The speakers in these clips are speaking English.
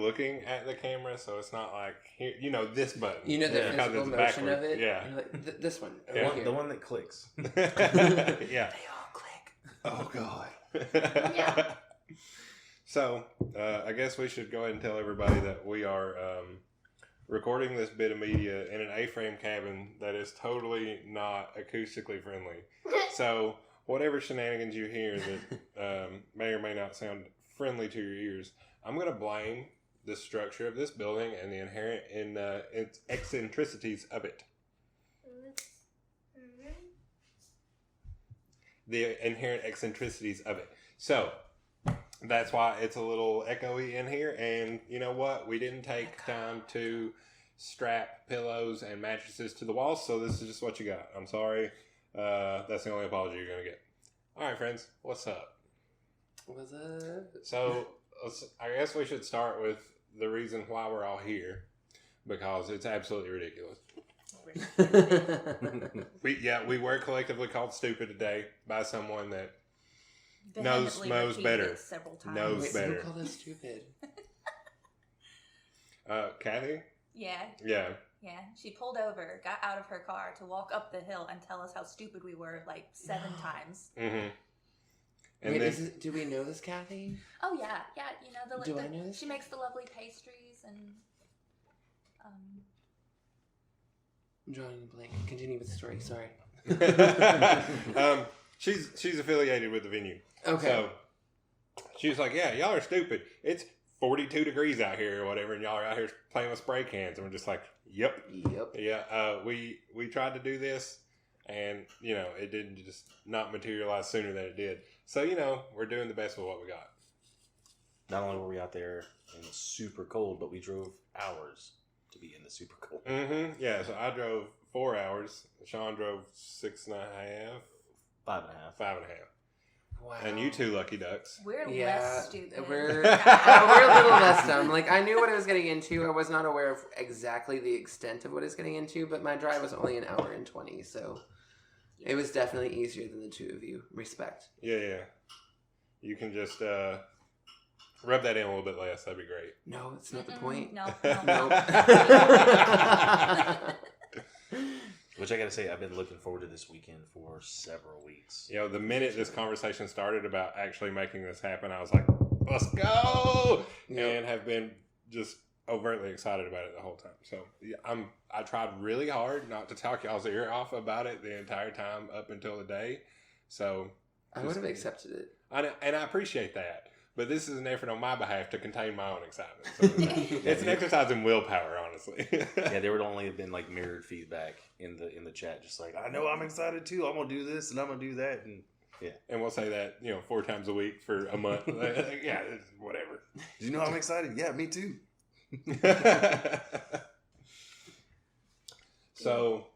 looking at the camera, so it's not like here, this button. You know the physical motion of it. Yeah, like, this one. The one that clicks. Yeah, they all click. Oh God. Yeah. So I guess we should go ahead and tell everybody that we are recording this bit of media in an A-frame cabin that is totally not acoustically friendly. So whatever shenanigans you hear that may or may not sound friendly to your ears, I'm going to blame the structure of this building and the inherent eccentricities of it. The inherent eccentricities of it. So that's why it's a little echoey in here. And you know what? We didn't take time to strap pillows and mattresses to the walls, so this is just what you got. I'm sorry. That's the only apology you're going to get. All right, friends. What's up? What's up? So I guess we should start with the reason why we're all here, because it's absolutely ridiculous. We were collectively called stupid today by someone that knows better. Several times. Knows better. Who called us stupid? Kathy? Yeah. Yeah. Yeah. She pulled over, got out of her car to walk up the hill and tell us how stupid we were like 7 times. Mm-hmm. And Wait, then, do we know this, Kathy? Oh yeah, yeah. You know Do I know this? She makes the lovely pastries and. I'm drawing a blank. Continue with the story. Sorry. she's affiliated with the venue. Okay. So she was like, "Yeah, y'all are stupid. It's 42 degrees out here or whatever, and y'all are out here playing with spray cans." And we're just like, "Yep, yeah." We tried to do this, and it didn't just not materialize sooner than it did. So we're doing the best with what we got. Not only were we out there in the super cold, but we drove hours to be in the super cold. Mm-hmm. Yeah. So I drove 4 hours. Sean drove 6.5. 5.5. 5.5. Wow. And you two lucky ducks. We're less stupid. We're a little less dumb. Like, I knew what I was getting into. I was not aware of exactly the extent of what I was getting into, but my drive was only an hour and 20, so it was definitely easier than the two of you. Respect. Yeah. You can just rub that in a little bit less. That'd be great. No, it's not the point. No. Which I gotta say, I've been looking forward to this weekend for several weeks. The minute this conversation started about actually making this happen, I was like, let's go! Yep. And have been just overtly excited about it the whole time. So I tried really hard not to talk y'all's ear off about it the entire time up until the day. So I would have accepted it. And I appreciate that. But this is an effort on my behalf to contain my own excitement. So it's an exercise in willpower, honestly. Yeah, there would only have been like mirrored feedback in the chat, just like, I know I'm excited too. I'm gonna do this and I'm gonna do that, and yeah. And we'll say that 4 times a week for a month. Yeah, it's whatever. Do you know I'm excited? Yeah, me too. So,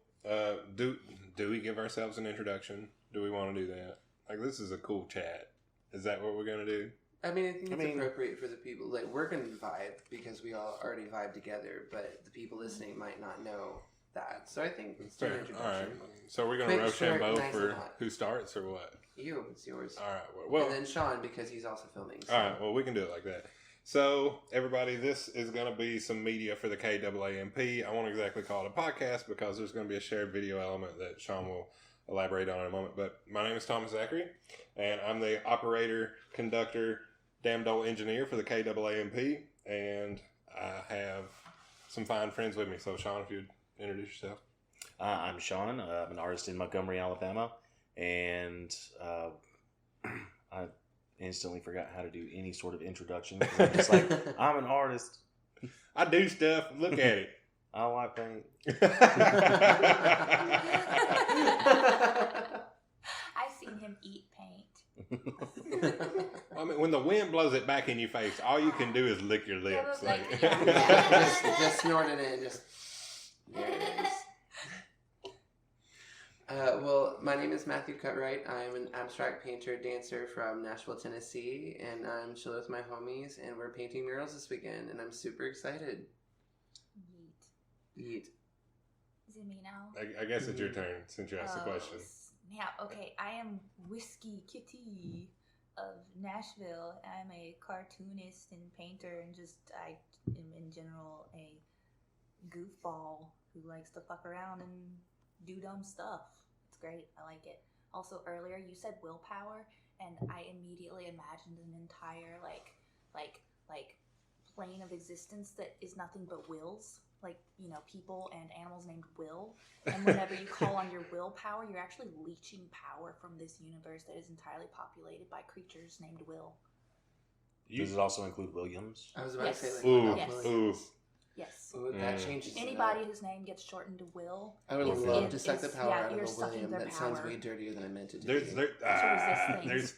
do we give ourselves an introduction? Do we want to do that? Like, this is a cool chat. Is that what we're gonna do? I think it's appropriate for the people. Like, we're going to vibe because we all already vibe together, but the people listening might not know that. So I think it's an introduction. All right. So we're going to Rochambeau for who starts or what? You. It's yours. All right. Well, and then Sean, because he's also filming. So. All right. Well, we can do it like that. So, everybody, this is going to be some media for the KAAMP. I won't exactly call it a podcast because there's going to be a shared video element that Sean will elaborate on in a moment. But my name is Thomas Zachary, and I'm the operator, conductor, damn old engineer for the KAAMP, and I have some fine friends with me. So, Sean, if you'd introduce yourself. I'm Sean. I'm an artist in Montgomery, Alabama, and I instantly forgot how to do any sort of introduction. I'm just like, I'm an artist. I do stuff. Look at it. I like paint. I've seen him eat paint. I mean, when the wind blows it back in your face, all you can do is lick your lips. Just snort it in. Just there it is. Well, my name is Matthew Cutright. I'm an abstract painter, dancer from Nashville, Tennessee, and I'm chilling with my homies, and we're painting murals this weekend, and I'm super excited. Yeet. Is it me now? I guess it's your turn since you asked the question. Yeah, okay. I am Whiskey Kitty. of Nashville. I'm a cartoonist and painter, and I am in general a goofball who likes to fuck around and do dumb stuff. It's great. I like it. Also, earlier you said willpower, and I immediately imagined an entire like plane of existence that is nothing but wills. Like, people and animals named Will. And whenever you call on your willpower, you're actually leeching power from this universe that is entirely populated by creatures named Will. Does it also include Williams? I was about to say, like, Ooh, Yes. ooh. Yes. Ooh, that changes. Anybody whose name gets shortened to Will. I would is- love is- to suck the is- power yeah, out you're of a sucking William. their That sounds power. way dirtier than I meant it to There's things.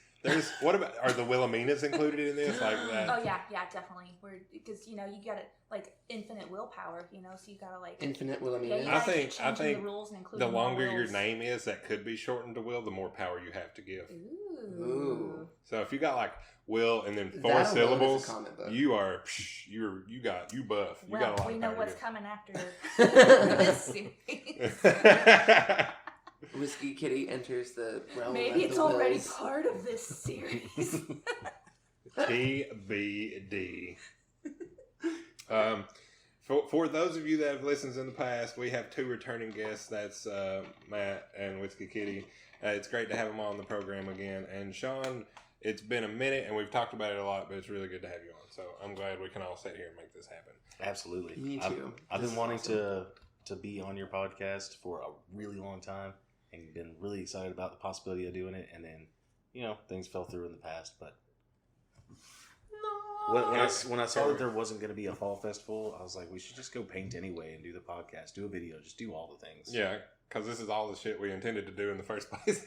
what about, are the Wilhelminas included in this? Like that? Oh yeah, definitely. Because you got it like infinite willpower, so you gotta like Infinite Yeah, Wilhelmina. you I gotta think- keep I changing think the rules and The including more longer your wills. name is that could be shortened to Will, the more power you have to give. Ooh. So if you got like Will and then That 4 alone is a syllables, comic book. you are you buff. You got a lot we of know power what's to coming after this series. give. Whiskey Kitty enters the realm Maybe of it's the already wills. part of this series. TBD. For those of you that have listened in the past, we have 2 returning guests. That's Matt and Whiskey Kitty. It's great to have them on the program again. And Sean, it's been a minute, and we've talked about it a lot, but it's really good to have you on. So I'm glad we can all sit here and make this happen. Absolutely. Me too. I've This been is wanting awesome. to be on your podcast for a really long time, and been really excited about the possibility of doing it. And then, things fell through in the past. But when I saw that there wasn't going to be a fall festival, I was like, we should just go paint anyway and do the podcast, do a video, just do all the things. Yeah, because this is all the shit we intended to do in the first place.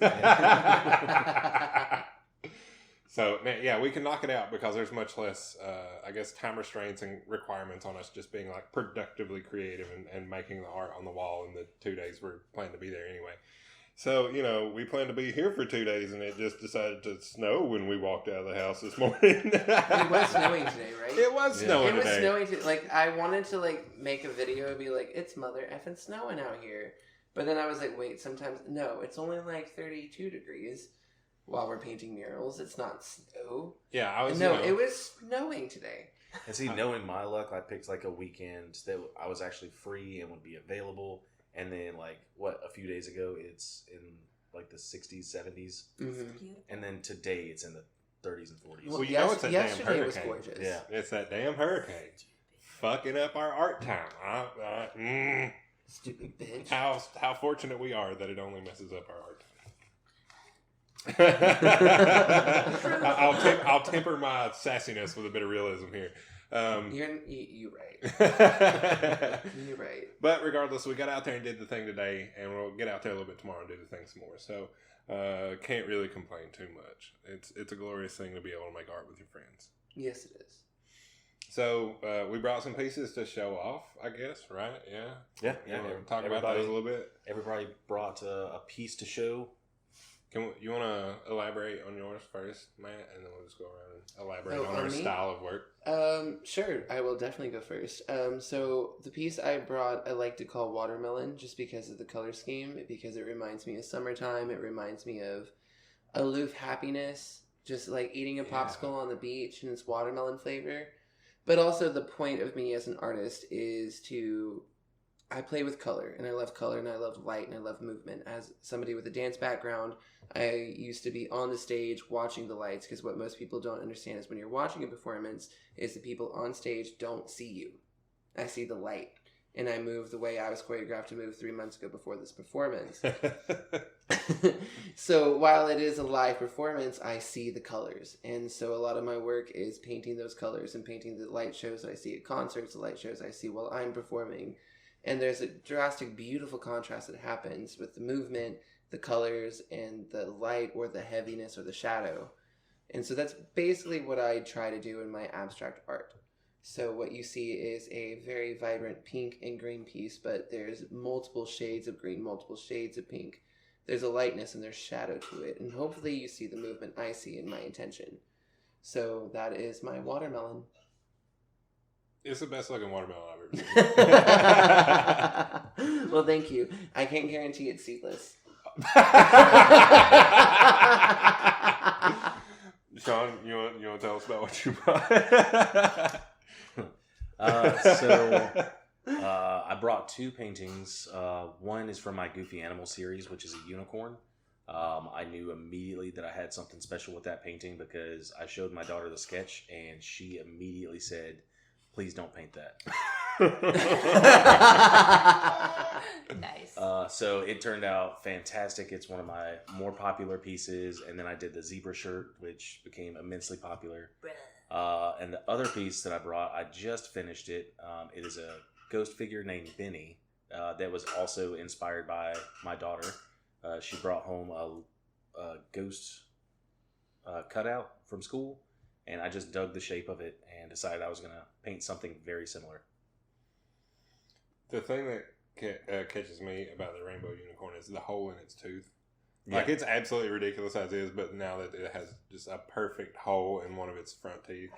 So, man, yeah, we can knock it out because there's much less, I guess, time restraints and requirements on us just being, like, productively creative and making the art on the wall in the 2 days we're planning to be there anyway. So, we planned to be here for 2 days, and it just decided to snow when we walked out of the house this morning. It was snowing today, right? It was snowing It was today. snowing today. Like, I wanted to, like, make a video and be like, it's mother effing snowing out here. But then I was like, wait, no, it's only like 32 degrees while we're painting murals. It's not snow. Yeah, I was. No, it was snowing today. And see, knowing my luck, I picked like a weekend that I was actually free and would be available. And then, like, a few days ago, it's in like the 60s, 70s. Mm-hmm. Beautiful. And then today, it's in the 30s and 40s. Well, it's that damn yesterday was hurricane. gorgeous. Yeah. It's that damn hurricane. Fucking up our art time. Stupid bitch. How fortunate we are that it only messes up our art time. I'll temper my sassiness with a bit of realism here. You're right. You're right. But regardless, we got out there and did the thing today, and we'll get out there a little bit tomorrow and do the thing some more. So can't really complain too much. It's a glorious thing to be able to make art with your friends. Yes, it is. So we brought some pieces to show off, I guess, right? Yeah. Yeah. Talk about those a little bit. Everybody brought a piece to show. You want to elaborate on yours first, Matt, and then we'll just go around and elaborate on on our me? style of work. Sure. I will definitely go first. So the piece I brought, I like to call Watermelon, just because of the color scheme, because it reminds me of summertime. It reminds me of aloof happiness, just like eating a popsicle on the beach and it's watermelon flavor. But also the point of me as an artist is I play with color, and I love color, and I love light, and I love movement. As somebody with a dance background, I used to be on the stage watching the lights, because what most people don't understand is when you're watching a performance is the people on stage don't see you. I see the light, and I move the way I was choreographed to move 3 months ago before this performance. So while it is a live performance, I see the colors. And so a lot of my work is painting those colors and painting the light shows that I see at concerts, the light shows I see while I'm performing. And there's a drastic, beautiful contrast that happens with the movement, the colors, and the light or the heaviness or the shadow. And so that's basically what I try to do in my abstract art. So what you see is a very vibrant pink and green piece, but there's multiple shades of green, multiple shades of pink. There's a lightness and there's shadow to it. And hopefully you see the movement I see in my intention. So that is my watermelon. It's the best looking watermelon I've ever seen. Well, thank you. I can't guarantee it's seedless. Sean, you want to tell us about what you brought? I brought 2 paintings. One is from my Goofy Animal series, which is a unicorn. I knew immediately that I had something special with that painting because I showed my daughter the sketch and she immediately said, "Please don't paint that." Nice. So it turned out fantastic. It's one of my more popular pieces. And then I did the zebra shirt, which became immensely popular. And the other piece that I brought, I just finished it. It is a ghost figure named Benny that was also inspired by my daughter. She brought home a ghost cutout from school, and I just dug the shape of it and decided I was going to paint something very similar. The thing that catches me about the rainbow unicorn is the hole in its tooth. Like, it's absolutely ridiculous as is, but now that it has just a perfect hole in one of its front teeth.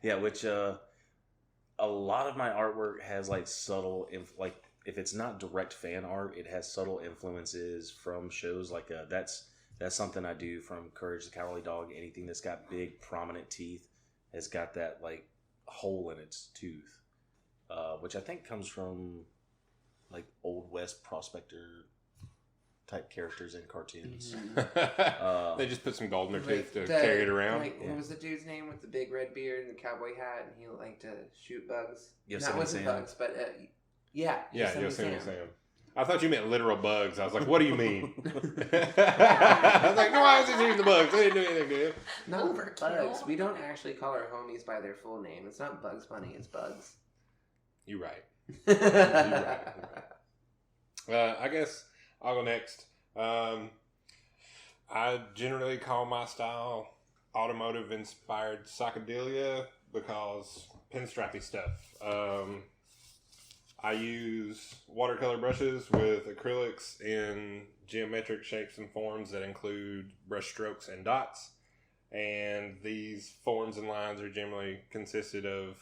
Yeah, which a lot of my artwork has like subtle, if it's not direct fan art, it has subtle influences from shows like that's something I do from Courage the Cowardly Dog. Anything that's got big prominent teeth has got that like hole in its tooth, which I think comes from like Old West prospector type characters in cartoons. Mm-hmm. They just put some gold in their Like teeth to carry it around. Like, what was the dude's name with the big red beard and the cowboy hat, and he liked to shoot bugs? Yosemite That wasn't Sam. bugs, but yeah, Yosemite Sam. I thought you meant literal bugs. I was like, what do you mean? I was like, no, I was just shooting the bugs. They didn't do anything to him. Not Overkill. bugs. We don't actually call our homies by their full name. It's not Bugs Bunny. It's Bugs. You're right. You're right. I guess I'll go next. I generally call my style automotive inspired psychedelia because pinstripey stuff. I use watercolor brushes with acrylics in geometric shapes and forms that include brush strokes and dots. And these forms and lines are generally consisted of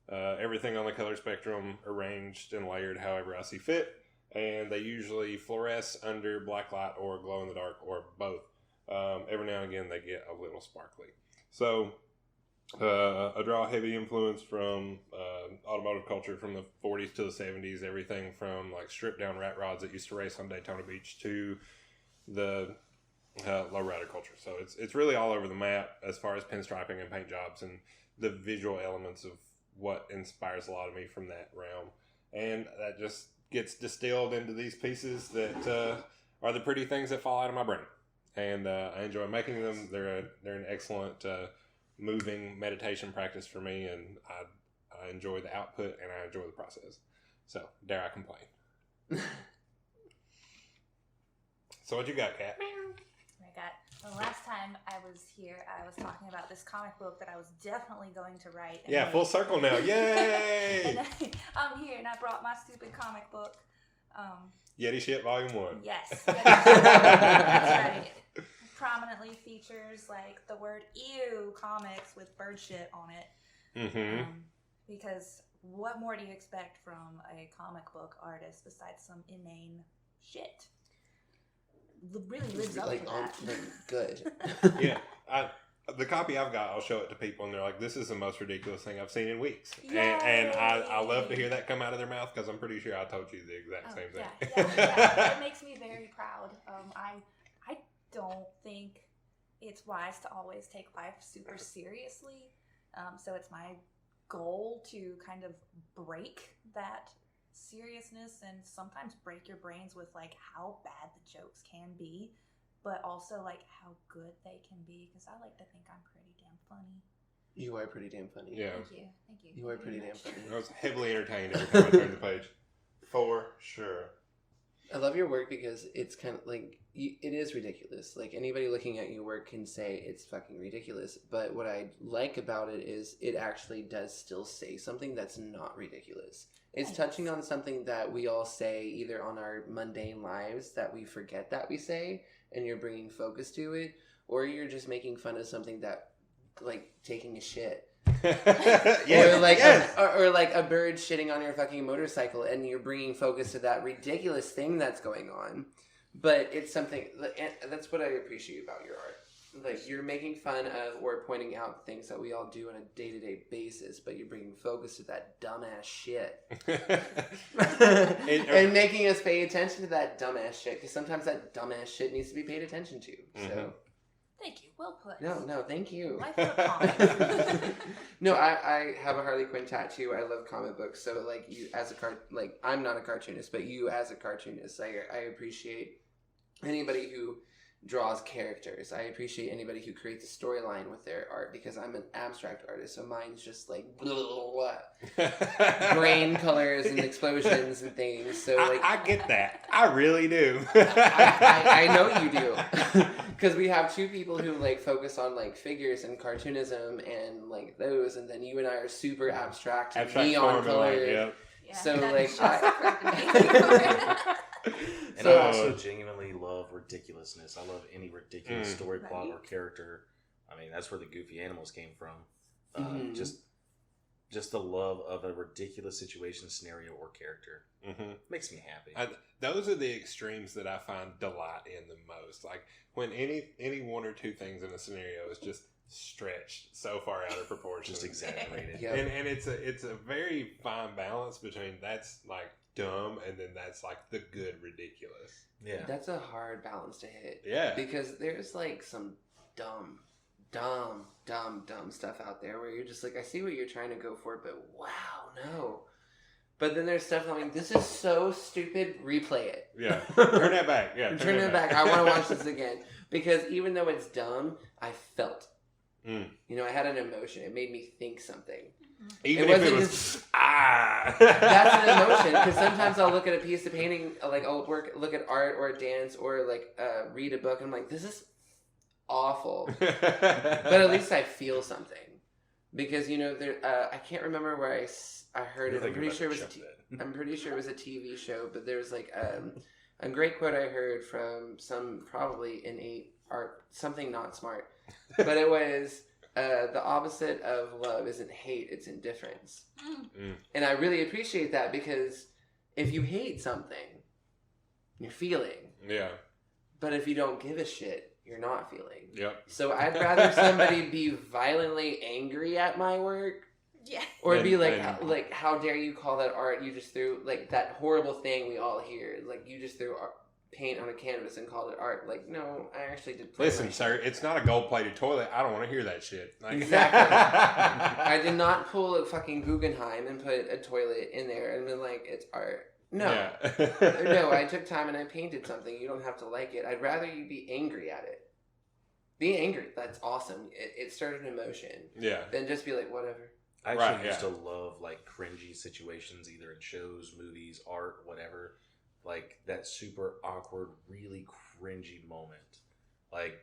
everything on the color spectrum arranged and layered however I see fit. And they usually fluoresce under black light or glow in the dark or both. Every now and again they get a little sparkly. So I draw a heavy influence from automotive culture from the 40s to the 70s. Everything from like stripped down rat rods that used to race on Daytona Beach to the lowrider culture. So it's really all over the map as far as pinstriping and paint jobs and the visual elements of what inspires a lot of me from that realm. And that just gets distilled into these pieces that are the pretty things that fall out of my brain. And I enjoy making them. They're an excellent moving meditation practice for me, and I enjoy the output and I enjoy the process. So dare I complain? So what you got, Kat? The last time I was here, I was talking about this comic book that I was definitely going to write. Yeah, full circle now. Yay! And I'm here, and I brought my stupid comic book. Yeti Shit Volume 1. Yes. That's right. Prominently features like the word "ew" comics with bird shit on it. Mm-hmm. Because what more do you expect from a comic book artist besides some inane shit? Really lives up to that. Good. Yeah. The copy I've got, I'll show it to people, and they're like, "This is the most ridiculous thing I've seen in weeks." And I love to hear that come out of their mouth because I'm pretty sure I told you the exact same thing. Yeah. It makes me very proud. I don't think it's wise to always take life super seriously. So it's my goal to kind of break that seriousness and sometimes break your brains with like how bad the jokes can be, but also like how good they can be, because I like to think I'm pretty damn funny. You are pretty damn funny. Yeah. Thank you. You are pretty damn funny. I was heavily entertained every time I turned the page. For sure. I love your work because it's kind of like, it is ridiculous. Like, anybody looking at your work can say it's fucking ridiculous. But what I like about it is it actually does still say something that's not ridiculous. It's touching on something that we all say either on our mundane lives that we forget that we say, and you're bringing focus to it, or you're just making fun of something that, like, taking a shit. Yes. Or like yes. or like a bird shitting on your fucking motorcycle, and you're bringing focus to that ridiculous thing that's going on. But it's something, and that's what I appreciate about your art. like you're making fun of or pointing out things that we all do on a day-to-day basis, but you're bringing focus to that dumbass shit and making us pay attention to that dumbass shit, because sometimes that dumbass shit needs to be paid attention to. So thank you, well put. no, thank you. Life of a comic. No, I have a Harley Quinn tattoo. I love comic books, so like you as a I'm not a cartoonist, but you as a cartoonist, I appreciate anybody who draws characters. I appreciate anybody who creates a storyline with their art, because I'm an abstract artist, so mine's just like grain colors and explosions and things. So like I get that. I really do. I know you do, because we have two people who like focus on like figures and cartoonism and like those, and then you and I are super abstract neon colored. Yep. Yeah, So that like shows the And So- I also genuinely love ridiculousness. I love any ridiculous story plot or character. I mean, that's where the Goofy Animals came from. Just the love of a ridiculous situation, scenario, or character makes me happy. Those are the extremes that I find delight in the most. Like when any one or two things in a scenario is just stretched so far out of proportion, Just exaggerated. Yep. and it's a very fine balance between that's like dumb and then that's like the good ridiculous. Yeah. That's a hard balance to hit. Yeah. Because there's like some dumb stuff out there where you're just like, I see what you're trying to go for, but wow, no. But then there's stuff I'm like, this is so stupid, replay it. Yeah. Turn that back. Yeah. Turn it back. I want to watch this again. Because even though it's dumb, I felt. Mm. You know, I had an emotion. It made me think something. Even It if it wasn't was just- ah. That's an emotion, because sometimes I'll look at a piece of painting, like I'll look at art or a dance or like read a book, and I'm like, this is awful. But at least I feel something, because you know there. I can't remember where I heard it. I'm pretty sure it was a TV show, but there was like a great quote I heard from probably innate art, something not smart, but it was. The opposite of love isn't hate, it's indifference. And I really appreciate that, because if you hate something, you're feeling. Yeah. But if you don't give a shit, you're not feeling. Yep. So I'd rather somebody be violently angry at my work, Yeah. or be And- like, how dare you call that art? You just threw, like, that horrible thing we all hear. Like, you just threw paint on a canvas and called it art. Like, no, I actually did play Listen, my sir, shit. it's not a gold-plated toilet. I don't want to hear that shit. Like, Exactly. I did not pull a fucking Guggenheim and put a toilet in there and been like, it's art. No. Yeah. No, I took time and I painted something. You don't have to like it. I'd rather you be angry at it. Be angry. That's awesome. It started an emotion. Yeah. Then just be like, whatever. I actually Right, used yeah. to love like cringy situations, either in shows, movies, art, whatever. Like that super awkward, really cringy moment, like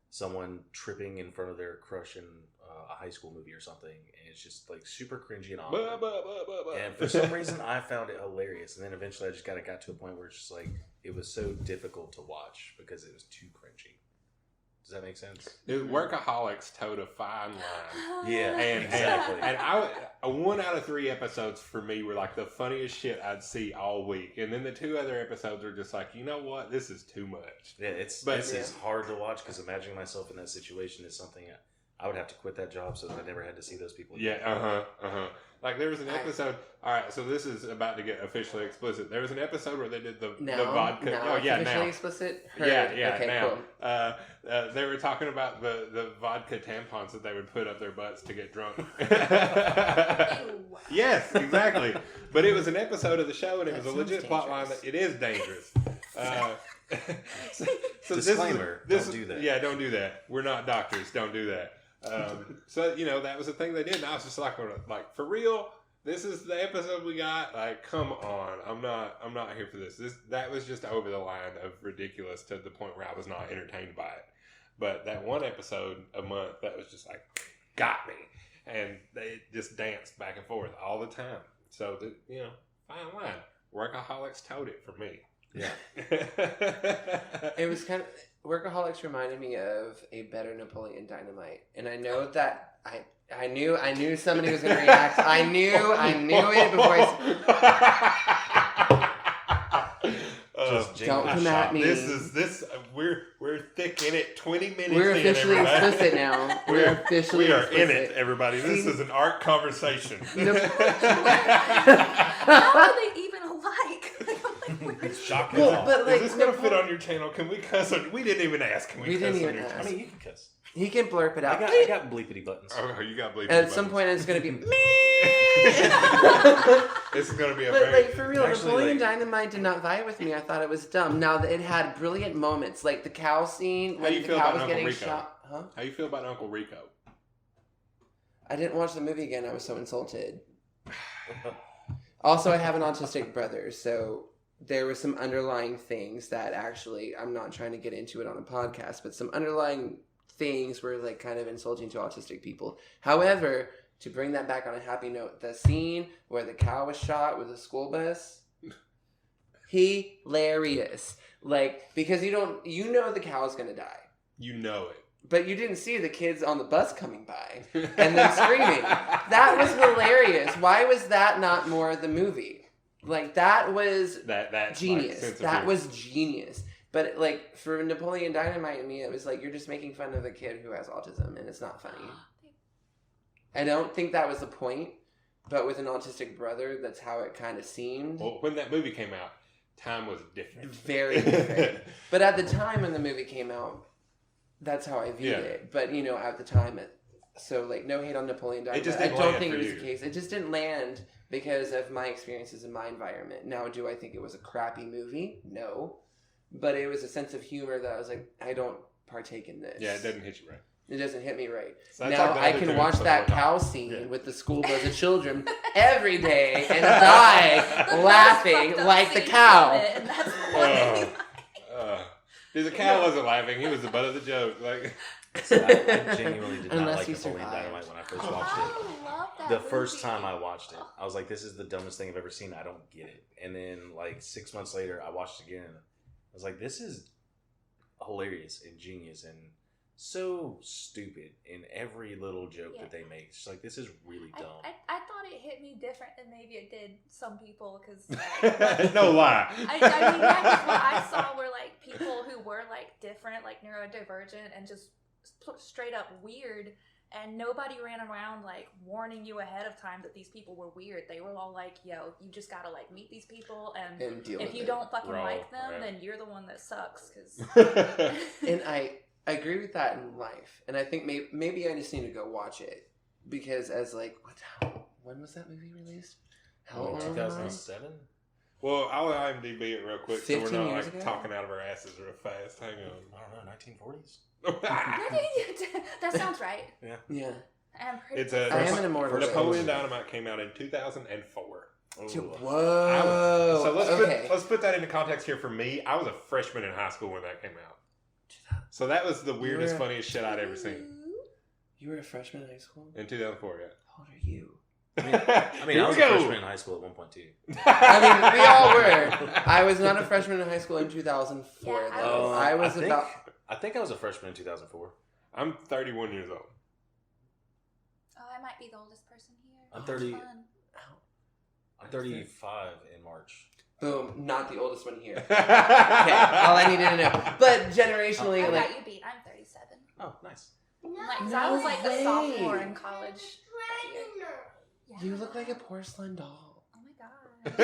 someone tripping in front of their crush in a high school movie or something, and it's just like super cringy and awkward. And for some reason, I found it hilarious. And then eventually, I just kind of got to a point where it's just like it was so difficult to watch because it was too cringy. Does that make sense? Dude, Workaholics towed a fine line. Yeah, And exactly. and 1 out of 3 episodes for me were like the funniest shit I'd see all week, and then the 2 other episodes were just like, you know what, this is too much. Yeah, it's hard to watch because imagining myself in that situation is something I would have to quit that job so that I never had to see those people again. Yeah, Like there was an episode. All right, so this is about to get officially explicit. There was an episode where they did the vodka. Now, officially explicit? Heard. Yeah. Okay, now, cool. they were talking about the vodka tampons that they would put up their butts to get drunk. Ew. Yes, exactly. But it was an episode of the show, and it That was a sounds legit plot line dangerous. that it is dangerous. So Disclaimer, this don't do that. Yeah, don't do that. We're not doctors. Don't do that. So that was the thing they did, and I was just like for real. This is the episode we got. Like, come on, I'm not here for this. That was just over the line of ridiculous to the point where I was not entertained by it. But that one episode a month, that was just like got me, and they just danced back and forth all the time. So fine line. Workaholics towed it for me. Yeah. It was kind of... Workaholics reminded me of a better Napoleon Dynamite. And I know that... I knew somebody was going to react. I knew it before I... Don't come at me. We're thick in it. 20 minutes. We're officially in, explicit now. We are in it, everybody. This is an art conversation. No. How are they even alike? Shock Well, but like, is this going to fit on your channel? Can we cuss? We didn't even ask. Can we cuss didn't on even your ask. I channel? mean, you can cuss. He can blurp it out. I got bleepity buttons. Oh, you got bleeping. At some point, it's going to be me. This is going to be a But very... like for real, Actually, Napoleon like- Dynamite did not vibe with me. I thought it was dumb. Now it had brilliant moments, like the cow scene How when you the feel cow about was Uncle getting Rico? shot. Huh? How you feel about Uncle Rico? I didn't watch the movie again. I was so insulted. Also, I have an autistic brother, so there were some underlying things that actually, I'm not trying to get into it on a podcast, but some underlying things were like kind of insulting to autistic people. However, to bring that back on a happy note, the scene where the cow was shot with a school bus, hilarious. Like, because you know the cow's gonna die. You know it. But you didn't see the kids on the bus coming by and then screaming. That was hilarious. Why was that not more of the movie? Like, that was That's genius. like That was genius. But, like, for Napoleon Dynamite and me, it was like, you're just making fun of a kid who has autism, and it's not funny. I don't think that was the point, but with an autistic brother, that's how it kind of seemed. Well, when that movie came out, time was different. Very different. But at the time when the movie came out, that's how I viewed it. But, you know, at the time, so, like, no hate on Napoleon Dynamite. It just I didn't don't land think for it was you. the case. It just didn't land because of my experiences in my environment. Now, do I think it was a crappy movie? No. But it was a sense of humor that I was like, I don't partake in this. Yeah, it doesn't hit you right. It doesn't hit me right. So that's Now, like the I other can two watch episodes that we're cow talking. scene Yeah. with the school bus of children every day and die laughing like the cow. And that's why. Dude, the cow wasn't laughing. He was the butt of the joke. Like, So I genuinely did not Unless like you Napoleon survived. Dynamite when I first watched it. I love that The first movie. time I watched it, I was like, this is the dumbest thing I've ever seen. I don't get it. And then, like, 6 months later, I watched it again. I was like, this is hilarious and genius and so stupid in every little joke that they make. It's like, this is really dumb. I thought it hit me different than maybe it did some people because no lie. I mean that was what I saw were like people who were like different, like neurodivergent and just straight up weird, and nobody ran around like warning you ahead of time that these people were weird. They were all like, yo, you just gotta like meet these people, and deal if with you it. don't fucking Right, like them, right. then you're the one that sucks. Cause And I agree with that in life. And I think maybe I just need to go watch it. Because as like, when was that movie released? How old am I? 2007? Well, I'll IMDb it real quick so we're 15 not years like ago? talking out of our asses real fast. Hang I don't know, 1940s? on. that sounds right. Yeah. I'm pretty. It's a I am an immortal. Napoleon Dynamite came out in 2004. Whoa. So okay. let's put that into context here for me. I was a freshman in high school when that came out. So that was the weirdest, You're- funniest shit I'd ever seen. You were a freshman in high school? In 2004, yeah. How old are you? I mean, Here I was we a go. freshman in high school at one point too. I mean, we all were. I was not a freshman in high school in 2004, Yeah, though. I was think, about... I think I was a freshman in 2004. I'm 31 years old. Oh, I might be the oldest person here. I'm That's 30. fun. I'm 35 in March. Boom, not the oldest one here. Okay, all I needed to know. But generationally, I like... got you beat. I'm 37. Oh, nice. Like, No I was like way. a sophomore in college. You look like a porcelain doll. Oh my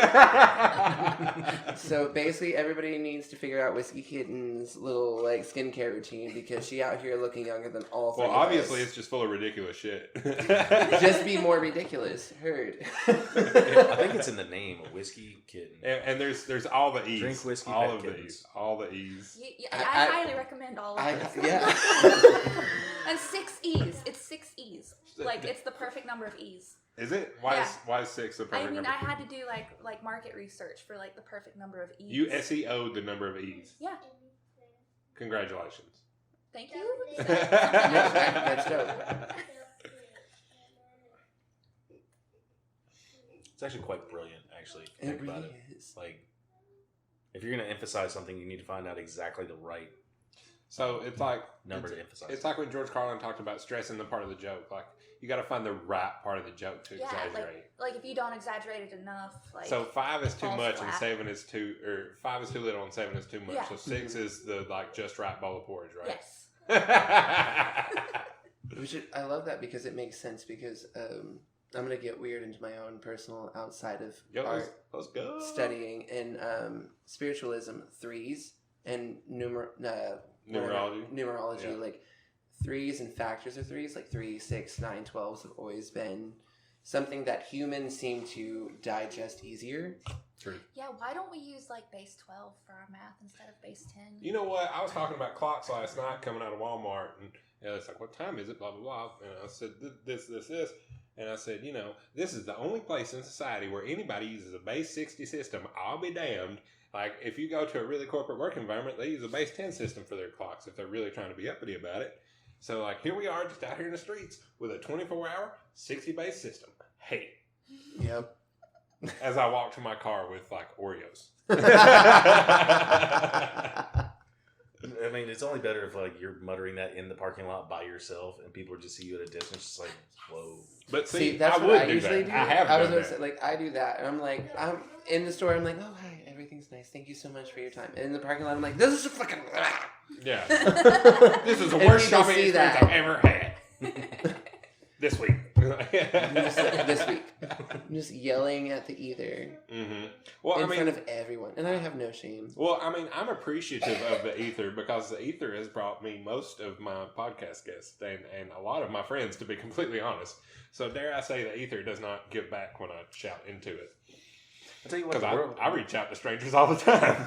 god. So basically, everybody needs to figure out Whiskey Kitten's little like skincare routine because she out here looking younger than all three Well, of obviously, us. it's just full of ridiculous shit. Just be more ridiculous. Heard. I think it's in the name, Whiskey Kitten. and there's all the E's. Drink whiskey, all pet of kittens. these. All the E's. I I- highly recommend all of this. Yeah. And 6 E's. It's 6 E's. Like, it's the perfect number of E's. Is it? Why Yeah. why is 6 the perfect I mean, number? I had to do like market research for like the perfect number of E's. You SEO'd the number of E's. Yeah. Congratulations. Thank you. That's dope. It's actually quite brilliant, actually. if you It Think about really it. is. Like, if you're going to emphasize something, you need to find out exactly the right So it's like number to emphasize. It's like when George Carlin talked about stressing the part of the joke. Like you got to find the right part of the joke to exaggerate. Like if you don't exaggerate it enough, like so 5 is too much flat. and 7 is too, or 5 is too little and 7 is too much. Yeah. So 6 is the like just right bowl of porridge, right? Yes. I love that because it makes sense because I'm gonna get weird into my own personal outside of art let's go. studying in spiritualism 3s and numerology. Yeah. Like 3s and factors of 3s, like 3, 6, 9, 12s have always been something that humans seem to digest easier. True. Yeah, why don't we use like base 12 for our math instead of base 10? You know what? I was talking about clocks last night coming out of Walmart, and it's like, what time is it? Blah, blah, blah. And I said, this. And I said, this is the only place in society where anybody uses a base 60 system. I'll be damned. Like, if you go to a really corporate work environment, they use a base 10 system for their clocks if they're really trying to be uppity about it. So, like, here we are just out here in the streets with a 24-hour, 60 base system. Hey. Yep. As I walk to my car with, like, Oreos. I mean, it's only better if like you're muttering that in the parking lot by yourself, and people just see you at a distance, just like, whoa. But See, that's I what would I do usually that. do. I have I was done gonna that. say, like, I do that, and I'm like, I'm in the store. I'm like, oh hi, everything's nice. Thank you so much for your time. And in the parking lot, I'm like, this is a fucking. Yeah. This is the And worst people shopping see experience that. I've ever had. This week. This week, I'm just yelling at the ether Mm-hmm. Well, in front of everyone, and I have no shame. Well, I mean, I'm appreciative of the ether because the ether has brought me most of my podcast guests and a lot of my friends, to be completely honest. So dare I say the ether does not give back when I shout into it. I'll tell you what, Because I reach out to strangers all the time.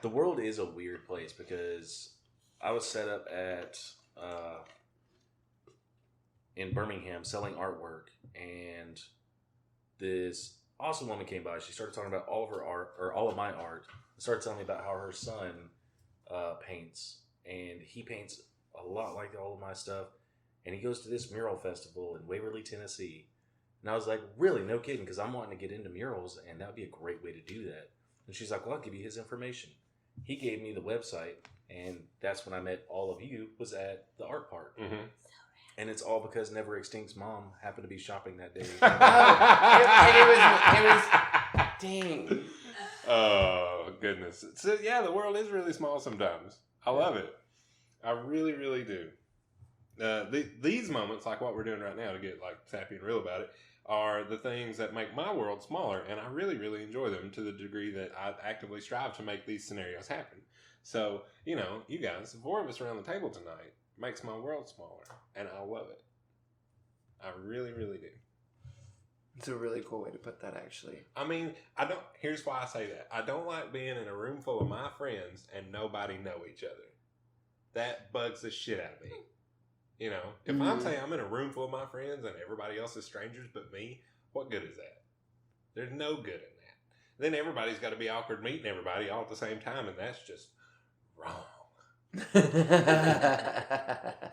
the world is a weird place because I was set up at in Birmingham selling artwork, and this awesome woman came by. She started talking about all of her art, or all of my art, and started telling me about how her son paints, and he paints a lot like all of my stuff, and he goes to this mural festival in Waverly, Tennessee. And I was like, really? No kidding? Because I'm wanting to get into murals, and that would be a great way to do that. And she's like, well, I'll give you his information. He gave me the website, and that's when I met all of you, was at the art park. Mm-hmm. And it's all because Never Extinct's mom happened to be shopping that day. It was dang. Oh, goodness. So, yeah, the world is really small sometimes. I love it. I really, really do. These moments, like what we're doing right now to get like sappy and real about it, are the things that make my world smaller, and I really, really enjoy them to the degree that I actively strive to make these scenarios happen. So, you guys, the 4 of us around the table tonight makes my world smaller, and I love it. I really, really do. It's a really cool way to put that, actually. I mean, here's why I say that. I don't like being in a room full of my friends and nobody know each other. That bugs the shit out of me. If I'm saying I'm in a room full of my friends and everybody else is strangers but me, what good is that? There's no good in that. Then everybody's got to be awkward meeting everybody all at the same time, and that's just wrong. I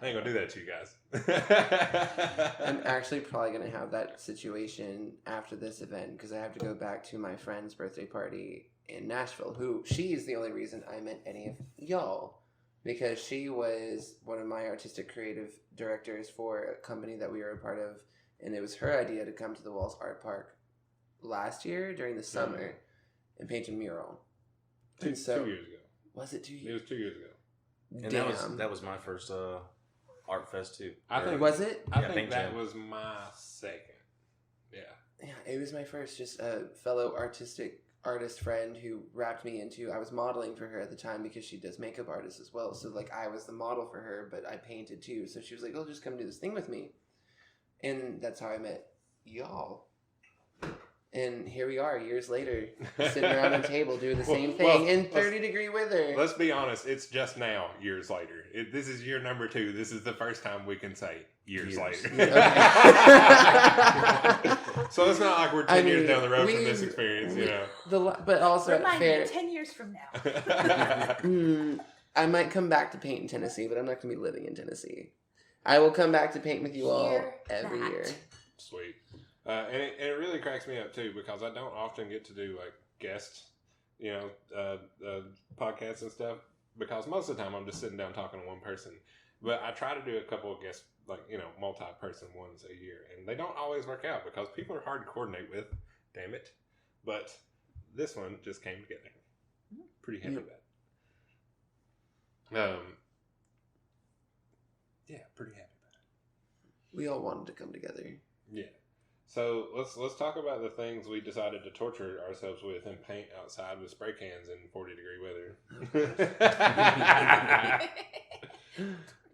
ain't gonna do that to you guys. I'm actually probably going to have that situation after this event because I have to go back to my friend's birthday party in Nashville, she is the only reason I met any of y'all, because she was one of my artistic creative directors for a company that we were a part of, and it was her idea to come to the Walls Art Park last year during the summer and paint a mural. 2 And so, years ago. Was it 2 years? It was 2 years ago. And Damn. that was my first art fest too. I think Was it? I Yeah, think Pink that Jam. was my second. Yeah. Yeah, it was my first, just a fellow artist friend who wrapped me into, I was modeling for her at the time because she does makeup artists as well. So like I was the model for her, but I painted too. So she was like, oh, just come do this thing with me. And that's how I met y'all. And here we are, years later, sitting around a table doing the same thing in 30-degree weather. Let's be honest, it's just now, years later. This is year number 2. This is the first time we can say years later. So it's not like we're 10 years down the road from this experience, But also, Remind me 10 years from now. I might come back to paint in Tennessee, but I'm not going to be living in Tennessee. I will come back to paint with you all every year. Sweet. And it really cracks me up too, because I don't often get to do like guests, podcasts and stuff, because most of the time I'm just sitting down talking to one person. But I try to do a couple of guest, like, multi-person ones a year. And they don't always work out because people are hard to coordinate with. Damn it. But this one just came together. Pretty happy about it. Yeah, pretty happy about it. We all wanted to come together. Yeah. So let's talk about the things we decided to torture ourselves with and paint outside with spray cans in 40-degree weather.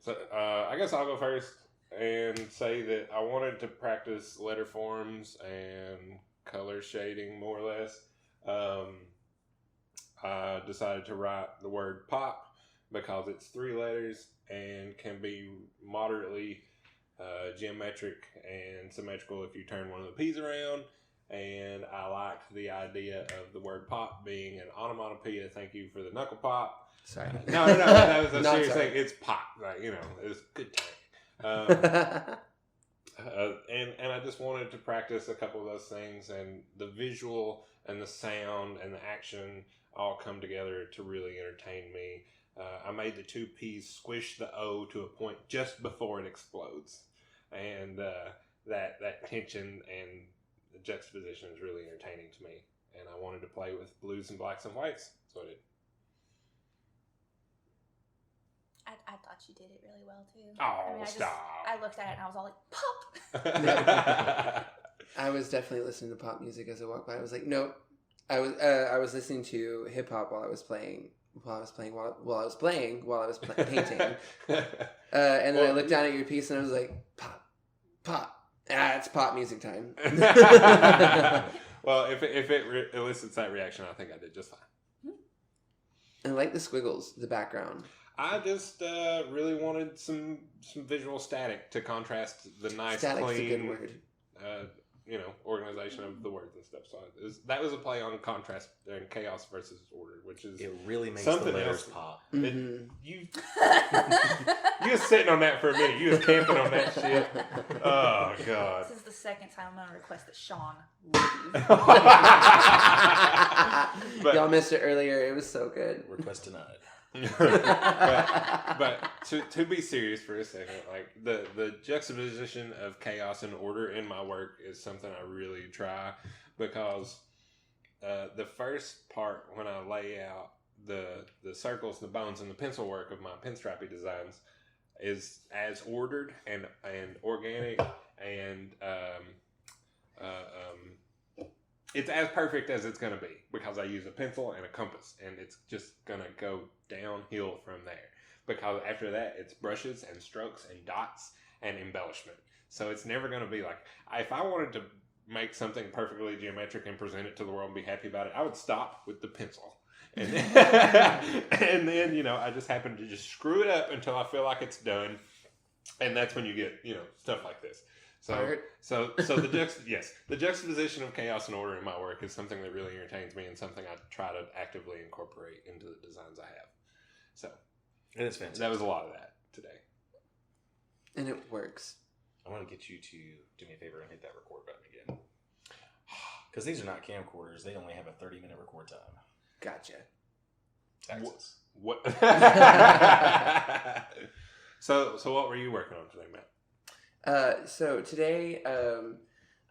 So I guess I'll go first and say that I wanted to practice letter forms and color shading more or less. I decided to write the word pop because it's 3 letters and can be moderately geometric and symmetrical if you turn one of the P's around. And I liked the idea of the word pop being an onomatopoeia. Thank you for the knuckle pop. Sorry. No, that was a serious thing. It's pop. Like, it's good time. And I just wanted to practice a couple of those things, and the visual and the sound and the action all come together to really entertain me. I made the 2 P's squish the O to a point just before it explodes. And that tension and the juxtaposition is really entertaining to me. And I wanted to play with blues and blacks and whites, so I did. I thought you did it really well, too. Oh, stop. I looked at it and I was all like, pop! I was definitely listening to pop music as I walked by. I was like, nope. I was listening to hip hop while I was painting. And then I looked down at your piece and I was like, pop. It's pop music time. Well, if it elicits that reaction, I think I did just fine. I like the squiggles, the background. I just really wanted some visual static to contrast the nice, Static's clean, a good word. Organization of the words and stuff. So that was a play on contrast and chaos versus order, which is it really makes something the letters else. pop. Mm-hmm. You was sitting on that for a minute. You was camping on that shit. Oh god! This is the second time I'm gonna request that Sean leave. Y'all missed it earlier. It was so good. Request denied. but to be serious for a second, like the juxtaposition of chaos and order in my work is something I really try, because the first part when I lay out the circles, the bones, and the pencil work of my pinstripey designs is as ordered and organic and it's as perfect as it's going to be, because I use a pencil and a compass, and it's just going to go downhill from there, because after that it's brushes and strokes and dots and embellishment. So it's never going to be like, if I wanted to make something perfectly geometric and present it to the world and be happy about it, I would stop with the pencil. And then, and then I just happen to just screw it up until I feel like it's done. And that's when you get, stuff like this. So the juxtaposition of chaos and order in my work is something that really entertains me and something I try to actively incorporate into the designs I have. So, and it's fantastic. That was a lot of that today. And it works. I want to get you to do me a favor and hit that record button again. Because these are not camcorders. They only have a 30-minute record time. Gotcha. Taxes. What? So what were you working on today, Matt? So today,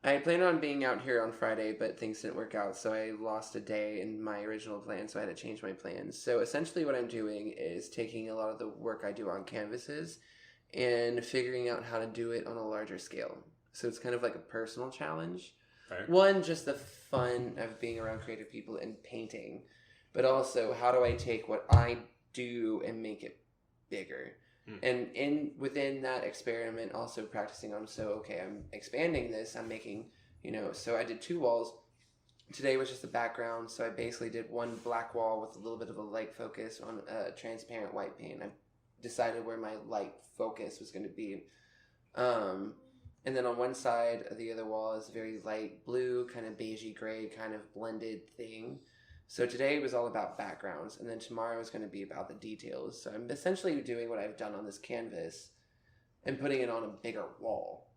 I planned on being out here on Friday, but things didn't work out, so I lost a day in my original plan, so I had to change my plans. So essentially what I'm doing is taking a lot of the work I do on canvases and figuring out how to do it on a larger scale. So it's kind of like a personal challenge. Right. One, just the fun of being around creative people and painting, but also how do I take what I do and make it bigger? And within that experiment, also practicing on, I'm expanding this, I'm making, so I did 2 walls. Today was just the background, so I basically did one black wall with a little bit of a light focus on transparent white paint. I decided where my light focus was going to be. And then on one side of the other wall is a very light blue, kind of beigey gray, kind of blended thing. So today was all about backgrounds, and then tomorrow is going to be about the details. So I'm essentially doing what I've done on this canvas and putting it on a bigger wall.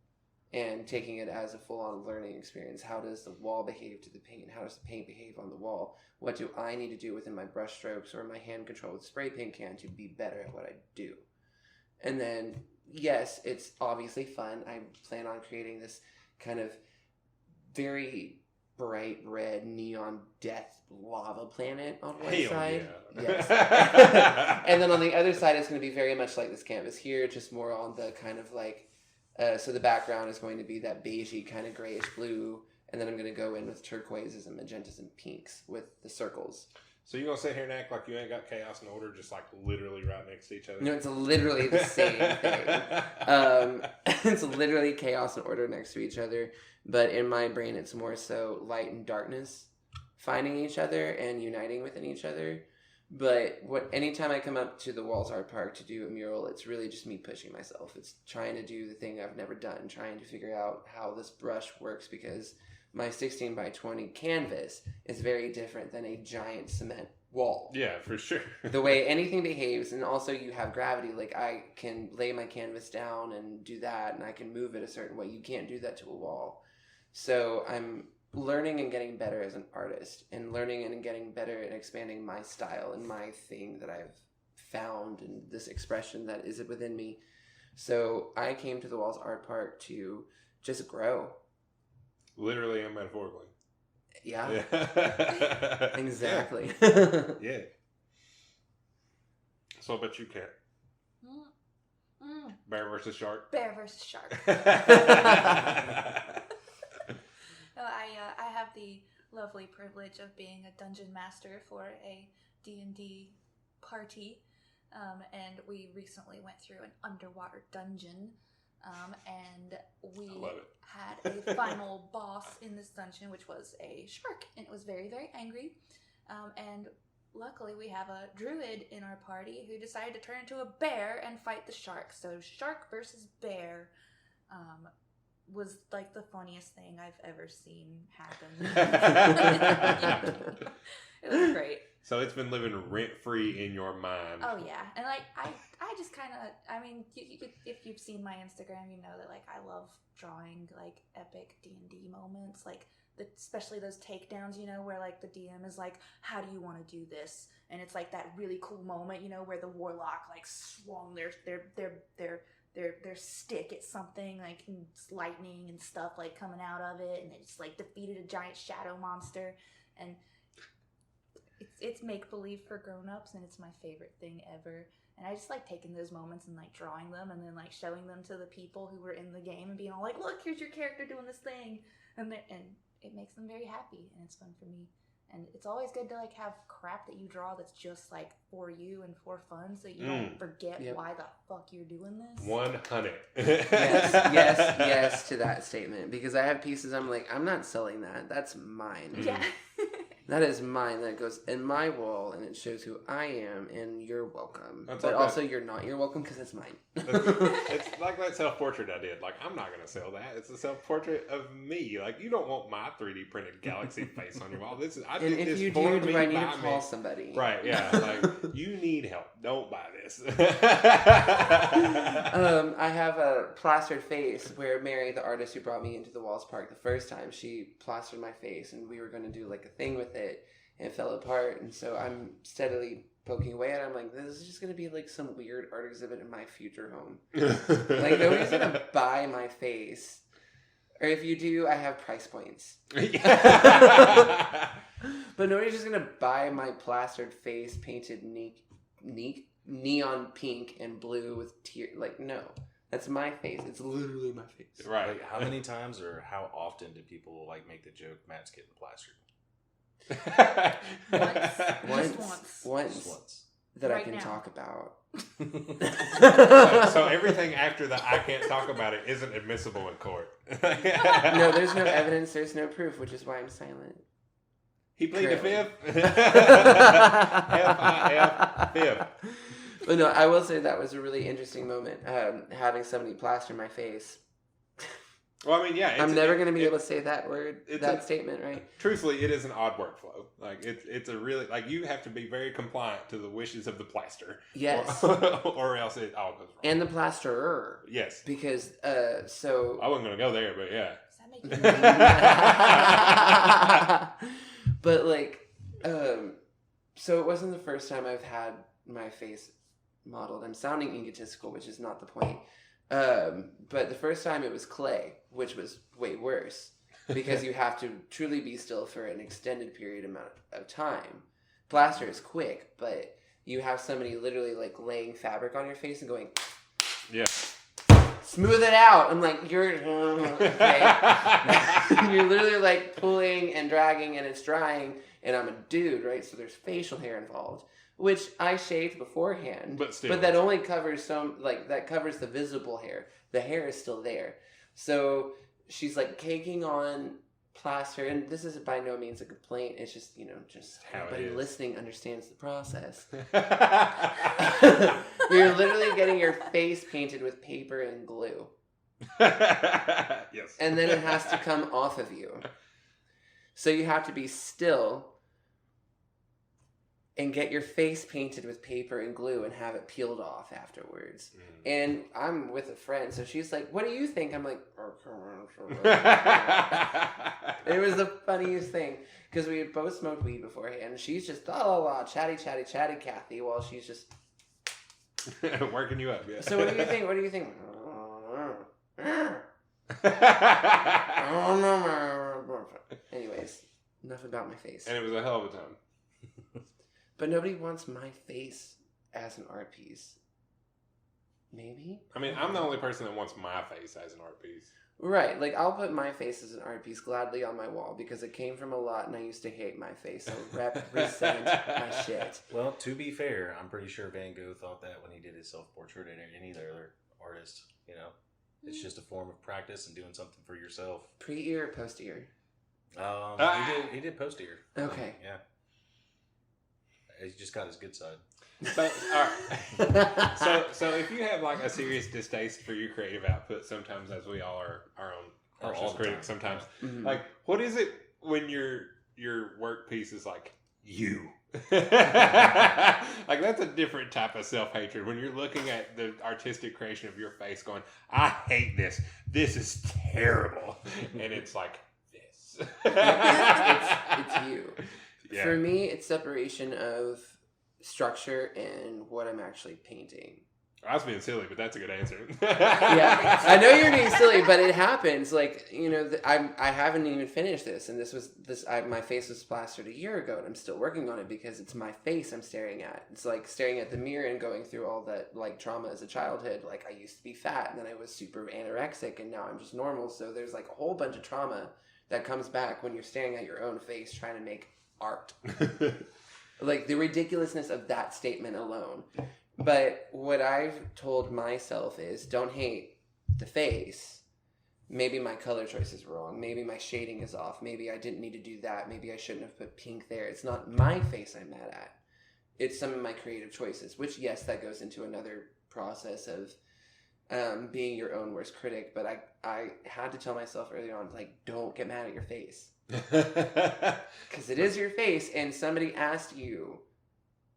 and taking it as a full-on learning experience. How does the wall behave to the paint? How does the paint behave on the wall? What do I need to do within my brush strokes or my hand control with spray paint can to be better at what I do? And then, yes, it's obviously fun. I plan on creating this kind of very bright red neon death lava planet on one side. Yeah. Yes. And then on the other side, it's going to be very much like this canvas here, just more on the kind of like, so the background is going to be that beigey kind of grayish blue, and then I'm going to go in with turquoises and magentas and pinks with the circles. So you gonna sit here and act like you ain't got chaos and order just like literally right next to each other? No, it's literally the same thing. It's literally chaos and order next to each other, but in my brain it's more so light and darkness finding each other and uniting within each other. But anytime I come up to the Walls Art Park to do a mural, it's really just me pushing myself. It's trying to do the thing I've never done, trying to figure out how this brush works, because my 16 by 20 canvas is very different than a giant cement wall. Yeah, for sure. The way anything behaves, and also you have gravity. Like, I can lay my canvas down and do that, and I can move it a certain way. You can't do that to a wall. So I'm learning and getting better as an artist, and learning and getting better and expanding my style and my thing that I've found, and this expression that is within me. So I came to the Walls Art Park to just grow. Literally and metaphorically. Yeah. Exactly. Yeah. So I bet you Kat. Bear versus shark. Bear versus shark. I have the lovely privilege of being a dungeon master for a D&D party, and we recently went through an underwater dungeon, and we had a final boss in this dungeon, which was a shark, and it was very, very angry, and luckily we have a druid in our party who decided to turn into a bear and fight the shark. So shark versus bear was like the funniest thing I've ever seen happen. It was great. So it's been living rent free in your mind. Oh yeah, and like I just kind of, I mean, if you've seen my Instagram, you know that like I love drawing like epic D&D moments, like especially those takedowns, you know, where like the DM is like, "How do you want to do this?" And it's like that really cool moment, you know, where the warlock like swung their stick at something, like it's lightning and stuff like coming out of it, and they just like defeated a giant shadow monster, and it's make-believe for grown-ups, and it's my favorite thing ever. And I just like taking those moments and like drawing them and then like showing them to the people who were in the game and being all like, "Look, here's your character doing this thing," and it makes them very happy, and it's fun for me. And it's always good to like have crap that you draw that's just like for you and for fun, so you don't forget why the fuck you're doing this. 100. yes to that statement, because I have pieces I'm like, I'm not selling that. That's mine. Yeah. That is mine. That goes in my wall, and it shows who I am, and you're welcome. That's but like also, you're not. You're welcome because it's mine. It's like that self-portrait I did. Like, I'm not going to sell that. It's a self-portrait of me. Like, you don't want my 3D printed galaxy face on your wall. This is. I And did if this you for do, me, do I need by to call me. somebody? Right, yeah. Like, you need help. Don't buy this. I have a plastered face where Mary, the artist who brought me into the Walls Park the first time, she plastered my face, and we were going to do like a thing with it, and it fell apart. And so I'm steadily poking away at it. I'm like, this is just going to be like some weird art exhibit in my future home. Like, nobody's going to buy my face. Or if you do, I have price points. But nobody's just going to buy my plastered face painted neon pink and blue with tear. Like, no. That's my face. It's literally my face. Right. Like, how many times or how often do people like make the joke Matt's getting plastered? Once that right I can now. talk about. So everything after that I can't talk about it isn't admissible in court. No, there's no evidence, there's no proof, which is why I'm silent. He pleaded the True. fifth. F-I-F, fifth. But no, I will say that was a really interesting moment. Having somebody plaster my face. Well, I mean, yeah. I'm never going to be able to say that word, statement, right? Truthfully, it is an odd workflow. Like, it's a really, like, you have to be very compliant to the wishes of the plaster. Yes. Or else it all goes wrong. And the plasterer. Yes. Because, I wasn't going to go there, but yeah. Does that make you But, like, so it wasn't the first time I've had my face modeled. I'm sounding egotistical, which is not the point. But the first time it was clay, which was way worse because you have to truly be still for an extended period amount of time. Plaster is quick, but you have somebody literally like laying fabric on your face and going, yeah, smooth it out. I'm like, you're okay. You're literally like pulling and dragging and it's drying, and I'm a dude, right? So there's facial hair involved, which I shaved beforehand, but that only covers that covers the visible hair. The hair is still there. So she's like caking on plaster, and this is by no means a complaint. It's just, just everybody listening understands the process. You're literally getting your face painted with paper and glue. Yes. And then it has to come off of you. So you have to be still and get your face painted with paper and glue and have it peeled off afterwards. And I'm with a friend, so she's like, what do you think? I'm like, it was the funniest thing, because we had both smoked weed beforehand, and she's just, chatty, Kathy, while she's just... working you up, yeah. So what do you think? What do you think? Anyways, enough about my face. And it was a hell of a time. But nobody wants my face as an art piece. Maybe? I mean, I'm the only person that wants my face as an art piece. Right. Like, I'll put my face as an art piece gladly on my wall because it came from a lot and I used to hate my face. So represent my shit. Well, to be fair, I'm pretty sure Van Gogh thought that when he did his self-portrait and any other artist, It's just a form of practice and doing something for yourself. Pre-ear or post-ear? He did post-ear. Okay. Yeah. He's just got his good side. So, all right. So if you have like a serious distaste for your creative output, sometimes, as we all are our own harshest critics, sometimes, like, what is it when your work piece is like you? Like, that's a different type of self-hatred when you're looking at the artistic creation of your face going, I hate this. This is terrible. And it's like this. it's you. Yeah. For me, it's separation of structure and what I'm actually painting. I was being silly, but that's a good answer. Yeah, I know you're being silly, but it happens. Like, I haven't even finished this, and my face was plastered a year ago, and I'm still working on it because it's my face I'm staring at. It's like staring at the mirror and going through all that like trauma as a childhood. Like, I used to be fat, and then I was super anorexic, and now I'm just normal. So there's like a whole bunch of trauma that comes back when you're staring at your own face trying to make art. Like, the ridiculousness of that statement alone. But what I've told myself is, don't hate the face. Maybe my color choice is wrong. Maybe my shading is off. Maybe I didn't need to do that. Maybe I shouldn't have put pink there. It's not my face I'm mad at. It's some of my creative choices, which, yes, that goes into another process of being your own worst critic. But I had to tell myself early on, like, don't get mad at your face. Because it is your face, and somebody asked you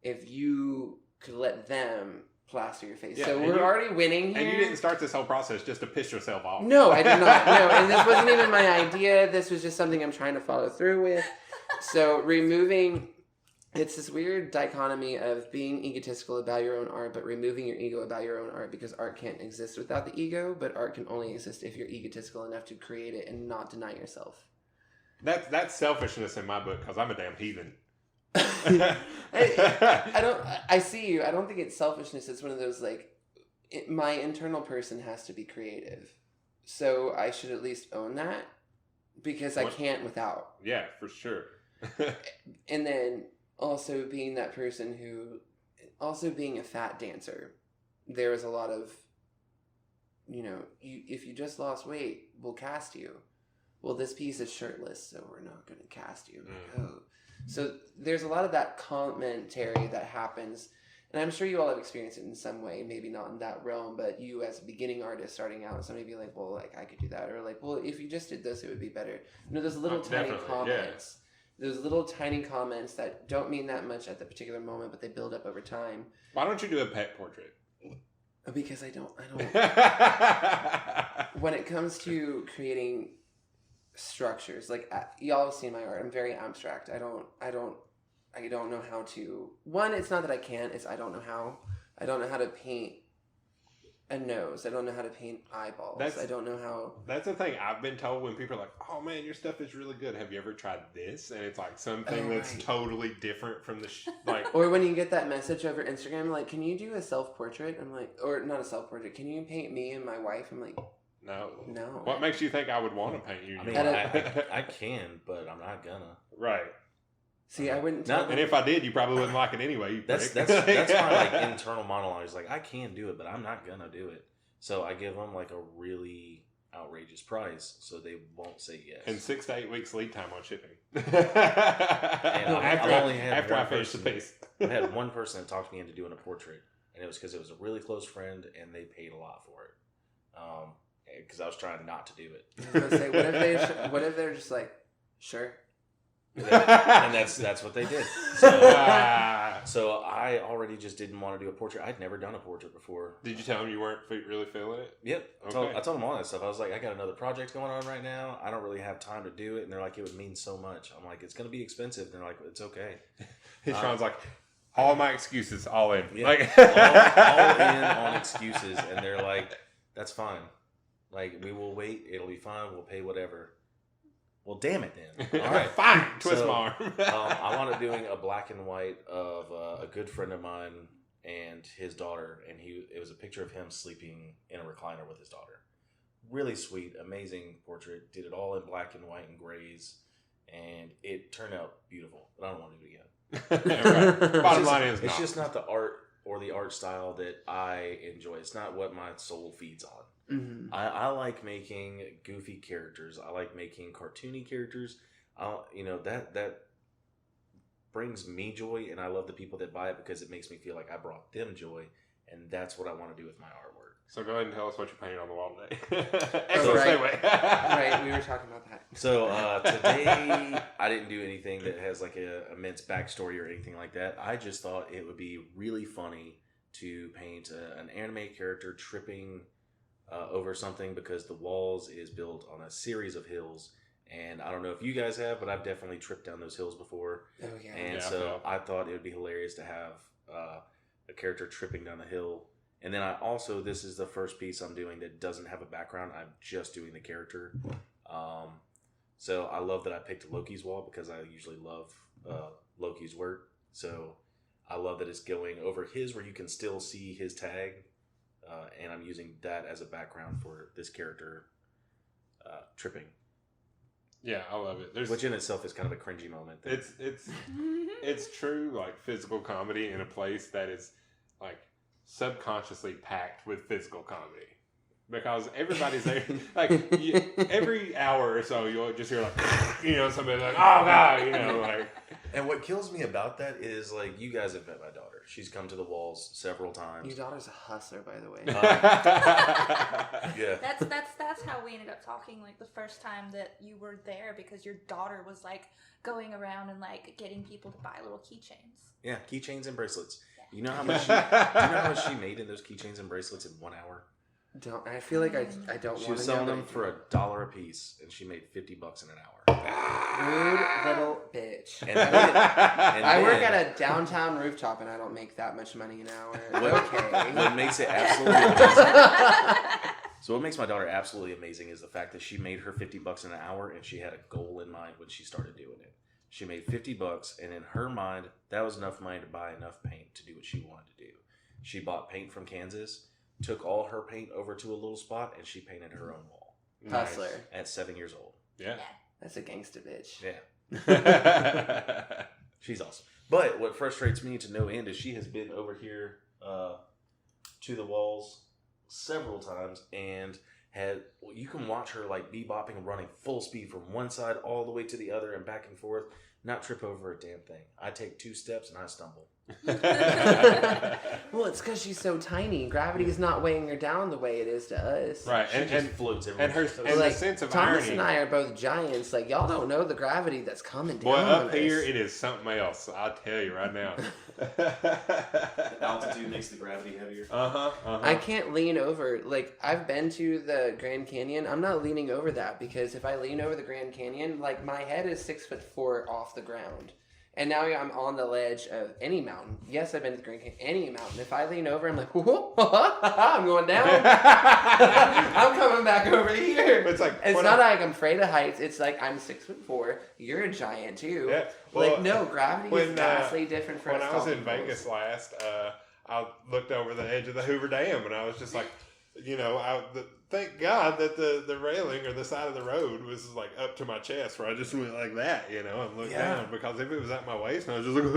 if you could let them plaster your face. Yeah, so we're already winning here. And you didn't start this whole process just to piss yourself off. No, I did not. No, and this wasn't even my idea. This was just something I'm trying to follow through with. So it's this weird dichotomy of being egotistical about your own art, but removing your ego about your own art, because art can't exist without the ego, but art can only exist if you're egotistical enough to create it and not deny yourself. That's selfishness in my book, because I'm a damn heathen. I see you. I don't think it's selfishness. It's one of those, like, my internal person has to be creative. So I should at least own that, because I can't without. Yeah, for sure. And then also being that person also being a fat dancer, there was a lot of, if you just lost weight, we'll cast you. Well, this piece is shirtless, so we're not going to cast you. Like, oh. So there's a lot of that commentary that happens, and I'm sure you all have experienced it in some way, maybe not in that realm, but you as a beginning artist starting out, somebody be like, well, like I could do that, or like, well, if you just did this, it would be better. You know, those little tiny Definitely, comments. Those little tiny comments that don't mean that much at the particular moment, but they build up over time. Why don't you do a pet portrait? Because I don't. When it comes to creating structures, like y'all have seen my art, I'm very abstract. I don't know how to. One, it's not that I can't. It's I don't know how. I don't know how to paint a nose. I don't know how to paint eyeballs. I don't know how. That's the thing I've been told when people are like, "Oh man, your stuff is really good. Have you ever tried this?" And it's like something that's totally different from the like. Or when you get that message over Instagram, like, "Can you do a self-portrait?" I'm like, or not a self-portrait. Can you paint me and my wife? I'm like, no. What makes you think I would want to paint you? I mean, I can, but I'm not gonna. Right. See, I wouldn't. And if I did, you probably wouldn't like it anyway. That's my like internal monologue. Like I can do it, but I'm not gonna do it. So I give them like a really outrageous price, so they won't say yes. And 6 to 8 weeks lead time on shipping. After I finish the piece, I had one person that talked me into doing a portrait, and it was because it was a really close friend, and they paid a lot for it. Because I was trying not to do it. I was gonna say, what if they're just like, sure. And that's what they did. So I already just didn't want to do a portrait. I'd never done a portrait before. Did you tell them you weren't really feeling it? Yep. Okay. I told them all that stuff. I was like, I got another project going on right now. I don't really have time to do it. And they're like, it would mean so much. I'm like, it's going to be expensive. And they're like, it's okay. Sean's like, all my excuses, all in. Yeah, like all in on excuses. And they're like, that's fine. Like, we will wait. It'll be fine. We'll pay whatever. Well, damn it then. All right. Fine. Twist my arm. I wound up doing a black and white of a good friend of mine and his daughter. And it was a picture of him sleeping in a recliner with his daughter. Really sweet, amazing portrait. Did it all in black and white and grays. And it turned out beautiful. But I don't want to do it again. Right. Bottom line is it's just not the art or the art style that I enjoy. It's not what my soul feeds on. Mm-hmm. I like making goofy characters. I like making cartoony characters. That brings me joy, and I love the people that buy it because it makes me feel like I brought them joy, and that's what I want to do with my artwork. So go ahead and tell us what you're painting on the wall today. Right, we were talking about that. So today I didn't do anything that has like a immense backstory or anything like that. I just thought it would be really funny to paint an anime character tripping over something because the walls is built on a series of hills, and I don't know if you guys have, but I've definitely tripped down those hills before. Oh yeah. And I thought it would be hilarious to have a character tripping down a hill. And then this is the first piece I'm doing that doesn't have a background. I'm just doing the character. So I love that I picked Loki's wall because I usually love Loki's work. So I love that it's going over his where you can still see his tag. And I'm using that as a background for this character tripping. Yeah, I love it. Which in itself is kind of a cringy moment. It's true, like physical comedy in a place that is like subconsciously packed with physical comedy. Because everybody's there, like every hour or so, you'll just hear like, somebody like, oh god, like. And what kills me about that is like you guys have met my daughter. She's come to the walls several times. Your daughter's a hustler, by the way. Yeah. That's how we ended up talking. Like the first time that you were there, because your daughter was like going around and like getting people to buy little keychains. Yeah, keychains and bracelets. Yeah. You know how much she made in those keychains and bracelets in 1 hour? I feel like I don't want to. She was selling them for $1 a piece, and she made $50 in an hour. Rude little bitch. And I work at a downtown rooftop, and I don't make that much money an hour. Okay. What makes it absolutely amazing? So what makes my daughter absolutely amazing is the fact that she made her $50 in an hour, and she had a goal in mind when she started doing it. She made $50, and in her mind, that was enough money to buy enough paint to do what she wanted to do. She bought paint from Kansas. Took all her paint over to a little spot, and she painted her own wall. Hustler. At 7 years old. Yeah. That's a gangster bitch. Yeah. She's awesome. But what frustrates me to no end is she has been over here to the walls several times and you can watch her like bebopping and running full speed from one side all the way to the other and back and forth, not trip over a damn thing. I take 2 steps and I stumble. Well, it's because she's so tiny. Gravity is not weighing her down the way it is to us. Right, She just floats everywhere. and Like, the sense of Thomas irony. and I are both giants. Like, y'all don't know the gravity that's coming down Boy, up on here us. it is something else. I'll tell you right now. Altitude makes the gravity heavier. I can't lean over. Like, I've been to the Grand Canyon. I'm not leaning over that because if I lean over the Grand Canyon, like, my head is 6'4" off the ground. And now I'm on the ledge of any mountain. Yes, I've been to the Grand Canyon. Any mountain. If I lean over, I'm like, whoa, I'm going down. I'm coming back over here. It's like It's not like I'm afraid of heights. It's like I'm 6'4". You're a giant too. Yeah. Well, like no, gravity is vastly different for when us. I was tall in peoples. Vegas last, I looked over the edge of the Hoover Dam, and I was just like, you know, thank God that the railing or the side of the road was like up to my chest, where I just went like that, you know, and looked down. Because if it was at my waist, and I was just like,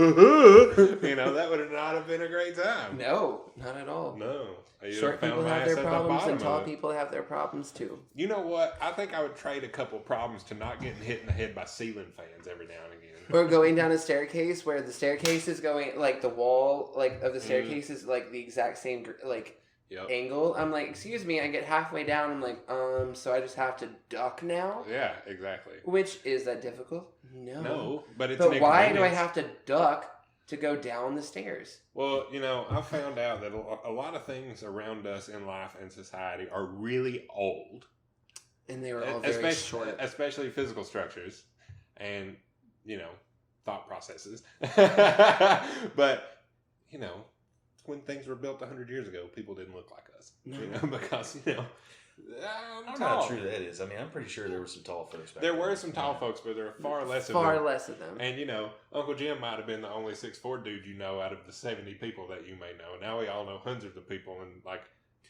you know, that would not have been a great time. No, not at all. No. Short people have their problems, and tall people have their problems too. You know what? I think I would trade a couple problems to not getting hit in the head by ceiling fans every now and again. Or going down a staircase where the staircase is going, like the wall like of the staircase is like the exact same like angle. I'm like, excuse me, I get halfway down, I'm like, so I just have to duck now? Yeah, exactly. Which, is that difficult? No. But it's But why do I have to duck to go down the stairs? Well, you know, I found out that a lot of things around us in life and society are really old. And they were all very short. Especially physical structures and, you know, thought processes. But, you know, when things were built 100 years ago, people didn't look like us. No. You know, because, you know, I don't know how true that is. I mean, I'm pretty sure there were some tall folks back there then. were some tall folks, but there were far less of them. Far less of them. And, you know, Uncle Jim might have been the only 6'4" dude you know out of the 70 people that you may know. Now we all know hundreds of people, and, like,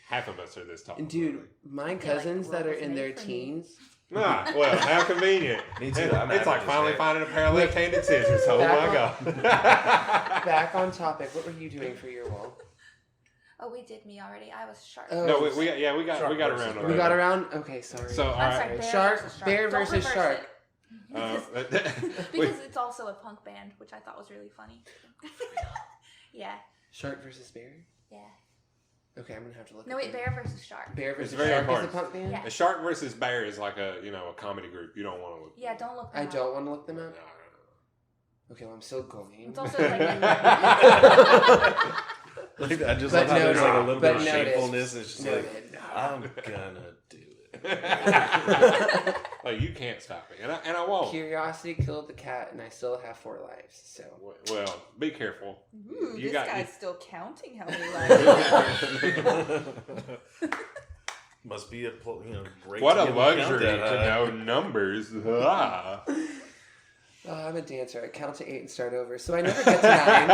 half of us are this tall. Dude, my cousins that are in their teens... Ah, well, how convenient. Me too. It's like finally finding a pair of left-handed scissors. Oh, my God. Back on topic. What were you doing for your wall? Oh, we did me already. I was shark. Oh. No, we got around. We got around? Okay, sorry. So, all right. Bear versus shark. Because it's also a punk band, which I thought was really funny. Yeah. Shark versus bear? Yeah. Okay, I'm gonna have to look. No, wait, bear versus shark. Bear versus very shark important. is a punk band? Yeah. A shark versus bear is like a comedy group. You don't want to look. Yeah, don't look them I up. don't want to look them No, up. Okay, well, I'm still going. It's also like... I just But love how there's like a little bit of noted. shamefulness. It's just Noted. like, I'm gonna do it. Like, you can't stop me, and I won't. Curiosity killed the cat, and I still have 4 lives. So. Well, be careful. Ooh, You this got- guy's still counting how many lives. Must be a great. What to a be able to count luxury that to high. know numbers. Ah. I'm a dancer. I count to 8 and start over, so I never get to 9.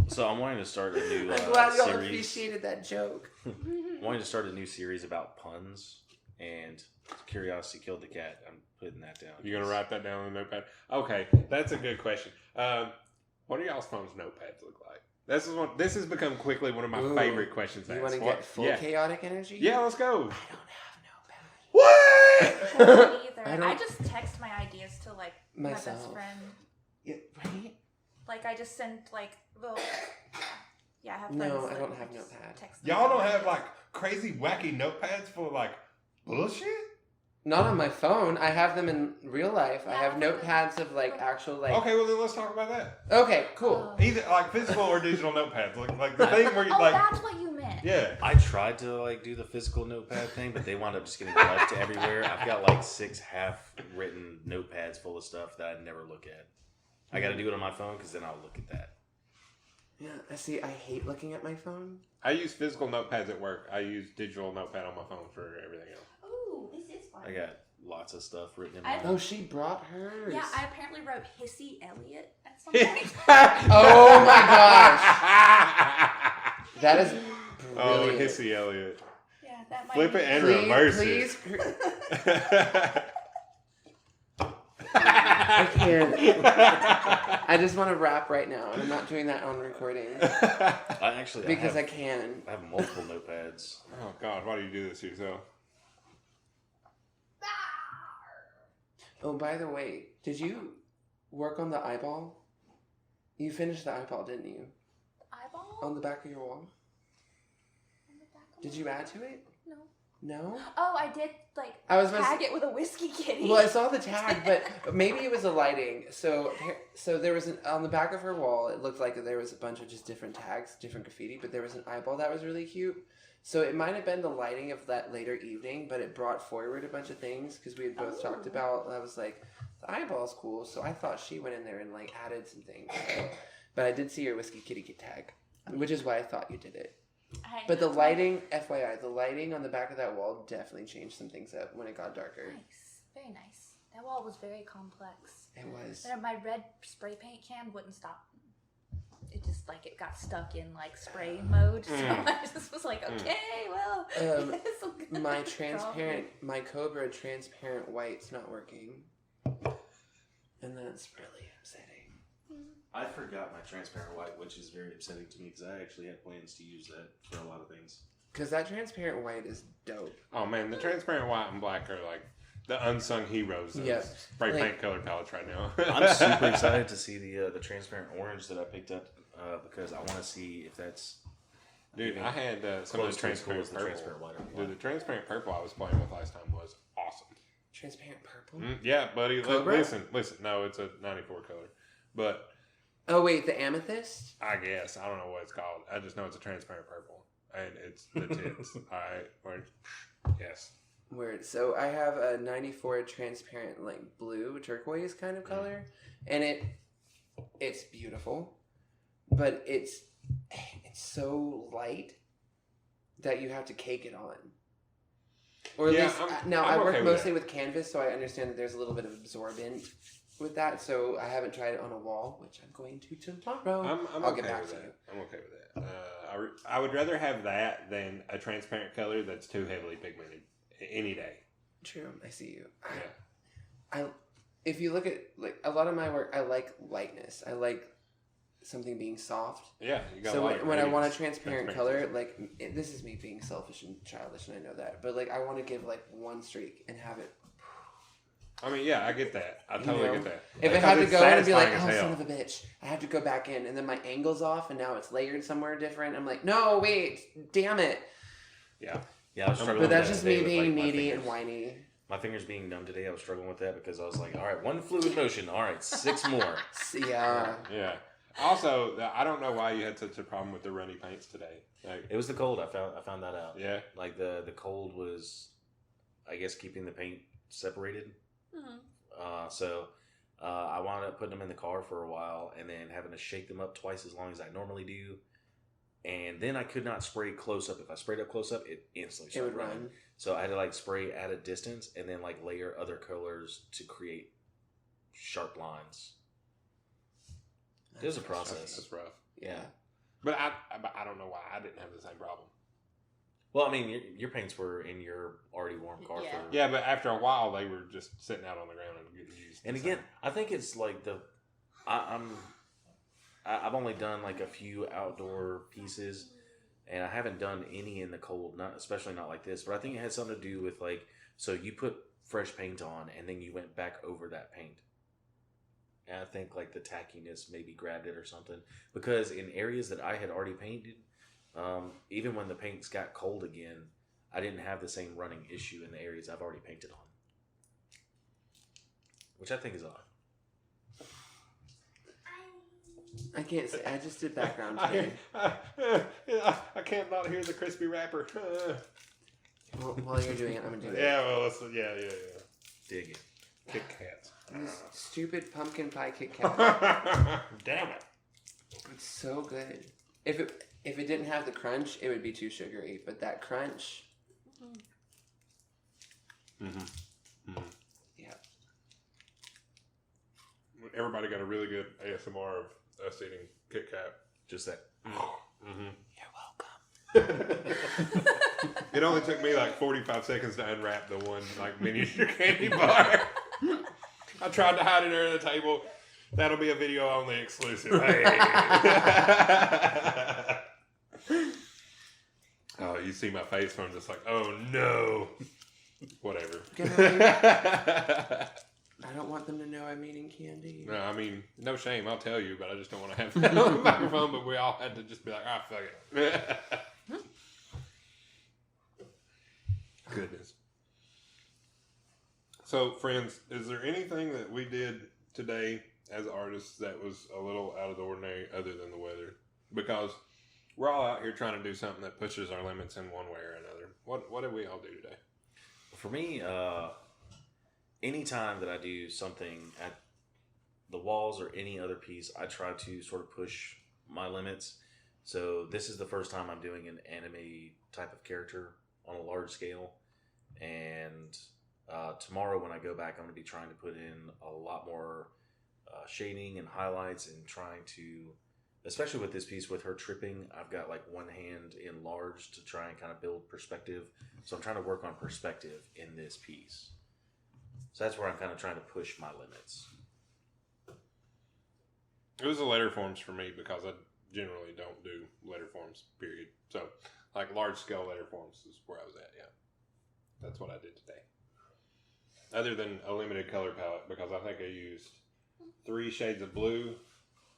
So I'm wanting to start a new I'm glad y'all series. appreciated that joke. I'm wanting to start a new series about puns, and Curiosity Killed the Cat. I'm putting that down. You gonna write that down on the notepad? Okay, that's a good question. What do y'all's phones' notepads look like? This has become quickly one of my favorite questions. You want to get full chaotic energy? Yeah, let's go. I don't have notepad. What? Either. I just text my ideas to like my best Myself. friend. Yeah, right? Like I just send like little. Yeah, I have friends. No, I that don't I have just notepad. text them Y'all don't ideas. have like crazy wacky notepads full of like bullshit? Not on my phone. I have them in real life. I Yeah, have I have notepads of like actual like. Okay, well then let's talk about that. Okay, cool. Either like physical or digital notepads, like the thing where you Oh, like. that's what you meant. Yeah. I tried to like do the physical notepad thing, but they wound up just getting left everywhere. I've got like 6 half-written notepads full of stuff that I never look at. I got to do it on my phone because then I'll look at that. Yeah, I see. I hate looking at my phone. I use physical notepads at work. I use digital notepad on my phone for everything else. Ooh, this is fun. I got lots of stuff written in I- my. Oh, she brought hers. Yeah, I apparently wrote Hissy Elliott at some point. Oh my gosh, that is Oh, brilliant. Hissy Elliott. Yeah, that might Flip be it and Please, reverse please. it. I can't. I just want to rap right now, and I'm not doing that on recording because I can. I have multiple notepads. Oh God, why do you do this to yourself? Oh, by the way, did you work on the eyeball. You finished the eyeball, didn't you? Eyeball? On the back of your wall. On the back of Did my you wall? add to it? No. No? Oh, I did, like, I was tag it with a whiskey kitty. Well, I saw the tag, but maybe it was the lighting. So there was on the back of her wall, it looked like there was a bunch of just different tags, different graffiti, but there was an eyeball that was really cute. So it might have been the lighting of that later evening, but it brought forward a bunch of things because we had both talked about. I was like, the eyeball's cool, so I thought she went in there and like added some things. But I did see your whiskey kitty tag, which is why I thought you did it. But the lighting, FYI, the lighting on the back of that wall definitely changed some things up when it got darker. Nice. Very nice. That wall was very complex. It was. And my red spray paint can wouldn't stop. It just, like, it got stuck in, like, spray mode. So I just was like, okay, well. My Cobra transparent white's not working. And that's really upsetting. I forgot my transparent white, which is very upsetting to me because I actually had plans to use that for a lot of things. Because that transparent white is dope. Oh man, the transparent white and black are like the unsung heroes of spray paint color palettes right now. I'm super excited to see the transparent orange that I picked up because I want to see if that's. Dude, I had some of the transparent purple. Dude, the transparent purple I was playing with last time was awesome. Transparent purple? Yeah, buddy. Cobra? Listen. No, it's a 94 color. But. Oh, wait, the amethyst? I guess. I don't know what it's called. I just know it's a transparent purple. And it's the tits. Alright. Yes. Weird. So I have a 94 transparent, like, blue, turquoise kind of color. And it's beautiful. But it's so light that you have to cake it on. Or at least, I work mostly with canvas, so I understand that there's a little bit of absorbent with that, so I haven't tried it on a wall, which I'm going to tomorrow. I'll get back to you. I'm okay with that. I would rather have that than a transparent color that's too heavily pigmented any day. True, I see you. Yeah. If you look at like a lot of my work, I like lightness. I like something being soft. Yeah, you got. So when I want a transparent color, like this is me being selfish and childish, and I know that, but like I want to give like one streak and have it. I mean, yeah, I get that. I totally get that. If I had to go in and be like, oh, son of a bitch, I have to go back in, and then my angle's off, and now it's layered somewhere different. I'm like, no, wait, damn it. Yeah. I was struggling but that's with just that me today being with, like, needy and whiny. My fingers being numb today, I was struggling with that because I was like, all right, one fluid motion. All right, 6 more. Yeah. Yeah. Also, I don't know why you had such a problem with the runny paints today. Like, it was the cold. I found that out. Yeah. Like the cold was, I guess, keeping the paint separated. Mm-hmm. So I wound up putting them in the car for a while and then having to shake them up twice as long as I normally do. And then I could not spray close up. If I sprayed up close up, it instantly started running. So I had to like spray at a distance and then like layer other colors to create sharp lines. It was a process. That's rough. Yeah. But I don't know why I didn't have the same problem. Well, I mean, your paints were in your already warm car. Yeah. Yeah, but after a while, they were just sitting out on the ground and getting used. And again, I think it's like I've only done like a few outdoor pieces, and I haven't done any in the cold. Especially not like this. But I think it had something to do with like, so you put fresh paint on, and then you went back over that paint. And I think like the tackiness maybe grabbed it or something. Because in areas that I had already painted, even when the paints got cold again, I didn't have the same running issue in the areas I've already painted on. Which I think is odd. I can't say. I just did background today. I can't not hear the crispy wrapper. While you're doing it, I'm going to do it. Yeah, well, yeah. Dig it. Kit Kats. This stupid pumpkin pie Kit Kat. Damn it. It's so good. If it didn't have the crunch, it would be too sugary. But that crunch... Yeah. Everybody got a really good ASMR of us eating Kit Kat. Just that. You're welcome. It only took me like 45 seconds to unwrap the one like miniature candy bar. I tried to hide it under the table. That'll be a video only exclusive. Hey. Oh, you see my face where I'm just like, oh no. Whatever. I don't want them to know I'm eating candy. No, I'm no shame, I'll tell you, but I just don't want to have that on the microphone. But we all had to just be like, fuck it. Goodness. So, friends, is there anything that we did today as artists that was a little out of the ordinary other than the weather? Because we're all out here trying to do something that pushes our limits in one way or another. What did we all do today? For me, anytime that I do something at the walls or any other piece, I try to sort of push my limits. So this is the first time I'm doing an anime type of character on a large scale. And tomorrow when I go back, I'm going to be trying to put in a lot more shading and highlights and trying to, especially with this piece with her tripping, I've got like one hand enlarged to try and kind of build perspective. So I'm trying to work on perspective in this piece. So that's where I'm kind of trying to push my limits. It was the letter forms for me because I generally don't do letter forms, period. So, like large scale letter forms is where I was at, yeah. That's what I did today. Other than a limited color palette, because I think I used 3 shades of blue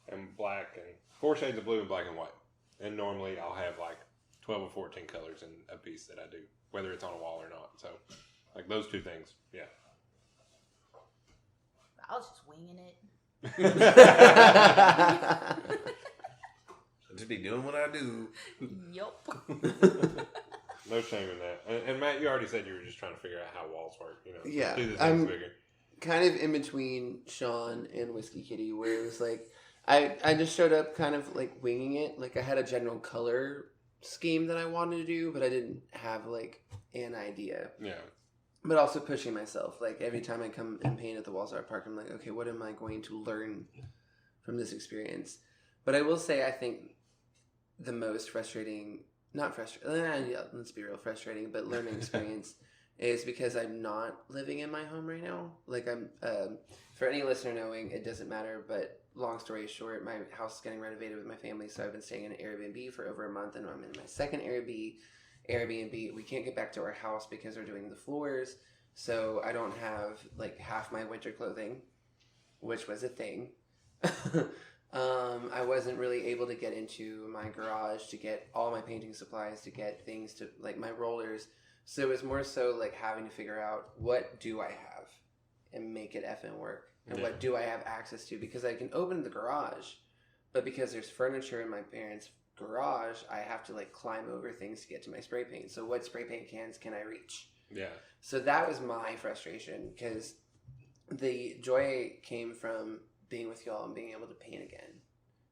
and black and 4 shades of blue and black and white. And normally I'll have like 12 or 14 colors in a piece that I do, whether it's on a wall or not. So, like those 2 things, yeah. I was just winging it. I'll just be doing what I do. Yup. No shame in that. And Matt, you already said you were just trying to figure out how walls work. You know, Yeah, do the things I'm bigger. kind of in between Sean and Whiskey Kitty, where it was like I just showed up kind of like winging it. Like I had a general color scheme that I wanted to do, but I didn't have like an idea. Yeah. But also pushing myself. Like every time I come and paint at the Walls Art Park, I'm like, okay, what am I going to learn from this experience? But I will say, I think the most frustrating, not frustrating, yeah, let's be real, frustrating, but learning experience is because I'm not living in my home right now. Like I'm, for any listener knowing, it doesn't matter, but long story short, my house is getting renovated with my family, so I've been staying in an Airbnb for over a month, and I'm in my second Airbnb. We can't get back to our house because they're doing the floors, so I don't have like half my winter clothing, which was a thing. I wasn't really able to get into my garage to get all my painting supplies, to get things to like my rollers. So it was more so like having to figure out what do I have and make it effing work, and what do I have access to, because I can open the garage, but because there's furniture in my parents' garage, I have to like climb over things to get to my spray paint. So what spray paint cans can I reach? Yeah. So that was my frustration, because the joy came from being with y'all and being able to paint again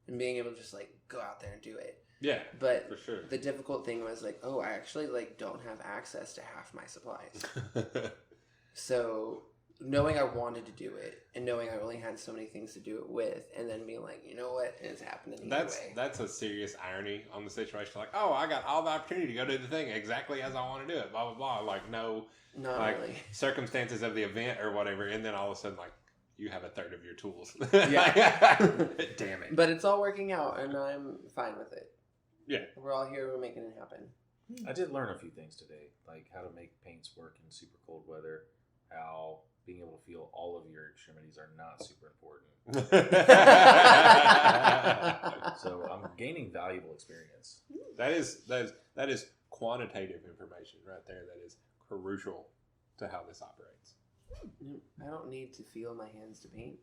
and being able to just like go out there and do it. Yeah. But for sure. The difficult thing was like, oh, I actually like don't have access to half my supplies. So knowing I wanted to do it and knowing I only had so many things to do it with, and then being like, you know what, it's happening either way. That's a serious irony on the situation. Like, oh, I got all the opportunity to go do the thing exactly as I want to do it, blah, blah, blah. Like, no, Not like really. circumstances of the event or whatever. And then all of a sudden, like, you have a third of your tools. Yeah. Damn it. But it's all working out, and I'm fine with it. Yeah. We're all here, we're making it happen. I did learn a few things today, like how to make paints work in super cold weather, how being able to feel all of your extremities are not super important. So I'm gaining valuable experience. That is quantitative information right there. That is crucial to how this operates. I don't need to feel my hands to paint.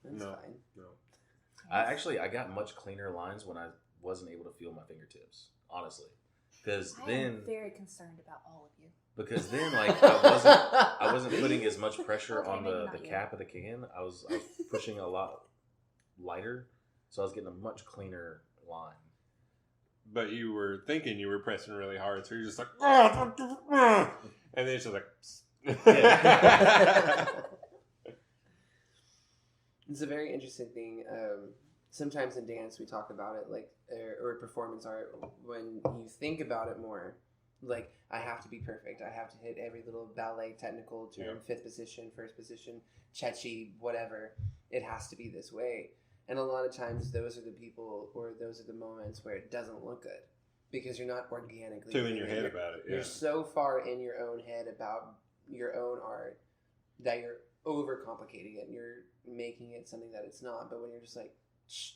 That's No. fine. No. I got much cleaner lines when I wasn't able to feel my fingertips, honestly. Because I then, am very concerned about all of you. because then, like I wasn't putting as much pressure Okay, on maybe the not you. cap of the can. I was pushing a lot lighter, so I was getting a much cleaner line. But you were thinking you were pressing really hard, so you're just like, and then it's just like, It's a very interesting thing. Sometimes in dance we talk about it, like or performance art. When you think about it more, like I have to be perfect. I have to hit every little ballet technical turn, fifth position, first position, chechi, whatever. It has to be this way. And a lot of times those are the people, or those are the moments where it doesn't look good because you're not organically too in your head about it. Yeah. You're so far in your own head about your own art that you're overcomplicating it and you're making it something that it's not. But when you're just like, shh,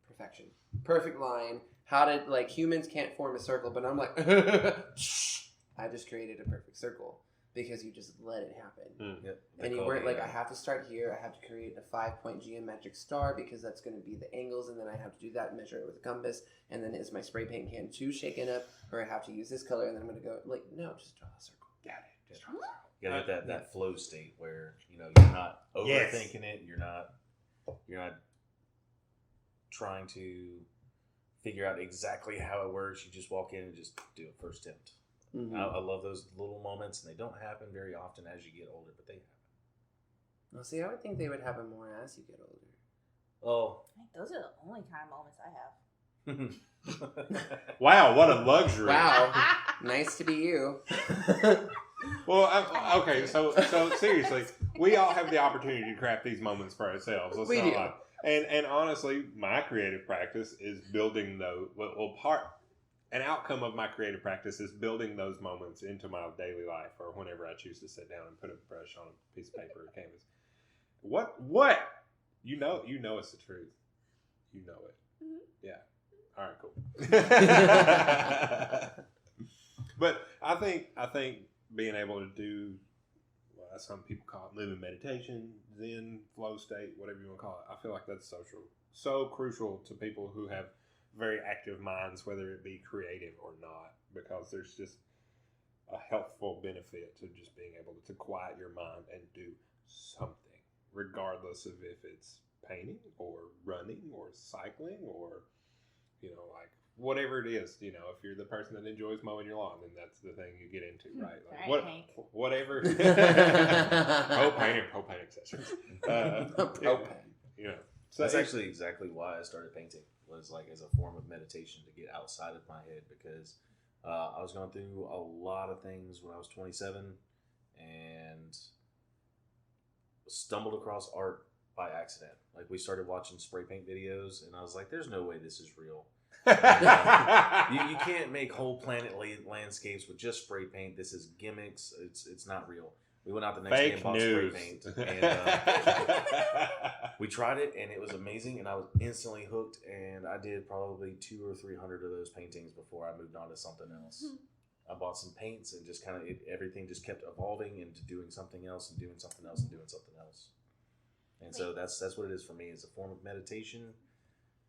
perfection, perfect line. How did, like, humans can't form a circle, but I'm like, shh, I just created a perfect circle because you just let it happen. Yep. And you weren't like, I have to start here. I have to create a 5-point geometric star because that's going to be the angles, and then I have to do that and measure it with a compass. And then is my spray paint can too shaken up, or I have to use this color, and then I'm going to go like, no, just draw a circle. Got it. Just draw a circle. You gotta get that flow state where you're not overthinking it. You're not trying to figure out exactly how it works. You just walk in and just do it first attempt. Mm-hmm. I love those little moments, and they don't happen very often as you get older, but they happen. Well, see, I would think they would happen more as you get older. Oh. I think those are the only kind of moments I have. Wow, what a luxury. Wow. Nice to be you. Well, okay, so seriously, we all have the opportunity to craft these moments for ourselves. Let's We not do. lie. And honestly, my creative practice is building those. An outcome of my creative practice is building those moments into my daily life, or whenever I choose to sit down and put a brush on a piece of paper or canvas. What? You know it's the truth. You know it. Mm-hmm. Yeah. All right, cool. But I think being able to do, well, some people call it living meditation, Zen, flow state, whatever you want to call it. I feel like that's so crucial to people who have very active minds, whether it be creative or not, because there's just a healthful benefit to just being able to quiet your mind and do something, regardless of if it's painting or running or cycling or, like whatever it is. If you're the person that enjoys mowing your lawn, then that's the thing you get into, right? Like whatever. propane accessories. Propane. So that's actually exactly why I started painting. Was like as a form of meditation to get outside of my head, because I was going through a lot of things when I was 27 and stumbled across art by accident. Like, we started watching spray paint videos and I was like, there's no way this is real. You can't make whole planet landscapes with just spray paint. This is gimmicks. It's not real. We went out the next day and bought spray paint. And we tried it, and it was amazing, and I was instantly hooked, and I did probably 200 or 300 of those paintings before I moved on to something else. I bought some paints, and just kind of everything just kept evolving into doing something else and doing something else and doing something else. And so that's what it is for me. It's a form of meditation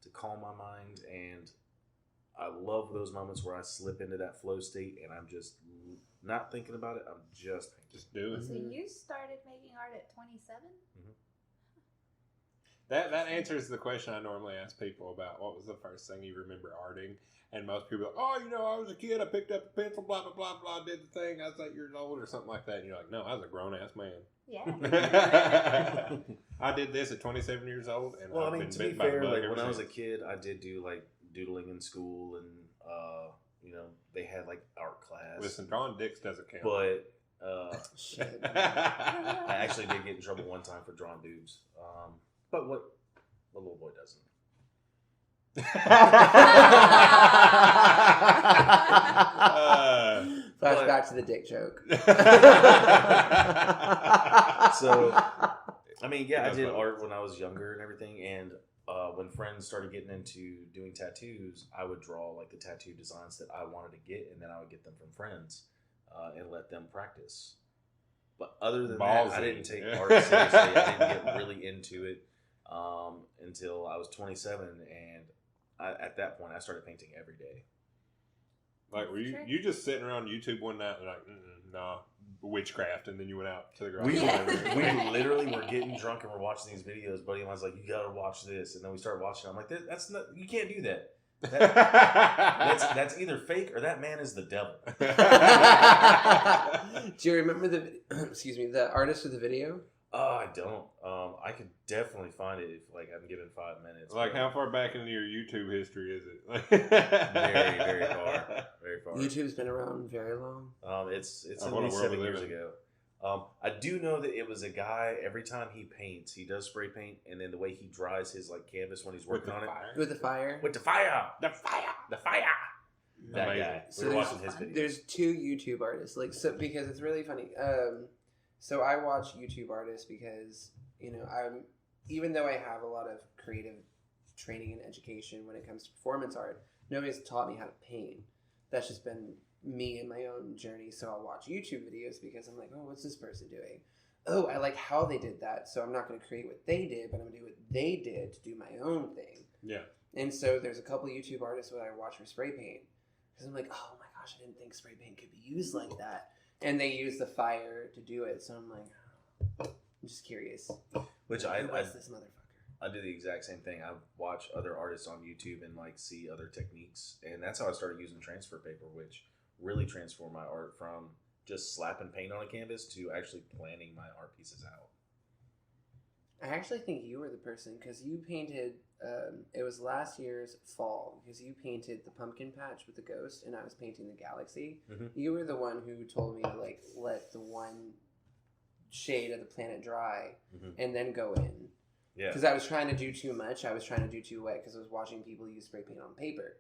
to calm my mind, and I love those moments where I slip into that flow state, and I'm just not thinking about it. I'm just painting. Just do it. So you started making art at 27? That answers the question I normally ask people about what was the first thing you remember arting. And most people are like, I was a kid, I picked up a pencil, blah, blah, blah, blah, did the thing, I was 8 years old or something like that. And you're like, no, I was a grown-ass man. Yeah. I did this at 27 years old. And well, I've to been be bitten by a fair, bug like ever when I was a since. kid, I did do like doodling in school, and they had like art class. Listen, drawing dicks doesn't count. But Shit. I actually did get in trouble one time for drawing dudes. But what a little boy doesn't. Flashback to the dick joke. So, I mean, yeah, I did art when I was younger and everything, and when friends started getting into doing tattoos, I would draw like the tattoo designs that I wanted to get, and then I would get them from friends and let them practice. But other than that, I didn't take art seriously. I didn't get really into it until I was 27, and at that point, I started painting every day. Like, were you just sitting around YouTube one night and like, nah, witchcraft, and then you went out to the garage? We literally were getting drunk and we're watching these videos. Buddy of mine's like, you gotta watch this, and then we started watching. I'm like, that's not, you can't do that. That's either fake or that man is the devil. Do you remember the artist of the video? Oh, I don't. I could definitely find it if I'm given 5 minutes. Like, how far back into your YouTube history is it? Very, very far. Very far. YouTube's been around very long. It's at what a least world 7 we live years in. ago. I do know that it was a guy. Every time he paints, he does spray paint, and then the way he dries his canvas when he's working on it With the fire? with the fire. That Amazing. guy. So We were watching his video. There's 2 YouTube artists, because it's really funny. So I watch YouTube artists because, even though I have a lot of creative training and education when it comes to performance art, nobody's taught me how to paint. That's just been me and my own journey. So I'll watch YouTube videos because I'm like, oh, what's this person doing? Oh, I like how they did that. So I'm not going to create what they did, but I'm going to do what they did to do my own thing. Yeah. And so there's a couple of YouTube artists that I watch for spray paint. Because I'm like, oh my gosh, I didn't think spray paint could be used like that. And they use the fire to do it. So I'm like, I'm just curious. Which who was this motherfucker? I do the exact same thing. I watch other artists on YouTube and like see other techniques, and that's how I started using transfer paper, which really transformed my art from just slapping paint on a canvas to actually planning my art pieces out. I actually think you were the person because you painted. It was last year's fall because you painted the pumpkin patch with the ghost, and I was painting the galaxy. Mm-hmm. You were the one who told me to like let the one shade of the planet dry and then go in. Yeah. Because I was trying to do too much. I was trying to do too wet because I was watching people use spray paint on paper,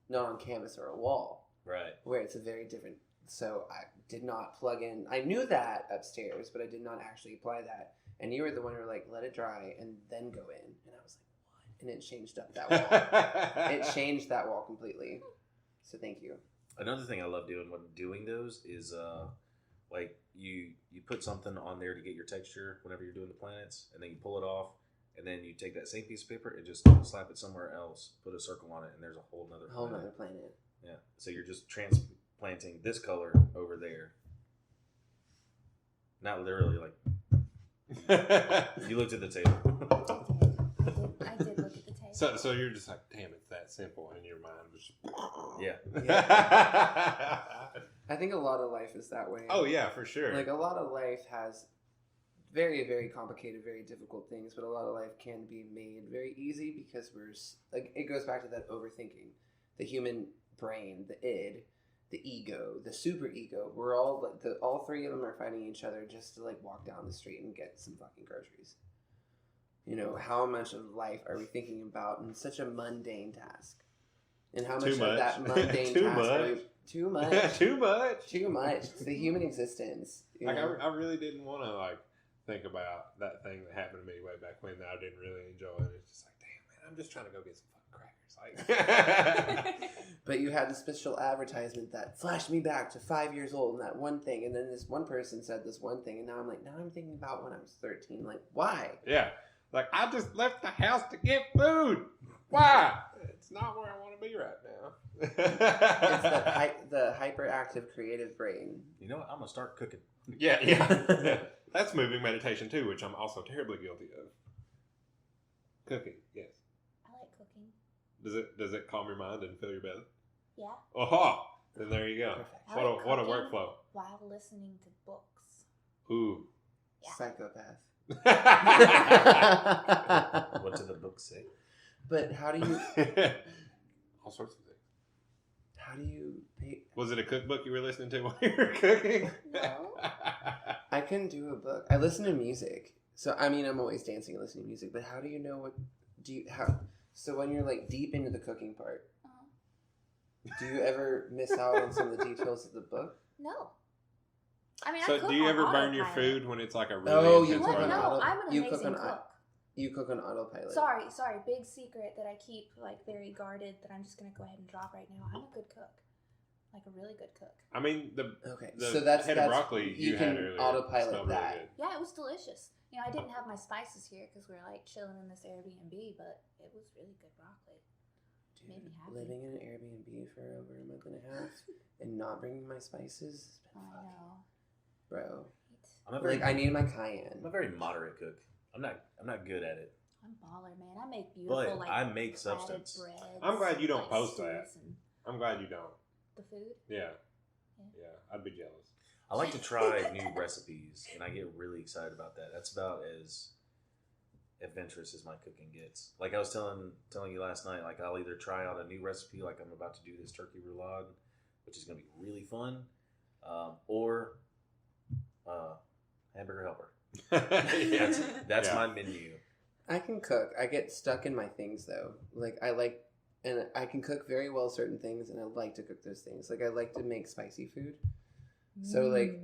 not on canvas or a wall. Right. Where it's a very different. So I did not plug in. I knew that upstairs, but I did not actually apply that. And you were the one who were like, let it dry and then go in. And I was like, what? And it changed up that wall. It changed that wall completely. So thank you. Another thing I love doing when doing those is like you put something on there to get your texture whenever you're doing the planets, and then you pull it off, and then you take that same piece of paper and just slap it somewhere else, put a circle on it, and there's a whole nother planet. Yeah. So you're just transplanting this color over there. Not literally like you looked at the table. I did look at the table. So you're just like, damn, it's that simple, and your mind was I think a lot of life is that way. Oh yeah, for sure. Like a lot of life has very, very complicated, very difficult things, but a lot of life can be made very easy because it goes back to that overthinking. The human brain, the id, the ego, the super ego, we're all all three of them are fighting each other just to like walk down the street and get some fucking groceries. How much of life are we thinking about in such a mundane task? And how much of that mundane task too much. Too much. It's the human existence. Like I really didn't want to like think about that thing that happened to me way back when that I didn't really enjoy. And it's just like, damn man, I'm just trying to go get some fucking crackers. Like But you had the special advertisement that flashed me back to 5 years old and that one thing, and then this one person said this one thing, and now I'm thinking about when I was 13. Like, why? Yeah. Like, I just left the house to get food. Why? It's not where I want to be right now. It's the hyperactive creative brain. You know what? I'm going to start cooking. Yeah. That's moving meditation too, which I'm also terribly guilty of. Cooking, yes. I like cooking. Does it calm your mind and fill your belly? Yeah. Aha! Then there you go. Perfect. What a workflow. While listening to books. Ooh. Yeah. Psychopath. What did the book say? But how do you... All sorts of things. How do you... Was it a cookbook you were listening to while you were cooking? No. I couldn't do a book. I listen to music. So, I mean, I'm always dancing and listening to music, but how do you know so when you're like deep into the cooking part, do you ever miss out on some of the details of the book? No. I mean, so I cook do you ever on burn your autopilot. food when it's like a really intense cook part? on No, I'm an you amazing cook on cook. You cook on autopilot. Sorry, big secret that I keep like very guarded that I'm just gonna go ahead and drop right now. I'm a good cook, like a really good cook. I mean, the that's head of broccoli you had can earlier autopilot smelled that. really good. Yeah, it was delicious. I didn't have my spices here because we're like chilling in this Airbnb, but it was really good broccoli. Dude, made me happy. Living in an Airbnb for over a month and a half and not bringing my spices has been I know. Bro. I need my cayenne. I'm a very moderate cook. I'm not good at it. I'm baller, man. I make beautiful, but I make substance. breads, I'm glad you don't post stews that. and I'm glad you don't. The food? Yeah, I'd be jealous. I like to try new recipes, and I get really excited about that. That's about as adventurous as my cooking gets. Like I was telling you last night, like I'll either try out a new recipe, like I'm about to do this turkey roulade, which is going to be really fun, or hamburger helper. That's my menu. I can cook. I get stuck in my things though. And I can cook very well certain things, and I like to cook those things. Like I like to make spicy food. So like,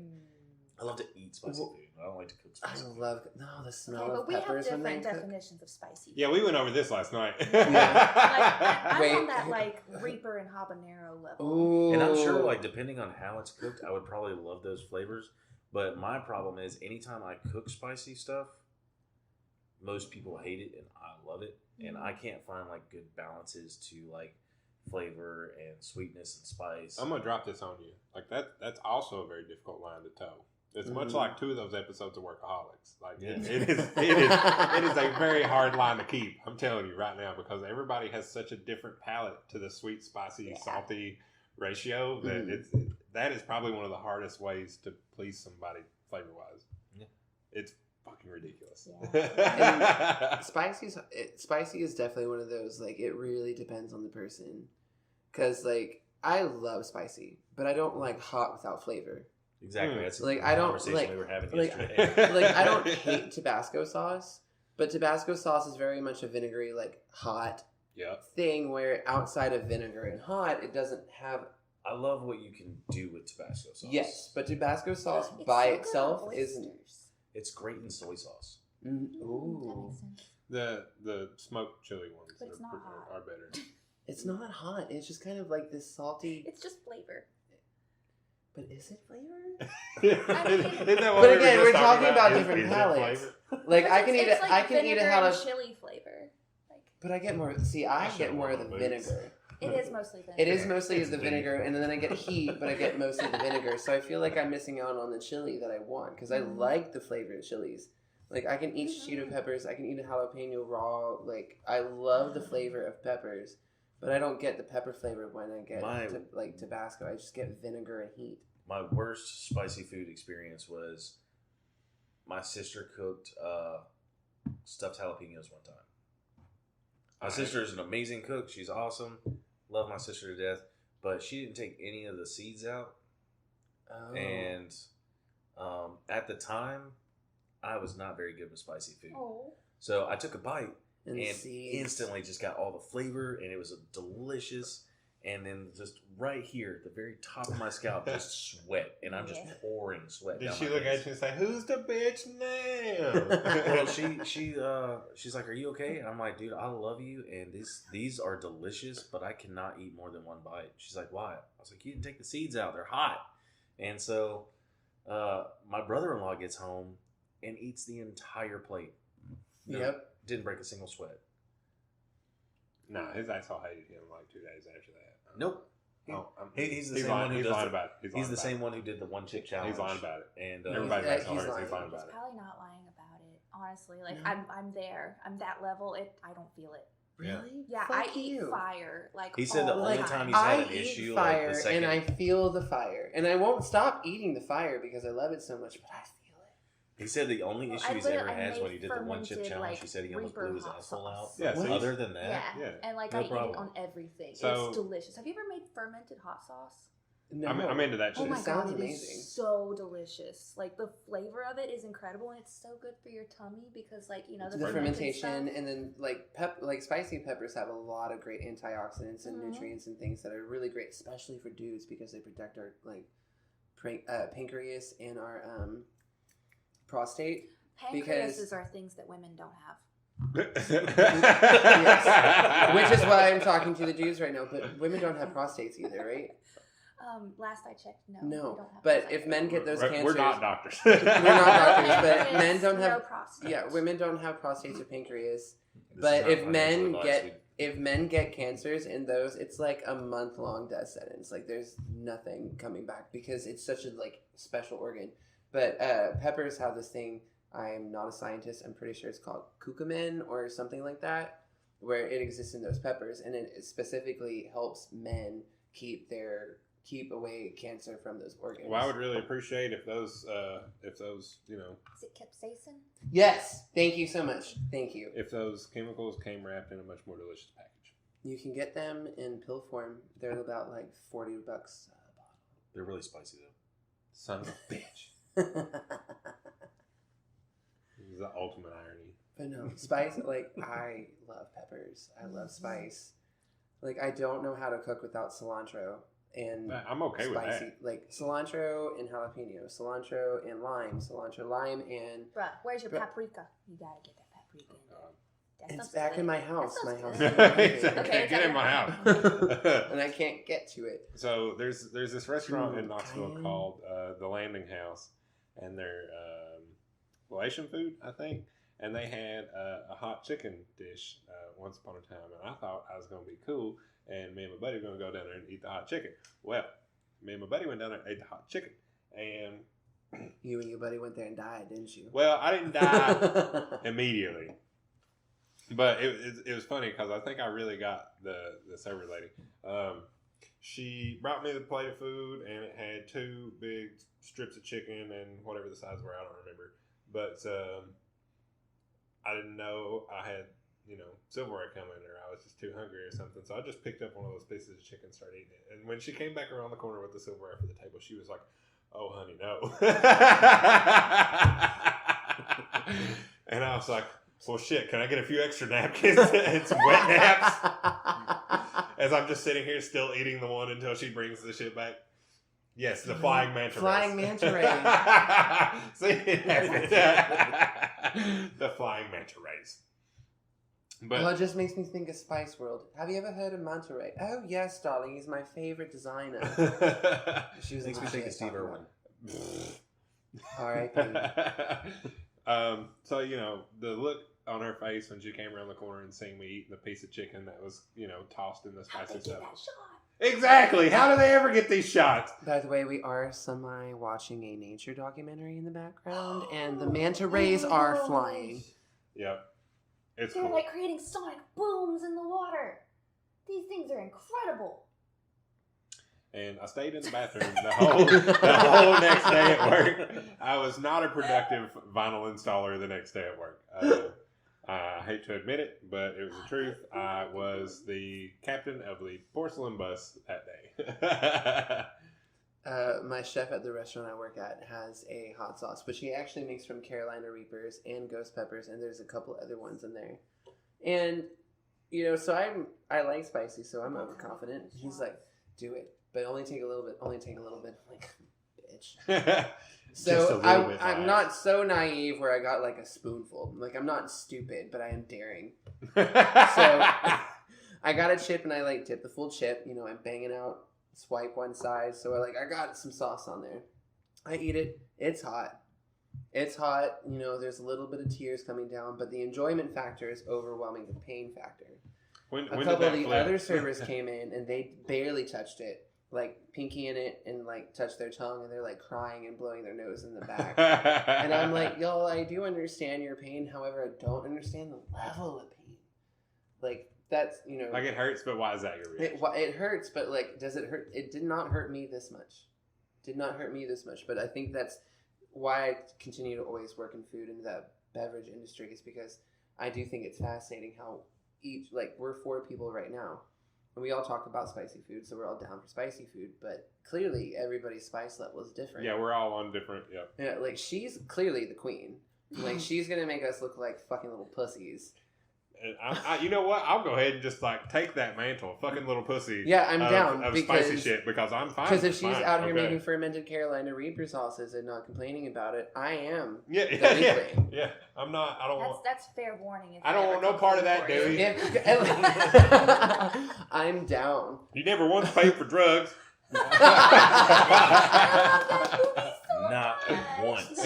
I love to eat spicy food. I don't like to cook I spicy. love the smell Okay, of but we have peppers when they different cook. definitions of spicy. Yeah, we went over this last night. I'm Wait. on that like Reaper and habanero level. Ooh. And I'm sure, like, depending on how it's cooked, I would probably love those flavors. But my problem is, anytime I cook spicy stuff, most people hate it, and I love it. And I can't find like good balances to like flavor and sweetness and spice. I'm gonna drop this on you. Like that's also a very difficult line to toe. It's much like 2 of those episodes of Workaholics. Like it is a very hard line to keep. I'm telling you right now, because everybody has such a different palate to the sweet, spicy, salty ratio that that is probably one of the hardest ways to please somebody flavor wise. Yeah. It's fucking ridiculous. And spicy is definitely one of those, like, it really depends on the person. Because, like, I love spicy, but I don't like hot without flavor. Exactly. That's like, the I don't conversation like, we were having like, yesterday. like, I don't hate Tabasco sauce, but Tabasco sauce is very much a vinegary, like, hot thing where outside of vinegar and hot, it doesn't have. I love what you can do with Tabasco sauce. Yes, but Tabasco sauce It's by so good itself on isn't. oysters. It's great in soy sauce. That Ooh. makes sense. The smoked chili ones But it's not hot. are better. It's not hot. It's just kind of like this salty. It's just flavor. But is it flavor? Isn't that what But we were again, just we're talking talking about Is- different is it palates. flavor? Like But I can eat it's it. like I can eat a vinegar and jalapeno. chili flavor. Like But I get more. See, I get more of the vinegar. it is mostly vinegar. It is mostly It's the weird. vinegar, and then I get heat, but I get mostly the vinegar. So I feel like I'm missing out on the chili that I want because I like the flavor of chilies. Like I can eat Cheeto peppers, I can eat a jalapeno raw. Like I love the flavor of peppers, but I don't get the pepper flavor when I get like Tabasco. I just get vinegar and heat. My worst spicy food experience was my sister cooked stuffed jalapenos one time. My sister is an amazing cook. She's awesome. Love my sister to death. But she didn't take any of the seeds out. Oh. And at the time, I was not very good with spicy food. Oh. So I took a bite and seeds. instantly just got all the flavor, and it was delicious. And then just right here at the very top of my scalp, just sweat. And I'm just pouring sweat Did down she my look face. at you and say, "Who's the bitch now?" Well, she's like, "Are you okay?" And I'm like, "Dude, I love you, and these are delicious, but I cannot eat more than one bite." She's like, "Why?" I was like, "You didn't take the seeds out; they're hot." And so, my brother-in-law gets home and eats the entire plate. Yep. Didn't break a single sweat. Nah, his asshole hated him like 2 days after that. Nope. He's the same lying, one who he's does lying the- about it. He's the same one who did the one chip challenge. He's lying about it. And Everybody's He's asshole lying. he's lying He's about it. probably not lying about it. Honestly, like No. I'm there. I'm that level. I don't feel it. Really? Yeah, Fuck I eat you. fire. Like He said the all only time. time he's had I an eat issue, fire like the second. and I feel the fire, and I won't stop eating the fire because I love it so much. But I feel it. He said the only issue I he's literally- ever I had is when made he did the one chip fermented, challenge. like, He said he almost Reaper blew his hot asshole out. sauce. Yeah, so Other than that, Yeah. Yeah. And like No I eat problem. it on everything. So- It's delicious. Have you ever made fermented hot sauce? No. I'm into that Oh shit. my sounds god, it amazing. is so delicious. Like the flavor of it is incredible, and it's so good for your tummy because, like, you know, the, The fermented fermentation, stuff. and then like spicy peppers have a lot of great antioxidants and nutrients and things that are really great, especially for dudes because they protect our pancreas and our prostate. Pancreases are things that women don't have. Yes. Which is why I'm talking to the dudes right now. But women don't have prostates either, right? Last I checked, no. No. we don't have But prostates. if men get those We're cancers, not doctors. we're not doctors, but Pancreas, men don't have. no prostate. Yeah, women don't have prostates or pancreas. This But is not if financial men advice. get if men get cancers in those, it's like a month-long death sentence. Like there's nothing coming back because it's such a like special organ. But peppers have this thing. I am not a scientist. I'm pretty sure it's called curcumin or something like that, where it exists in those peppers, and it specifically helps men keep away cancer from those organs. Well, I would really appreciate if those, you know, Is it capsaicin? Yes, thank you so much. Thank you. if those chemicals came wrapped in a much more delicious package. You can get them in pill form. They're about like $40 a bottle. They're really spicy though. Son of a bitch. This is the ultimate irony. But no, spice, like, I love peppers. I love spice. Like, I don't know how to cook without cilantro. and I'm okay with spicy, that. like cilantro and jalapeno, cilantro and lime, cilantro, lime, and Bruh, where's your paprika? You gotta get that paprika in there. That it's stuff's back good. in my house. That My stuff's house, good. Exactly. Okay, Get in my house. and I can't get to it. So there's this restaurant in Ooh, Knoxville cayenne. called The Landing House, and they're Malaysian food, I think. And they had a hot chicken dish once upon a time, and I thought I was going to be cool, and me and my buddy were going to go down there and eat the hot chicken. Well, me and my buddy went down there and ate the hot chicken, and You and your buddy went there and died, didn't you? well, I didn't die immediately. But it was funny because I think I really got the server lady. She brought me the plate of food, and it had 2 big strips of chicken and whatever the size were. I don't remember. But I didn't know I had, silverware coming, or I was just too hungry or something. So I just picked up one of those pieces of chicken and started eating it. And when she came back around the corner with the silverware for the table, she was like, "Oh, honey, no." And I was like, "Well, shit, can I get a few extra napkins and some wet naps?" As I'm just sitting here still eating the one until she brings the shit back. Yes, the flying manta rays. Flying manta rays. See? The flying manta rays. But Well, it just makes me think of Spice World. Have you ever heard of Manta Ray? Oh, yes, darling. He's my favorite designer. She was Makes me think of Steve Irwin. R.I.P. So, the look on her face when she came around the corner and seen me eating the piece of chicken that was, tossed in the How'd spicy they get stuff. that shot? Exactly. How do they ever get these shots? By the way, we are watching a nature documentary in the background, and the manta rays are flying. Yep. It's They're cool. like creating sonic booms in the water. These things are incredible. And I stayed in the bathroom the whole next day at work. I was not a productive vinyl installer the next day at work. I hate to admit it, but it was the truth. I was the captain of the porcelain bus that day. My chef at the restaurant I work at has a hot sauce, which he actually makes from Carolina Reapers and ghost peppers, and there's a couple other ones in there. And so I like spicy, so I'm overconfident. He's like, "Do it, but only take a little bit. Only take a little bit." I'm like, bitch. So I'm not so naive where I got like a spoonful. Like, I'm not stupid, but I am daring. So I got a chip and I like dip the full chip. I'm banging out, swipe one side. So I got some sauce on there. I eat it. It's hot. It's hot. There's a little bit of tears coming down, but the enjoyment factor is overwhelming the pain factor. When A did couple that of the flip? other servers came in and they barely touched it. Like, pinky in it and like touch their tongue, and they're like crying and blowing their nose in the back. And I'm like, "Yo, I do understand your pain. However, I don't understand the level of pain. Like, that's like, it hurts, but why is that your reaction? it hurts, but like, does it hurt? It did not hurt me this much. Did not hurt me this much. But I think that's why I continue to always work in food and the beverage industry, is because I do think it's fascinating how we're 4 people right now. And we all talk about spicy food, so we're all down for spicy food. But clearly, everybody's spice level is different. Yeah, we're all on different. Yep. Yeah, like, she's clearly the queen. Like, she's gonna make us look like fucking little pussies. And you know what? I'll go ahead and just take that mantle, fucking little pussy. Yeah, I'm down of because spicy shit, because I'm fine. Because if she's fine, out here okay. making fermented Carolina Reaper sauces and not complaining about it, I am. Yeah. I'm not. I don't want. That's fair warning. If I don't want no part of that, Dewey. I'm down. You never once paid for drugs. Not once.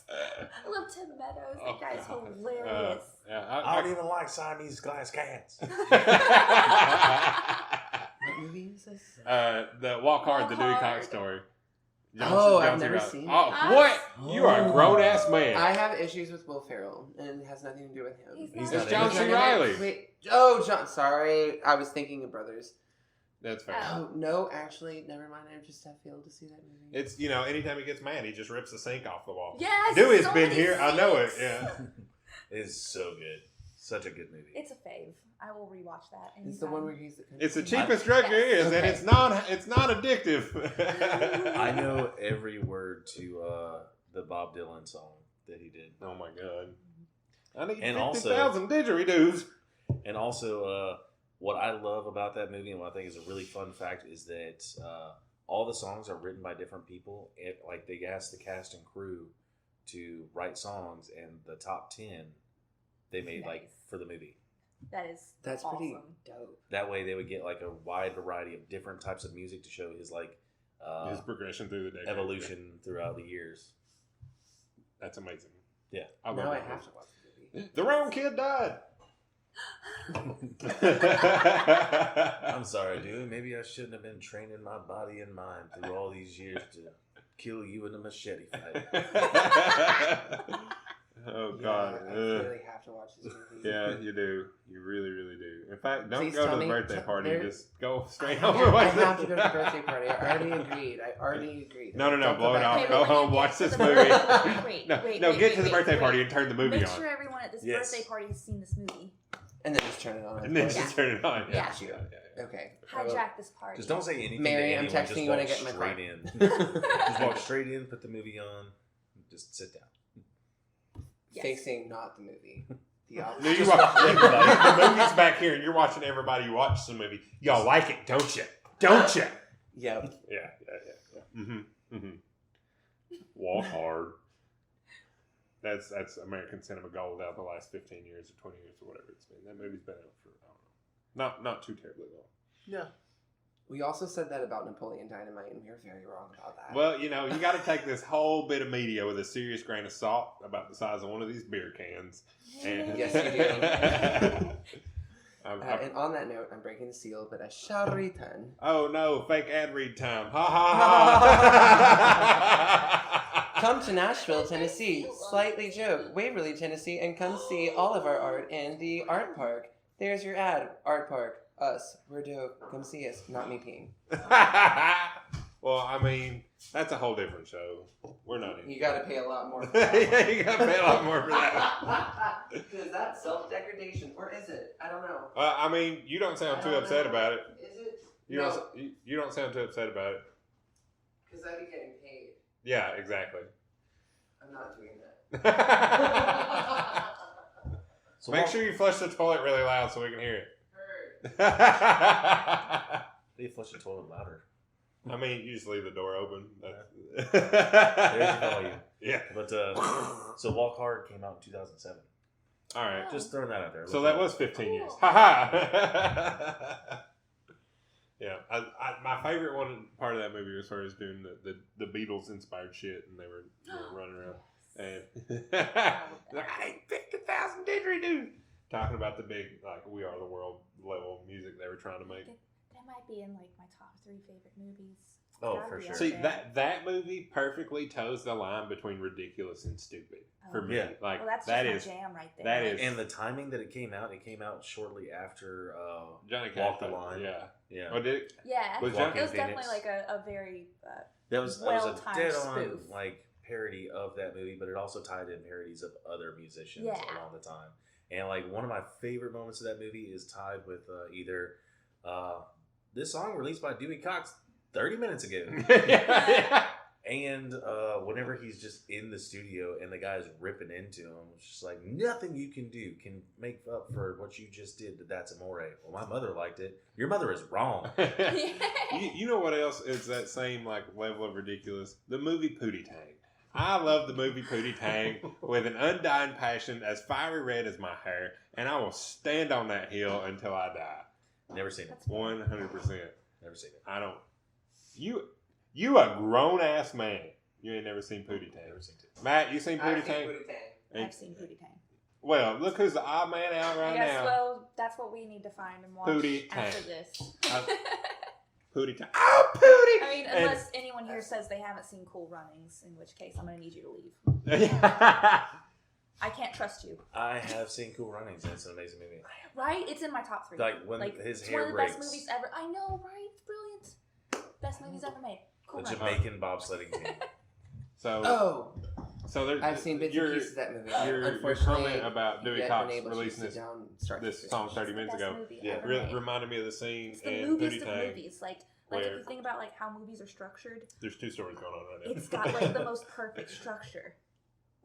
I love Tim Meadows. That guy's hilarious. I don't even like Siamese glass cats. What movie is this? The Walk Hard, Walk the Dewey Hard. Cox story. I've never seen it. Oh, what? You are a grown ass man. I have issues with Will Ferrell, and it has nothing to do with him. He's It's not John in C. it. Reilly. Wait, John. Sorry, I was thinking of Brothers. That's fair. Oh no, actually, never mind. I just have failed to see that movie. It's anytime he gets mad, he just rips the sink off the wall. Yes. Dewey's so been many here. I know it. scenes. Yeah. It's so good. Such a good movie. It's a fave. I will rewatch that. It's the one where he's. It's the cheapest drug there is, and Okay. it's not addictive. I know every word to the Bob Dylan song that he did. Oh my god! I need And 50,000 didgeridoos. And also, what I love about that movie and what I think is a really fun fact is that all the songs are written by different people. Like they asked the cast and crew to write songs, and the top 10 they made like for the movie. That's awesome. pretty dope. That way they would get like a wide variety of different types of music to show his like his progression through the decade. evolution throughout the years. That's amazing. Yeah. Now I have to watch the movie. The wrong kid died. I'm sorry, dude. Maybe I shouldn't have been training my body and mind through all these years to kill you in a machete fight. Oh God! I really have to watch this movie. Yeah, you do. You really, really do. In fact, don't Please go tell to the me- birthday party. there- Just go straight I home. have, and I watch have to this. go to the birthday party. I already agreed. No, Don't blow go it back. off. Okay, Go but when you home, get watch to this the movie. birthday- wait, No, wait, no, wait, get to the wait, birthday wait. party and turn the movie Make on, sure everyone at this Yes. birthday party has seen this movie. And then just turn it on. and then of just course. turn it on. Yeah. Okay. Hijack this party. Just don't say anything. Mary, to I'm anyone. texting Just you when I walk get in my car. straight in. Just walk straight in, put the movie on, just sit down. Yes. Facing not the movie. The No, opposite. you watch everybody. The movie's back here, and you're watching everybody watch the movie. Y'all like it, don't you? Don't you? Yep. Yeah. Walk hard. That's American cinema gold out the last 15 years or 20 years or whatever it's been. That movie's been out for I don't know, not too terribly long. Yeah. We also said that about Napoleon Dynamite, and we were very wrong about that. Well, you got to take this whole bit of media with a serious grain of salt, about the size of one of these beer cans. And Yes, you do. I'm- And on that note, I'm breaking the seal, but I shall return. oh no, fake ad read time. Ha ha ha. Come to Nashville, Tennessee. Slightly joke. Waverly, Tennessee, and come see all of our art in the Art Park. There's your ad. Art Park. Us. We're dope. Come see us. Not me peeing. Well, I mean, that's a whole different show. We're not in. You gotta pay a lot more. Yeah, you gotta pay a lot more for that. Because that's self-degradation. Or is it? I don't know. I mean, you don't sound too upset about it. Is it? You No. don't sound too upset about it. Because I'd be getting paid. Yeah, exactly. I'm not doing that. So Make sure you flush the toilet really loud so we can hear it. Heard. you flush the toilet louder. I mean, you just leave the door open. There's your volume. Yeah. But so Walk Hard came out in 2007. All right. Just throwing that out there. So Look that it up. was 15 years. Cool. Ha Yeah. My favorite part of that movie was where he was doing the Beatles inspired shit, and they were running around. And like, I ain't 50,000 didgeridoo. Talking about the big, like, We Are the World level of music they were trying to make. That might be in like my top 3 favorite movies. Oh, Gotta for be sure. up See, there. that movie perfectly toes the line between ridiculous and stupid for me. Yeah. Like, Well, that's that just is my jam right there. that is- And the timing that it came out shortly after Johnny Walk Cash. the Line. Yeah. Yeah. Oh, did it? Yeah, Was it Joaquin was definitely Phoenix. like a very That was a well-timed dead on spoof. like parody of that movie, but it also tied in parodies of other musicians Yeah. along the time. And like one of my favorite moments of that movie is tied with either this song released by Dewey Cox 30 minutes ago, Yeah. and whenever he's just in the studio and the guy's ripping into him, it's just like nothing you can do can make up for what you just did to That's Amore. Well, my mother liked it. Your mother is wrong. You know what else is that same like level of ridiculous? The movie Pootie Tang. I love the movie Pootie Tang with an undying passion as fiery red as my hair, and I will stand on that hill until I die. Never seen it. 100%. Never seen it. I don't. You a grown ass man. You ain't never seen Pootie Tang. Never seen it. Matt, you seen I've Pootie seen Tang? Pootie Tang. I've seen Pootie Tang. Well, look who's the odd man out right I guess, now. well, that's what we need to find and watch Pootie after Tang. this. Pootie Tang. Oh, Pootie! I mean, And- unless anyone here says they haven't seen Cool Runnings, in which case I'm going to need you to leave. I can't trust you. I have seen Cool Runnings, and it's an amazing movie. Right? It's in my top 3. Like when his it's hair one of the breaks. best movies ever. I know, right? It's brilliant. Best movies ever made. Cool The Runnings. Jamaican bobsledding team. so, Oh, there, I've seen bits and pieces of that movie. Your Unfortunately, comment about Dewey yet Cox been able to releasing sit this down and start this to song finish. 30 It's the minutes best ago. movie Yeah, ever made. reminded me of the scene It's the in moviest Pootie of Tang. movies. Like where- if you think about like how movies are structured, There's 2 stories going on right now. it's got like the most perfect structure.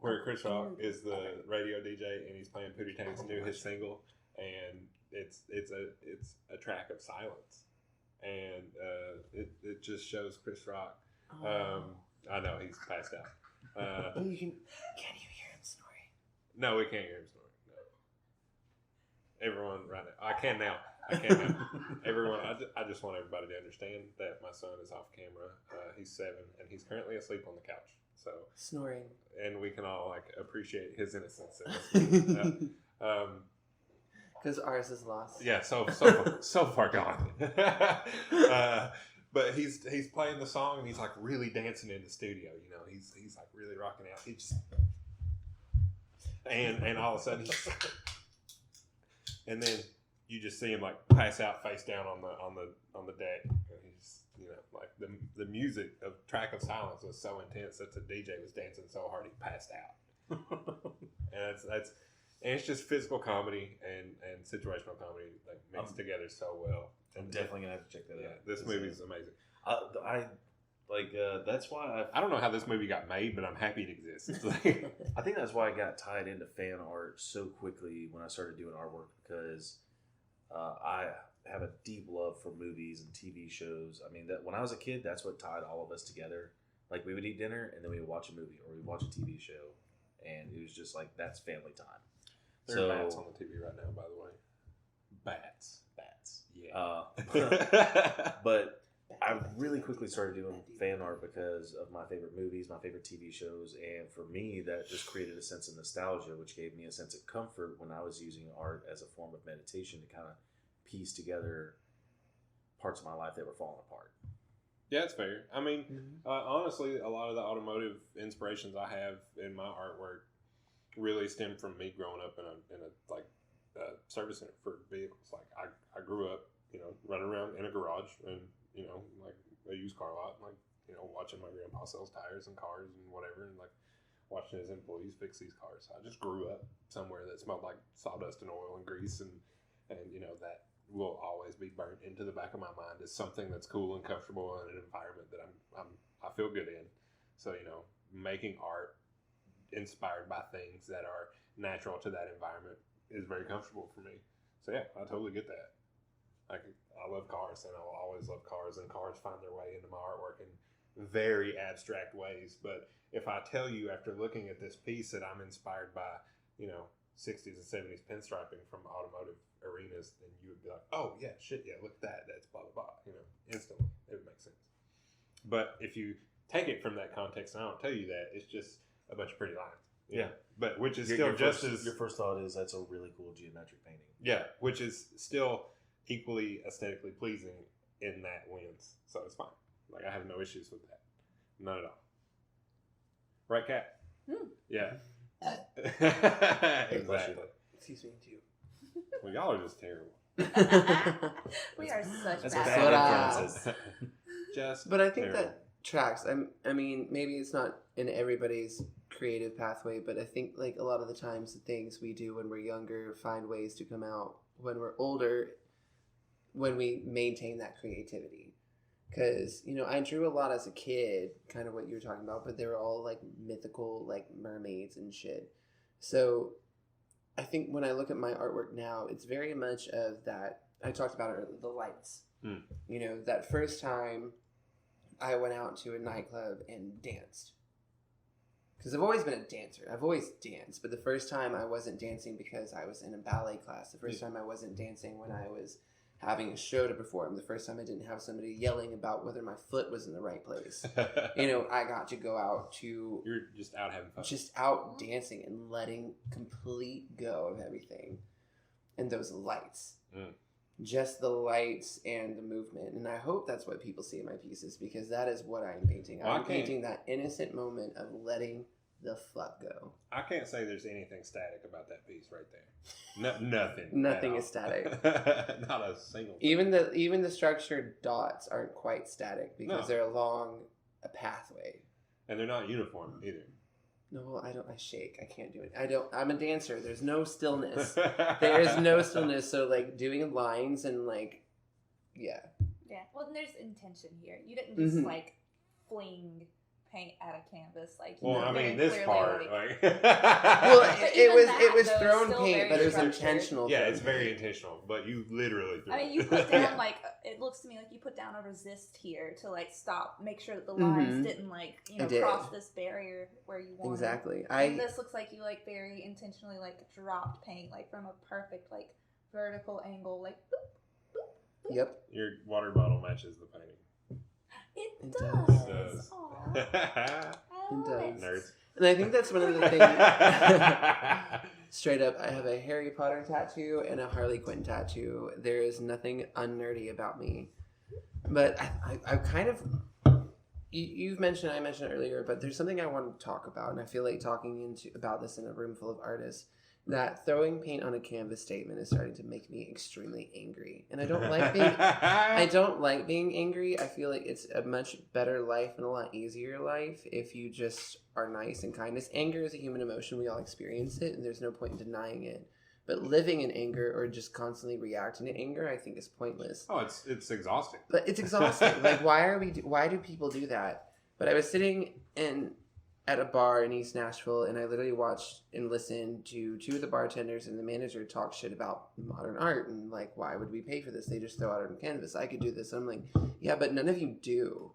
Where Chris Rock movie is the radio DJ and he's playing Pootie Tang's new hit single, and it's a track of silence, and it just shows Chris Rock. I know he's passed out. Can you hear him snoring? No, we can't hear him snoring. No. Everyone, right now, I can now. Everyone, I just want everybody to understand that my son is off camera. He's 7, and he's currently asleep on the couch. So snoring, and we can all appreciate his innocence. Because ours is lost. Yeah, so far gone. But he's playing the song and he's like really dancing in the studio. He's like really rocking out. He just and all of a sudden and then you just see him like pass out face down on the deck. And he's like the music of Track of Silence was so intense that the DJ was dancing so hard he passed out. And and it's just physical comedy and situational comedy mixed together so well. I'm definitely gonna have to check that out. This movie's amazing. That's why I don't know how this movie got made, but I'm happy it exists. I think that's why I got tied into fan art so quickly when I started doing artwork, because I have a deep love for movies and TV shows. I mean, that when I was a kid, that's what tied all of us together. Like, we would eat dinner and then we would watch a movie or we'd watch a TV show, and it was just like, that's family time. There are bats on the TV right now, by the way. Bats. Yeah. But I really quickly started doing fan art because of my favorite movies, my favorite TV shows, and for me, that just created a sense of nostalgia, which gave me a sense of comfort when I was using art as a form of meditation to kind of piece together parts of my life that were falling apart. Yeah, it's fair. I mean, honestly, a lot of the automotive inspirations I have in my artwork really stem from me growing up in a service center for vehicles. Like I grew up, running around in a garage and like a used car lot, like watching my grandpa sells tires and cars and whatever, and like watching his employees fix these cars. I just grew up somewhere that smelled like sawdust and oil and grease, and that will always be burnt into the back of my mind as something that's cool and comfortable in an environment that I feel good in. So making art inspired by things that are natural to that environment is very comfortable for me. So yeah, I totally get that. I love cars, and I'll always love cars, and cars find their way into my artwork in very abstract ways. But if I tell you after looking at this piece that I'm inspired by 60s and 70s pinstriping from automotive arenas, then you would be like, oh yeah, shit, yeah, look at that, that's blah blah blah, instantly it would make sense. But if you take it from that context and I don't tell you that, it's just a bunch of pretty lines. Yeah. But which is your first thought is that's a really cool geometric painting. Yeah, which is still equally aesthetically pleasing in that wins. So it's fine. Like, I have no issues with that. None at all. Right, Kat? Yeah. Exactly. Excuse me, too. Well, y'all are just terrible. We are such That's bad influences. Just But I think terrible. that tracks. I mean, maybe it's not in everybody's creative pathway, but I think like a lot of the times the things we do when we're younger find ways to come out when we're older, when we maintain that creativity. Because, I drew a lot as a kid, kind of what you were talking about, but they were all like mythical, like mermaids and shit. So I think when I look at my artwork now, it's very much of that. I talked about it earlier, the lights. That first time I went out to a nightclub and danced. Because I've always been a dancer. I've always danced. But the first time I wasn't dancing because I was in a ballet class. The first time I wasn't dancing when I was having a show to perform. The first time I didn't have somebody yelling about whether my foot was in the right place. I got to go out to... You're just out having fun. Just out dancing and letting complete go of everything. And those lights. Just the lights and the movement. And I hope that's what people see in my pieces, because that is what I'm painting. I'm painting that innocent moment of letting the fuck go. I can't say there's anything static about that piece right there. Nothing. Nothing is static. Not a single thing. Even the structured dots aren't quite static because they're along a pathway. And they're not uniform either. No, I shake. I can't do it. I'm a dancer. There's no stillness. There is no stillness. So like doing lines and like, yeah. Yeah. Well, there's intention here. You didn't just like fling paint at a canvas. Like, Well, I very mean, this clearly, part, Well, But it even was that, was though, is thrown still paint, very but it was structured. intentional. yeah, thrown it's very paint. intentional, but you literally threw I mean, it. you put down Yeah. like, it looks to me like you put down a resist here to like stop, make sure that the lines Mhm. didn't like, I did. cross this barrier where you wanted. Exactly. And this looks like you like very intentionally like dropped paint like from a perfect like vertical angle, like boop, boop, boop. Yep. Your water bottle matches the painting. It It does. does. Aw, It I love does. it. Nerds. And I think that's one of the things. Straight up, I have a Harry Potter tattoo and a Harley Quinn tattoo. There is nothing unnerdy about me. But I kind of. You've mentioned, I mentioned earlier, but there's something I want to talk about, and I feel like talking about this in a room full of artists. That throwing paint on a canvas statement is starting to make me extremely angry, and I don't like being. I don't like being angry. I feel like it's a much better life and a lot easier life if you just are nice and kindness. Anger is a human emotion. We all experience it, and there's no point in denying it. But living in anger or just constantly reacting to anger, I think is pointless. Oh, it's exhausting. But it's exhausting. Like, why do people do that? But I was sitting at a bar in East Nashville, and I literally watched and listened to two of the bartenders and the manager talk shit about modern art and like, why would we pay for this? They just throw it on canvas. I could do this. And I'm like, yeah, but none of you do.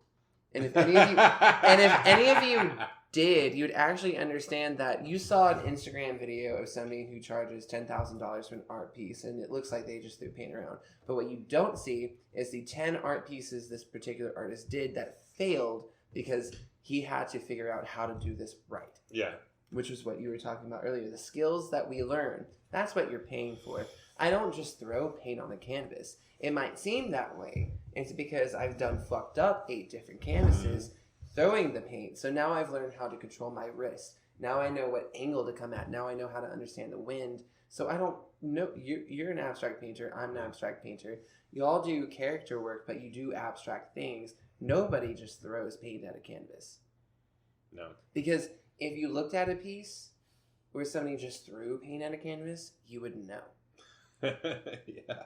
And if any of you did, you'd actually understand that you saw an Instagram video of somebody who charges $10,000 for an art piece, and it looks like they just threw paint around. But what you don't see is the 10 art pieces this particular artist did that failed because he had to figure out how to do this right. Yeah. Which was what you were talking about earlier. The skills that we learn, that's what you're paying for. I don't just throw paint on a canvas. It might seem that way. It's because I've done fucked up 8 different canvases throwing the paint. So now I've learned how to control my wrist. Now I know what angle to come at. Now I know how to understand the wind. So I don't know. You're an abstract painter. I'm an abstract painter. You all do character work, but you do abstract things. Nobody just throws paint at a canvas. No. Because if you looked at a piece where somebody just threw paint at a canvas, you would know. Yeah.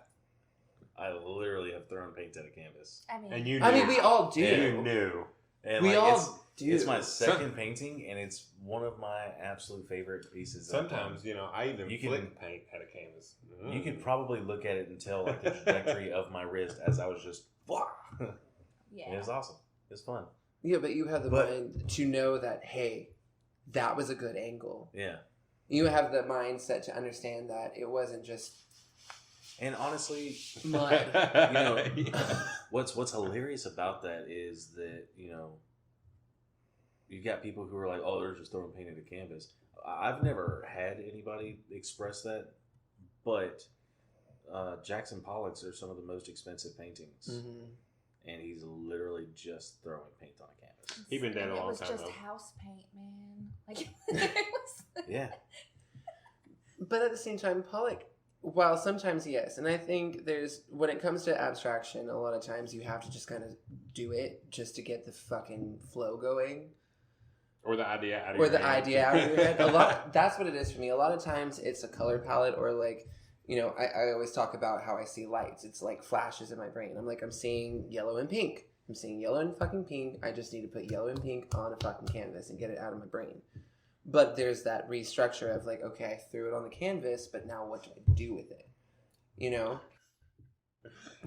I literally have thrown paint at a canvas. I mean, And you knew. I mean, we all do. You knew. And We like, all do. It's my second painting, and it's one of my absolute favorite pieces. Sometimes, I even You can- flick paint at a canvas. You could probably look at it and tell like the trajectory of my wrist as I was just. yeah. It was awesome. It was fun. Yeah, but you have the But- mind to know that, hey, that was a good angle. Yeah. You have the mindset to understand that it wasn't just And honestly, mud. what's hilarious about that is that you got people who are like, oh, they're just throwing paint at a canvas. I've never had anybody express that, but Jackson Pollock's are some of the most expensive paintings, Mm-hmm. and he's literally just throwing paint on a canvas. He been dead a And long it was time, just though. house paint, man. Like it was. Yeah, But at the same time, Pollock, while sometimes yes, and I think when it comes to abstraction, a lot of times you have to just kind of do it just to get the fucking flow going. Or the idea out of Or your the head. idea out of your head. That's what it is for me. A lot of times it's a color palette or like, I always talk about how I see lights. It's like flashes in my brain. I'm seeing yellow and pink. I'm seeing yellow and fucking pink. I just need to put yellow and pink on a fucking canvas and get it out of my brain. But there's that restructure of like, okay, I threw it on the canvas, but now what do I do with it?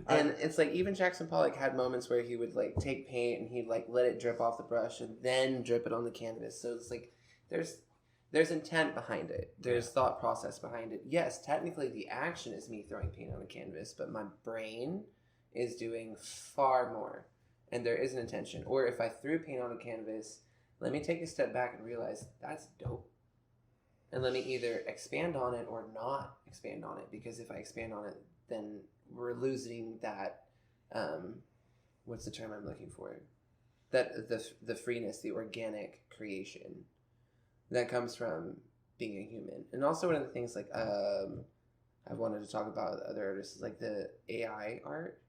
And it's like even Jackson Pollock had moments where he would like take paint and he'd like let it drip off the brush and then drip it on the canvas. So it's like there's intent behind it. There's thought process behind it. Yes, technically the action is me throwing paint on a canvas, but my brain is doing far more. And there is an intention. Or if I threw paint on a canvas, let me take a step back and realize that's dope. And let me either expand on it or not expand on it. Because if I expand on it, then we're losing that, what's the term I'm looking for? That the freeness, the organic creation that comes from being a human. And also one of the things like I wanted to talk about with other artists is like the AI art.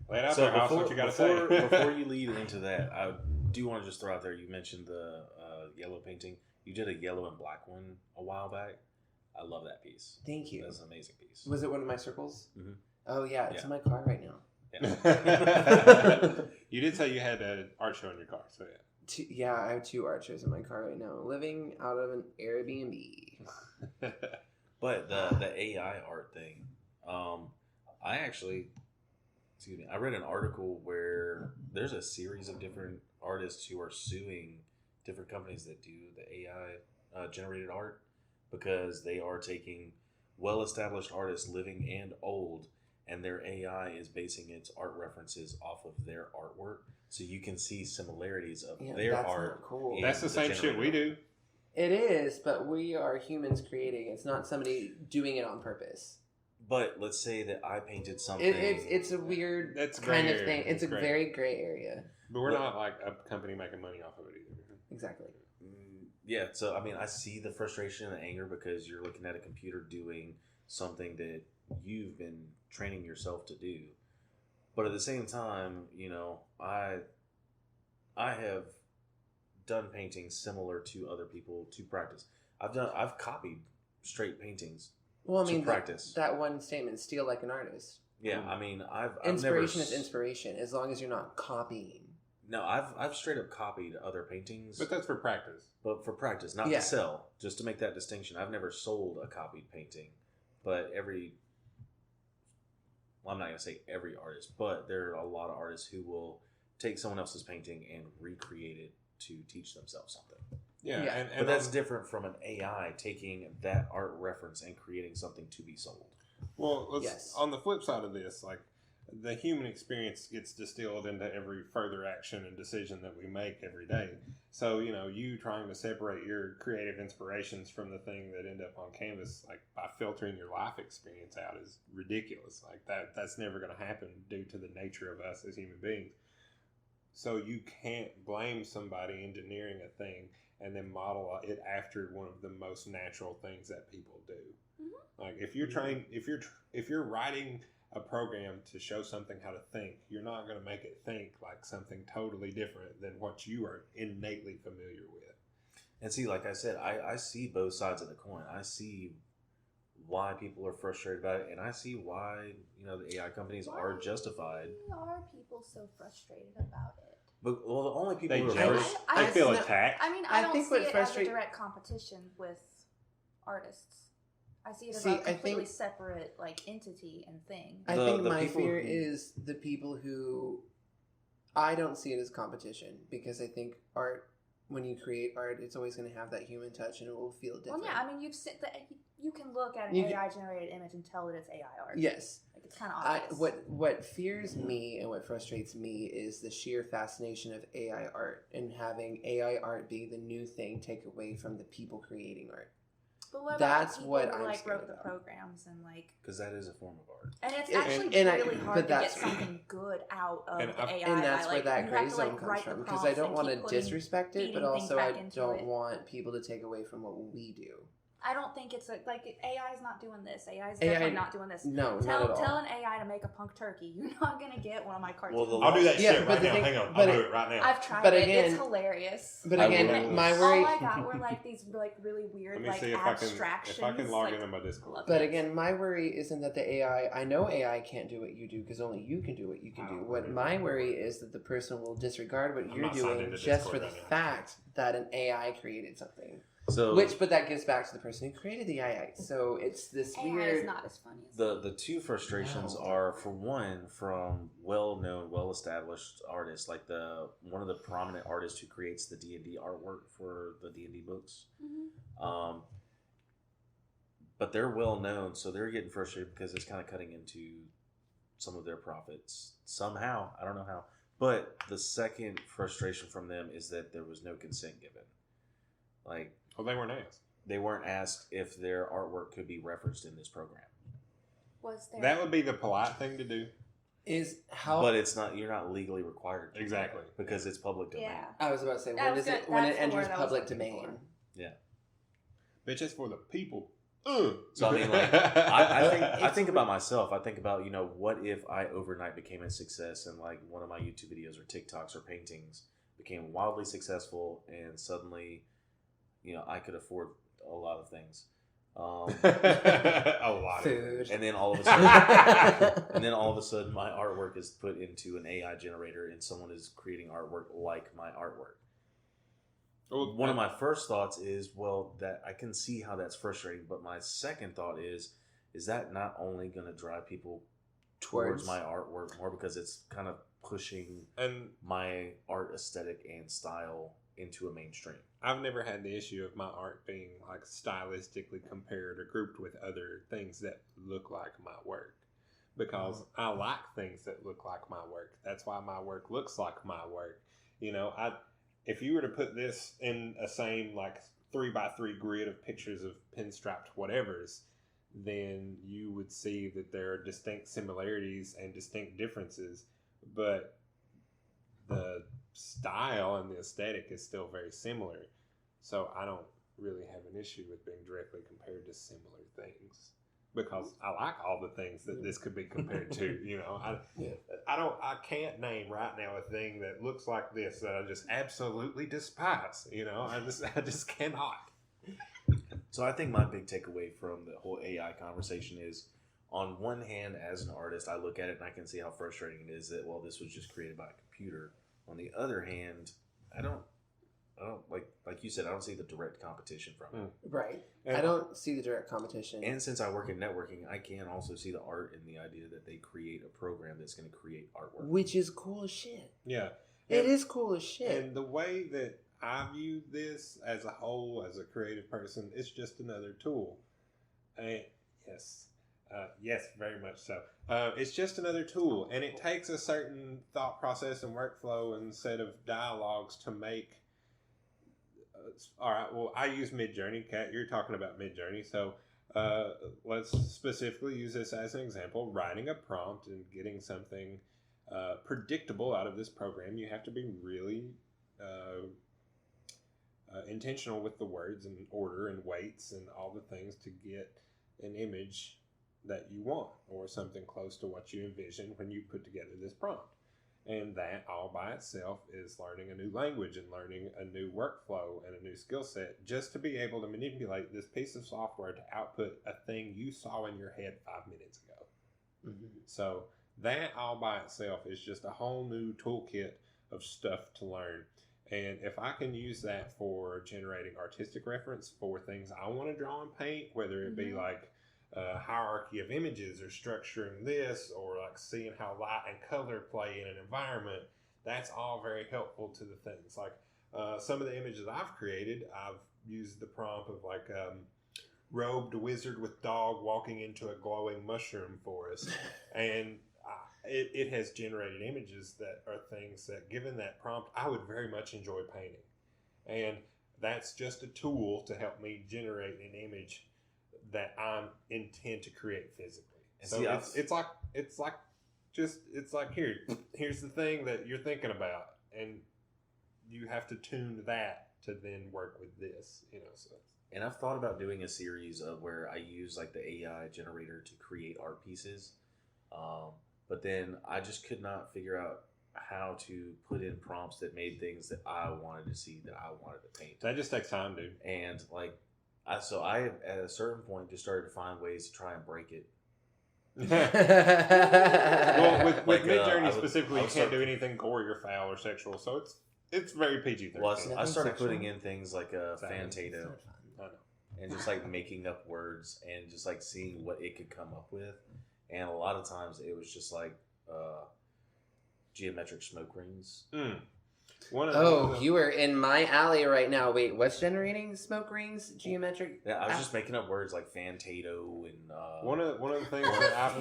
Lay it out there, House, what you got to say. Before you lead into that, I do want to just throw out there, you mentioned the yellow painting. You did a yellow and black one a while back. I love that piece. Thank you. That's an amazing piece. Was it one of my circles? Mm-hmm. Oh yeah, it's Yeah. in my car right now. Yeah. You did say you had an art show in your car, so yeah. I have 2 archers in my car right now, living out of an Airbnb. But the AI art thing, I actually, I read an article where there's a series of different artists who are suing different companies that do the AI generated art because they are taking well-established artists, living and old, and their AI is basing its art references off of their artwork. So you can see similarities of their art. Not cool. That's the same shit we do. It is, but we are humans creating. It's not somebody doing it on purpose. But let's say that I painted something. It's a weird kind of thing. It's a very gray area. But we're not like a company making money off of it either. Exactly. Yeah, so I mean, I see the frustration and the anger because you're looking at a computer doing something that you've been training yourself to do. But at the same time, you know, I have done paintings similar to other people to practice. I've copied straight paintings. Well, I mean, to practice. That one statement, steal like an artist. Yeah, I mean, I've inspiration never... is inspiration, as long as you're not copying. No, I've straight up copied other paintings. But that's for practice. But for practice, not to sell. Just to make that distinction. I've never sold a copied painting. But I'm not going to say every artist, but there are a lot of artists who will take someone else's painting and recreate it to teach themselves something. Yeah. But that's different from an AI taking that art reference and creating something to be sold. Well, on the flip side of this, like, the human experience gets distilled into every further action and decision that we make every day. So, you know, you trying to separate your creative inspirations from the thing that end up on canvas, like by filtering your life experience out, is ridiculous. Like that's never going to happen due to the nature of us as human beings. So you can't blame somebody engineering a thing and then model it after one of the most natural things that people do. Mm-hmm. Like if you're writing a program to show something how to think, you're not going to make it think like something totally different than what you are innately familiar with. And see, like I said, I see both sides of the coin. I see why people are frustrated about it, and I see why, you know, the AI companies are justified. Why are people so frustrated about it? But the only people I feel attacked. I mean, I don't see it as a direct competition with artists. I see it as a completely separate, like, entity and thing. I think my fear is the people who... I don't see it as competition, because I think art, when you create art, it's always going to have that human touch and it will feel different. Well, yeah, I mean, you can look at an AI-generated image and tell that it's AI art. Yes. Like, it's kind of obvious. What fears me and what frustrates me is the sheer fascination of AI art, and having AI art be the new thing take away from the people creating art. But what that's about the what people who, I'm like, wrote about. the programs and, like... Because that is a form of art. And it's actually really hard to get something good out of the AI. And that's where that gray to, zone comes from. Because I don't want to disrespect it, but also I don't want people to take away from what we do. I don't think it's like AI is not doing this. AI is definitely not doing this. No, not at all. Tell an AI to make a punk turkey. You're not gonna get one of my cartoons. Well, I'll do that shit right now. Hang on, I'll do it right now. I've tried it. It's hilarious. But again, my worry. All I got were like these like really weird like abstractions. If I can log into my Discord. But again, my worry isn't that the AI. I know AI can't do what you do because only you can do what you can do. What my worry is that the person will disregard what you're doing just for the fact that an AI created something. But that gets back to the person who created the AI. So it's this AI weird. Is not as funny as the two frustrations are, for one, from well-known, well-established artists, like one of the prominent artists who creates the D&D artwork for the D&D books. Mm-hmm. But they're well-known, so they're getting frustrated because it's kind of cutting into some of their profits somehow. I don't know how. But the second frustration from them is that there was no consent given. Like. Well, they weren't asked. They weren't asked if their artwork could be referenced in this program. Was there? That would be the polite thing to do. But it's not. You're not legally required to exactly because it's public domain. Yeah. I was about to say when it enters public domain. Yeah. Bitch, it's for the people. So I mean, like, I think about myself. I think about, you know, what if I overnight became a success and like one of my YouTube videos or TikToks or paintings became wildly successful and suddenly, you know, I could afford a lot of things. A lot of food. And then all of a sudden, my artwork is put into an AI generator, and someone is creating artwork like my artwork. one of my first thoughts is, well, that I can see how that's frustrating. But my second thought is that not only going to drive people towards my artwork more because it's kind of pushing my art aesthetic and style into a mainstream. I've never had the issue of my art being like stylistically compared or grouped with other things that look like my work, because I like things that look like my work. That's why my work looks like my work. You know, if you were to put this in a same like 3x3 grid of pictures of pinstriped whatevers, then you would see that there are distinct similarities and distinct differences, but the style and the aesthetic is still very similar. So I don't really have an issue with being directly compared to similar things, because I like all the things that this could be compared to. You know, I can't name right now a thing that looks like this that I just absolutely despise. You know, I just cannot. So I think my big takeaway from the whole AI conversation is, on one hand, as an artist, I look at it and I can see how frustrating it is that, well, this was just created by a computer. On the other hand, I don't like you said, I don't see the direct competition from it. Right. I don't see the direct competition. And since I work in networking, I can also see the art in the idea that they create a program that's going to create artwork. Which is cool as shit. Yeah. It is cool as shit. And the way that I view this as a whole, as a creative person, it's just another tool. And yes, very much so. It's just another tool, and it takes a certain thought process and workflow and set of dialogues to make. All right, well, I use Midjourney. Kat, you're talking about Midjourney, so let's specifically use this as an example. Writing a prompt and getting something predictable out of this program, you have to be really intentional with the words and order and weights and all the things to get an image that you want, or something close to what you envision when you put together this prompt. And that all by itself is learning a new language and learning a new workflow and a new skill set, just to be able to manipulate this piece of software to output a thing you saw in your head 5 minutes ago. Mm-hmm. So that all by itself is just a whole new toolkit of stuff to learn. And if I can use that for generating artistic reference for things I want to draw and paint, whether it be like hierarchy of images or structuring this, or like seeing how light and color play in an environment, that's all very helpful to the things. Like some of the images I've created, I've used the prompt of like robed wizard with dog walking into a glowing mushroom forest, and it has generated images that are things that, given that prompt, I would very much enjoy painting. And that's just a tool to help me generate an image that I intend to create physically. And so it's like here's the thing that you're thinking about, and you have to tune that to then work with this, you know. So, and I've thought about doing a series of where I use like the AI generator to create art pieces, but then I just could not figure out how to put in prompts that made things that I wanted to see, that I wanted to paint. That just takes time, dude. And like, I at a certain point just started to find ways to try and break it. Well, with Midjourney specifically, you can't do anything gory or foul or sexual, so it's very PG-13. Well, I started putting in things like a Fantato, and just like making up words and just like seeing what it could come up with. And a lot of times it was just like geometric smoke rings. You are in my alley right now. Wait, what's generating smoke rings? Geometric? Yeah, I was just making up words like Fantato and one of the things that I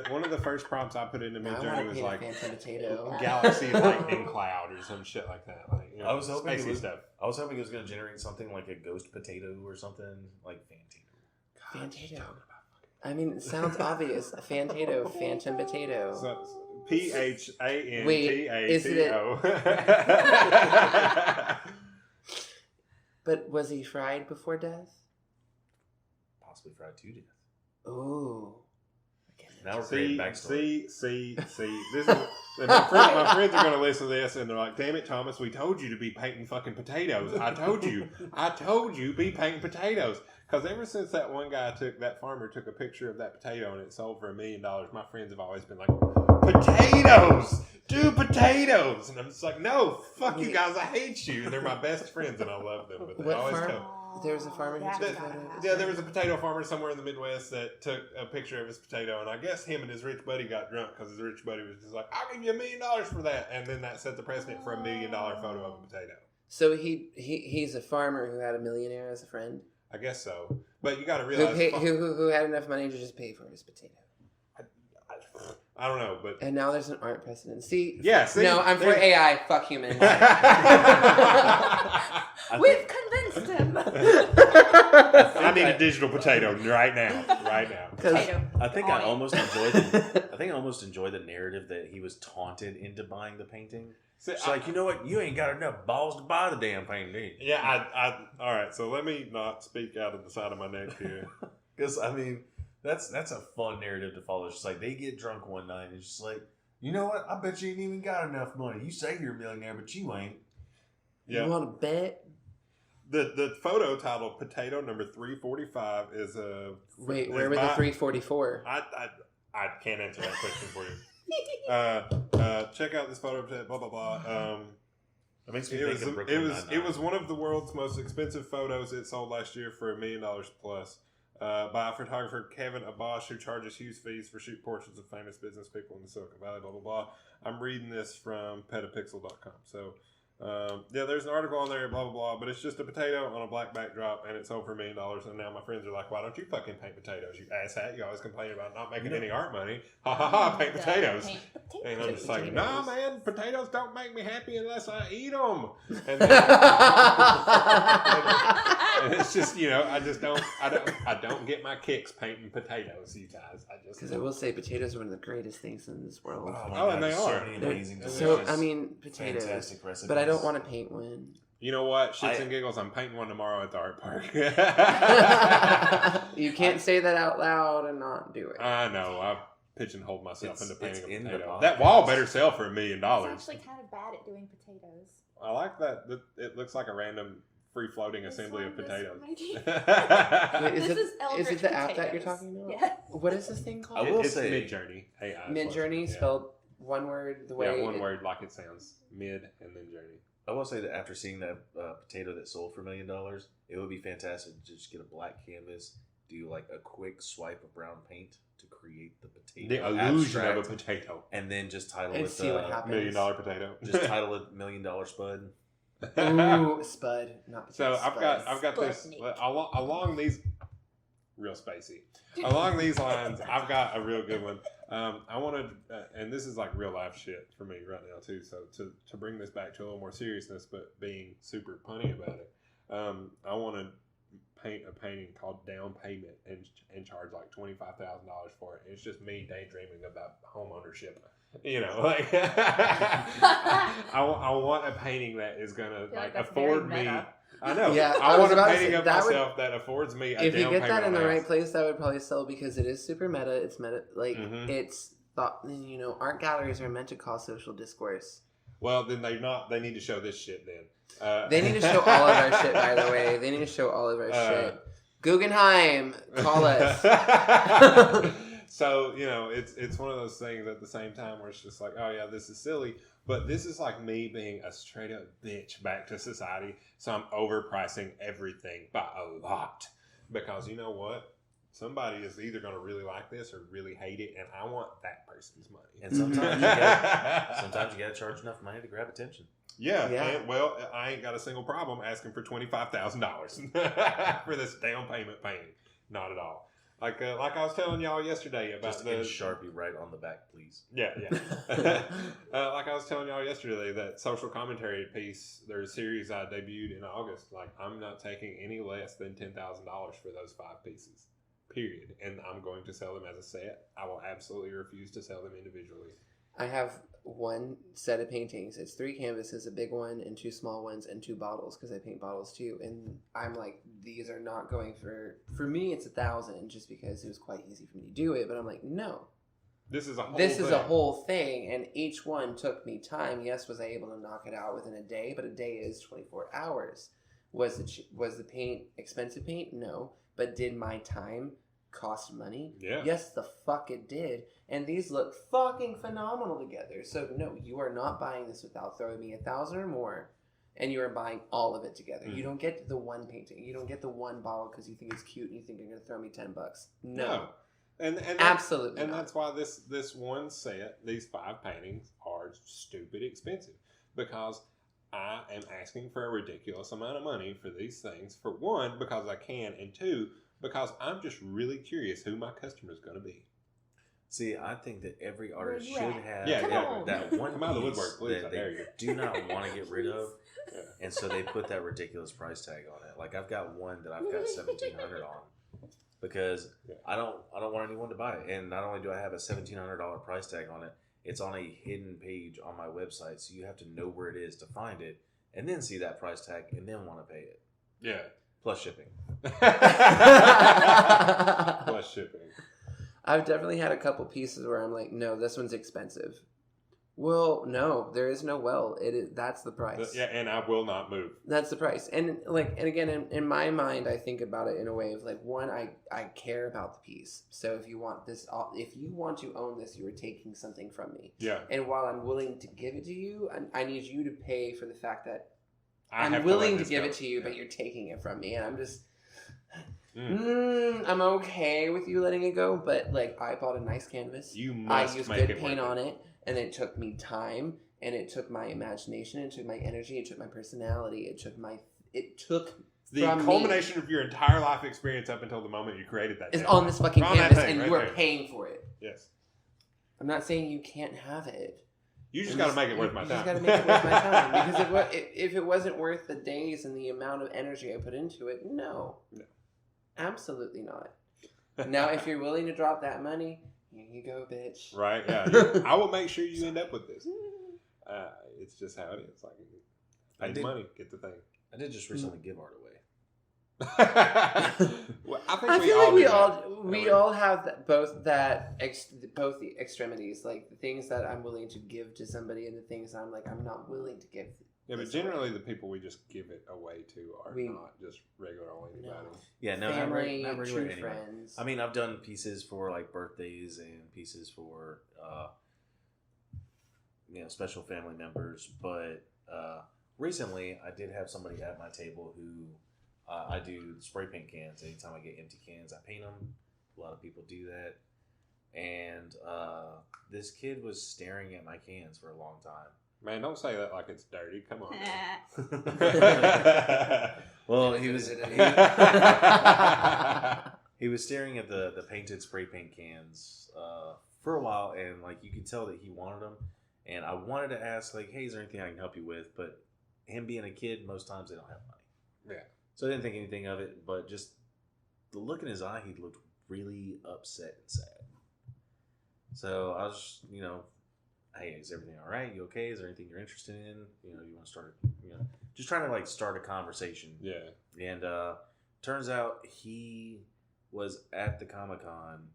one of the first prompts I put into Midjourney was like galaxy lightning cloud or some shit like that. Like, you know, I was hoping it was going to generate something like a ghost potato or something like Fantato. I mean, it sounds obvious. Fantato, phantom potato. PHANTATO. Wait, is it? But was he fried before death? Possibly fried to death. Ooh. Now we're creating backstory. See. This is my friends are going to listen to this and they're like, "Damn it, Thomas, we told you to be painting fucking potatoes. I told you, be painting potatoes." Because ever since that one guy that farmer took a picture of that potato and it sold for $1 million, my friends have always been like, potatoes. Do potatoes. And I'm just like, no, fuck you guys. I hate you. And they're my best friends and I love them. But they What always farm? tell. There was a farmer who took photos. Yeah, there was a potato farmer somewhere in the Midwest that took a picture of his potato, and I guess him and his rich buddy got drunk because his rich buddy was just like, "I'll give you $1 million for that," and then that set the precedent for $1 million photo of a potato. So he's a farmer who had a millionaire as a friend. I guess so, but you got to realize who had enough money to just pay for his potato. I don't know, but and now there's an art precedent. See, no, I'm for AI. Fuck humans. We've convinced him. I need a digital potato right now. Potato. I think I almost enjoyed the narrative that he was taunted into buying the painting. It's like, you know what? You ain't got enough balls to buy the damn painting, do you? Yeah, all right. So let me not speak out of the side of my neck here, because I mean, that's a fun narrative to follow. It's just like they get drunk one night and it's just like, you know what? I bet you ain't even got enough money. You say you're a millionaire, but you ain't. Yeah. You want to bet? The photo titled "Potato Number 345" is a. Wait, where were the 344? I can't answer that question for you. Check out this photo. Blah blah blah. It makes me think of it was one of the world's most expensive photos. It sold last year for $1 million plus. By photographer Kevin Abash, who charges huge fees for shoot portraits of famous business people in the Silicon Valley. Blah blah blah. I'm reading this from petapixel.com. So. There's an article on there, blah, blah, blah, but it's just a potato on a black backdrop, and it sold for $1 million, and now my friends are like, why don't you fucking paint potatoes, you asshat? You always complain about not making any art money. Ha, ha, ha, paint potatoes. And I'm just like, nah, man, potatoes don't make me happy unless I eat them. And, then, and it's just, I don't get my kicks painting potatoes, you guys. Because I will say, potatoes are one of the greatest things in this world. And they are. So, I mean, potatoes. Fantastic recipes. But I don't want to paint one. You know what? Shits and giggles. I'm painting one tomorrow at the art park. You can't say that out loud and not do it. I know. I've pigeonholed myself into painting a potato. That wall better sell for $1 million. He's actually kind of bad at doing potatoes. I like that. It looks like a random free-floating assembly of potatoes. Wait, is it the app that you're talking about? Yeah. What is this thing called? It's Midjourney. Midjourney, spelled one word the way. Yeah, one word like it sounds. Mid and then journey. I will say that after seeing that potato that sold for $1 million, it would be fantastic to just get a black canvas, do like a quick swipe of brown paint to create the potato. The illusion of a potato. And then just title and it see what happens. $1 million potato. Just title it $1 million Spud. Ooh, Spud. Not so Spud. I've got this along these real spacey. Along these lines, I've got a real good one. I wanted, and this is like real life shit for me right now too. So to bring this back to a little more seriousness, but being super punny about it, I want to paint a painting called Down Payment and charge like $25,000 for it. It's just me daydreaming about home ownership. Like I want a painting that is gonna afford me. I know. Yeah, I want a painting of myself that affords me a down payment. If you get that in the right place, that would probably sell because it is super meta. It's meta, it's thought. Art galleries are meant to cause social discourse. Well, then they're not. They need to show this shit then. They need to show all of our shit. By the way, they need to show all of our shit. Guggenheim, call us. So it's one of those things at the same time where it's just like, oh yeah, this is silly. But this is like me being a straight up bitch back to society. So I'm overpricing everything by a lot. Because you know what? Somebody is either going to really like this or really hate it. And I want that person's money. And sometimes you got to charge enough money to grab attention. Yeah. And, I ain't got a single problem asking for $25,000 for this down payment painting. Not at all. Like I was telling y'all yesterday about just in Sharpie right on the back, please. Yeah. Like I was telling y'all yesterday, that social commentary piece, there's a series I debuted in August. Like I'm not taking any less than $10,000 for those 5 pieces, period. And I'm going to sell them as a set. I will absolutely refuse to sell them individually. I have one set of paintings. It's 3 canvases, a big one and 2 small ones and 2 bottles because I paint bottles too. And I'm like, these are not going for me. It's $1,000 just because it was quite easy for me to do it. But I'm like, no, this is a whole thing, and each one took me time. Yes, was I able to knock it out within a day? But a day is 24 hours. Was the paint expensive paint? No, but did my time cost money? Yeah. Yes, the fuck it did. And these look fucking phenomenal together. So no, you are not buying this without throwing me $1,000 or more, and you are buying all of it together. You don't get the one painting. You don't get the one bottle because you think it's cute and you think you're going to throw me $10. No. And absolutely and not. that's why this one set, these 5 paintings, are stupid expensive, because I am asking for a ridiculous amount of money for these things. For one, because I can, and two, because I'm just really curious who my customer is going to be. See, I think that every artist should have that one Come out of the piece woodwork, please. that they do not want to get rid of, and so they put that ridiculous price tag on it. Like I've got one that I've got $1,700 on because I don't want anyone to buy it. And not only do I have a $1,700 price tag on it, it's on a hidden page on my website, so you have to know where it is to find it, and then see that price tag, and then want to pay it. Yeah, plus shipping. Plus shipping. I've definitely had a couple pieces where I'm like, no, this one's expensive. Well, no, there is no well. It is, that's the price. Yeah, and I will not move. That's the price. And again, in my mind, I think about it in a way of like, one, I care about the piece. So if you want this, if you want to own this, you are taking something from me. Yeah. And while I'm willing to give it to you, I need you to pay for the fact that I'm willing to give it to you, but you're taking it from me, and I'm just. I'm okay with you letting it go, but like I bought a nice canvas. I used good paint on it, and it took me time, and it took my imagination, it took my energy, it took my personality, it took the culmination of your entire life experience up until the moment you created that. Is on this fucking canvas, and you are paying for it. Yes. I'm not saying you can't have it. You just got to make it worth my time. You just got to make it worth my time, because if it wasn't worth the days and the amount of energy I put into it, no. Absolutely not. Now, if you're willing to drop that money, here you go, bitch. Right? Yeah. I will make sure you end up with this. It's just how it is. Like, pay the money, get the thing. I did just recently give art away. Well, I feel like we all have both the extremities, like the things that I'm willing to give to somebody and the things I'm like I'm not willing to give. Yeah, but generally the people we just give it away to are not just regular old anybody. Yeah, no, family, not true anybody. Friends. I mean, I've done pieces for like birthdays and pieces for special family members, but recently I did have somebody at my table who I do spray paint cans. Anytime I get empty cans, I paint them. A lot of people do that, and this kid was staring at my cans for a long time. Man, don't say that like it's dirty. Come on. Well, he was staring at the painted spray paint cans for a while, and like you could tell that he wanted them. And I wanted to ask, like, hey, is there anything I can help you with? But him being a kid, most times they don't have money. Yeah. So I didn't think anything of it, but just the look in his eye, he looked really upset and sad. So I was, hey, is everything all right? You okay? Is there anything you're interested in? You want to start, just trying to like start a conversation. Yeah. And turns out he was at the Comic-Con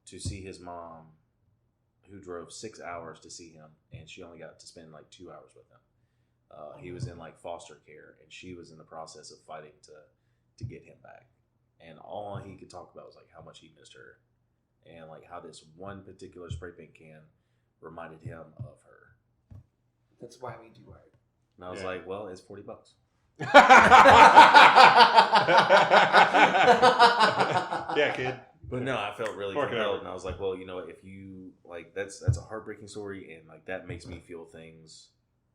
to see his mom, who drove 6 hours to see him, and she only got to spend like 2 hours with him. He was in like foster care, and she was in the process of fighting to get him back. And all he could talk about was like how much he missed her, and like how this one particular spray paint can reminded him of her. That's why we do art. And I was like, well, it's $40. Yeah, kid. But no, I felt really compelled, and I was like, well, if you like, that's a heartbreaking story, and like that makes me feel things,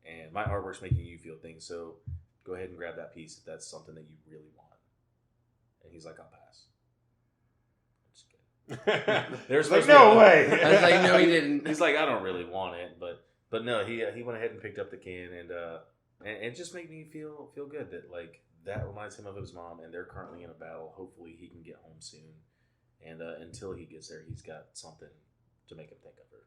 and my artwork's making you feel things. So go ahead and grab that piece if that's something that you really want. And he's like, I'll pass. I'm just kidding. There's like, no way. I was like, no, he didn't. He's like, I don't really want it, but no, he went ahead and picked up the can, and it just made me feel good that like that reminds him of his mom, and they're currently in a battle. Hopefully, he can get home soon. And until he gets there, he's got something to make him think of her.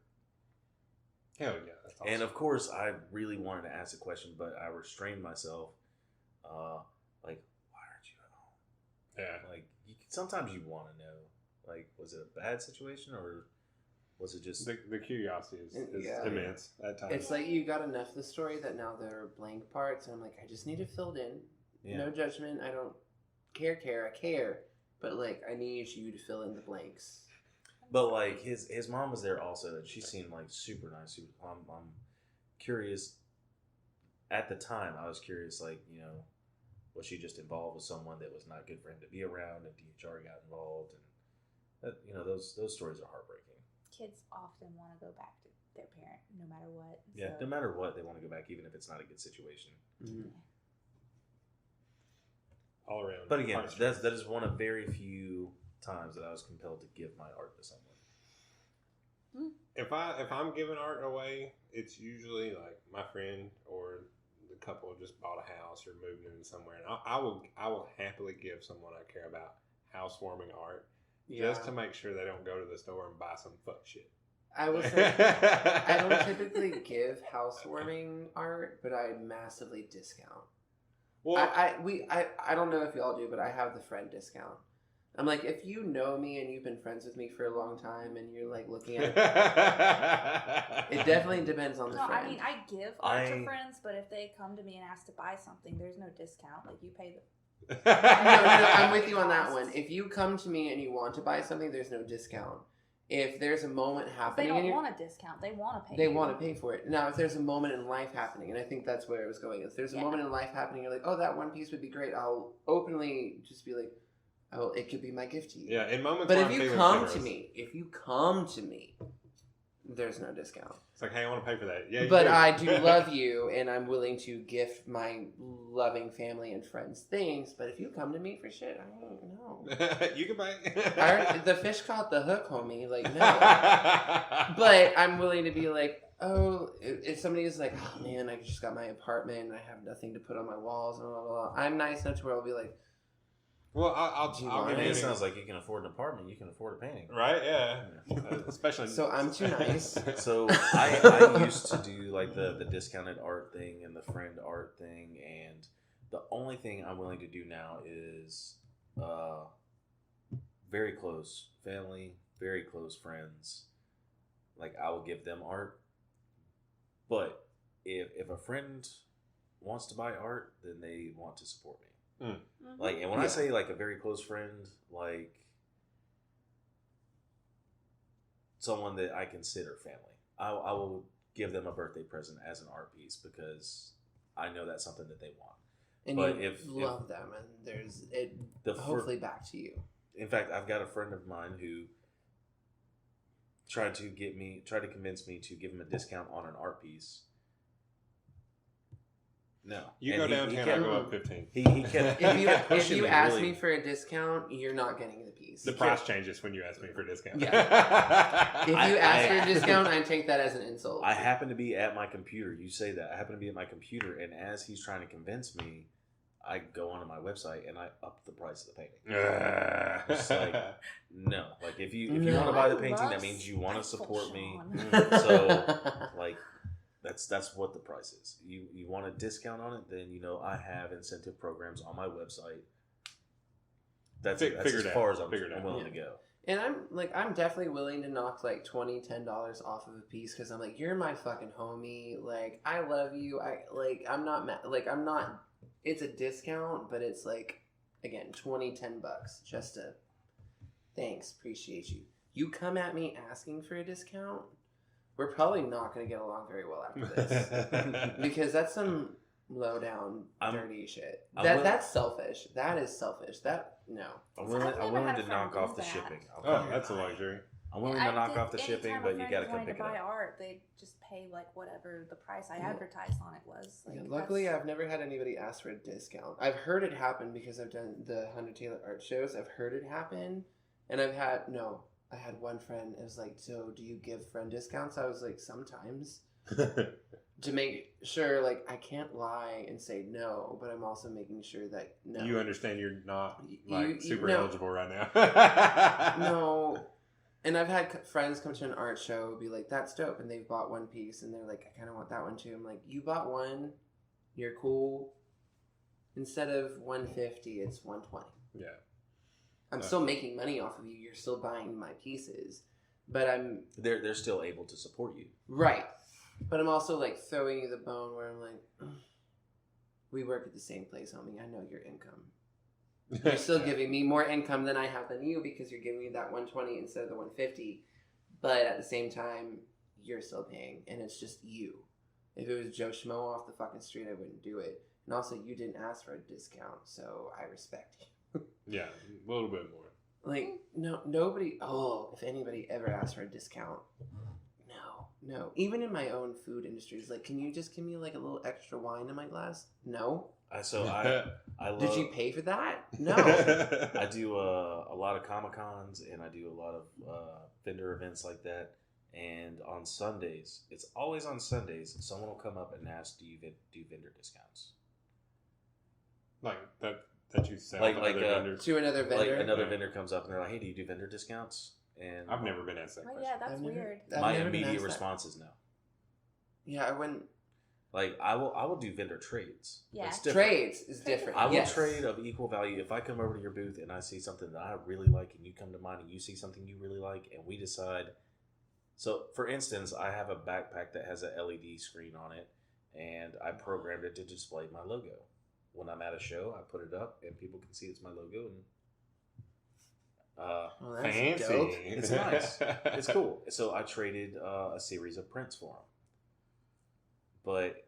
Hell yeah. That's awesome. And of course, I really wanted to ask a question, but I restrained myself. Like, why aren't you at home? Yeah. Like, sometimes you want to know. Like, was it a bad situation, or was it just... The curiosity is immense at times. It's like you got enough of the story that now there are blank parts, and I'm like, I just need it filled in. Yeah. No judgment. I don't care. I care. but like I need you to fill in the blanks. But like his mom was there also, and she seemed like super nice. I'm curious. At the time, I was curious, like, you know, was she just involved with someone that was not good for him to be around, and DHR got involved, and that, you know, those stories are heartbreaking. Kids often want to go back to their parent, no matter what. Yeah, no matter what, they want to go back, even if it's not a good situation. Mm-hmm. All around. But again, that is one of very few times that I was compelled to give my art to someone. If I'm giving art away, it's usually like my friend or the couple just bought a house or moved into somewhere, and I will happily give someone I care about housewarming art just to make sure they don't go to the store and buy some fuck shit. I will say I don't typically give housewarming art, but I massively discount. Well, I don't know if y'all do, but I have the friend discount. I'm like, if you know me and you've been friends with me for a long time and you're like looking at it definitely depends on the friend. I mean, I give art to friends, but if they come to me and ask to buy something, there's no discount. Like, you pay the... No, I'm with you on that one. If you come to me and you want to buy something, there's no discount. If there's a moment happening... They don't want a discount. They want to pay. They want to pay for it. Now, if there's a moment in life happening, and I think that's where I was going. If there's a moment in life happening, you're like, oh, that one piece would be great. I'll openly just be like, oh, it could be my gift to you. Yeah, in moments. But if you come to me, there's no discount. It's like, hey, I want to pay for that. Yeah, but I do love you, and I'm willing to gift my loving family and friends things. But if you come to me for shit, I don't know. You can buy. The fish caught the hook, homie. Like, no. But I'm willing to be like, oh, if somebody is like, oh man, I just got my apartment and I have nothing to put on my walls, blah, blah, blah. I'm nice enough to where I'll be like, well, I'll give you. It sounds like you can afford an apartment. You can afford a painting, right? Yeah, especially. So I'm too nice. So I used to do like the discounted art thing and the friend art thing, and the only thing I'm willing to do now is very close family, very close friends. Like, I will give them art, but if a friend wants to buy art, then they want to support me. Mm-hmm. Like, and when I say like a very close friend, like someone that I consider family, I will give them a birthday present as an art piece because I know that's something that they want. And but you love them, and there's it hopefully back to you. In fact, I've got a friend of mine who tried to convince me to give him a discount on an art piece. No, you go downtown. I go up 15. He kept. If you ask me for a discount, you're not getting the piece. The price changes when you ask me for a discount. Yeah. If you ask for a discount, I take that as an insult. I happen to be at my computer. You say that. I happen to be at my computer, and as he's trying to convince me, I go onto my website and I up the price of the painting. It's like, no. Like, if you want to buy the painting, that means you want to support me. So, like, that's what the price is. You want a discount on it, then I have incentive programs on my website. That's as far as I'm willing to go. And I'm definitely willing to knock like $10 off of a piece because I'm like, you're my fucking homie. Like, I love you. I'm not. It's a discount, but it's like, again, $10 just to thanks, appreciate you. You come at me asking for a discount, we're probably not going to get along very well after this because that's some low down dirty shit. That's selfish. That is selfish. I'm willing to knock off the shipping. That's a luxury. I'm willing to knock off the shipping, but you got to come pick it up. Buy art, they just pay like whatever the price I advertised on it was. Like, luckily, I've never had anybody ask for a discount. I've heard it happen because I've done the 100 Taylor art shows. I've heard it happen, and I had one friend. It was like, so do you give friend discounts? I was like, sometimes. To make sure, like, I can't lie and say no, but I'm also making sure that no. You understand you're not super eligible right now. No. And I've had friends come to an art show, be like, that's dope, and they've bought one piece, and they're like, I kind of want that one too. I'm like, you bought one, you're cool. Instead of $150, it's $120. Yeah. I'm still making money off of you. You're still buying my pieces, but they're still able to support you, right? But I'm also like throwing you the bone where I'm like, we work at the same place, homie. I know your income. You're still giving me more income than I have than you because you're giving me that 120 instead of the 150. But at the same time, you're still paying, and it's just you. If it was Joe Schmo off the fucking street, I wouldn't do it. And also, you didn't ask for a discount, so I respect you. Yeah, a little bit more. Like, nobody. Oh, if anybody ever asked for a discount, no. Even in my own food industries, like, can you just give me like a little extra wine in my glass? No. I love. Did you pay for that? No. I do a lot of Comic-Cons and I do a lot of vendor events like that. And on Sundays, it's always on Sundays, someone will come up and ask, do you do vendor discounts? Like that you sell like to other vendors? To another vendor? Like another vendor comes up and they're like, hey, do you do vendor discounts? And I've never been asked that question. Yeah, that's weird. My immediate response is no. Yeah, I wouldn't. Like I will do vendor trades. Yeah, trades is different. I will trade of equal value. If I come over to your booth and I see something that I really like, and you come to mine and you see something you really like, and we decide. So, for instance, I have a backpack that has a LED screen on it, and I programmed it to display my logo. When I'm at a show, I put it up, and people can see it's my logo. And fancy. Dope. It's nice. It's cool. So I traded a series of prints for them. But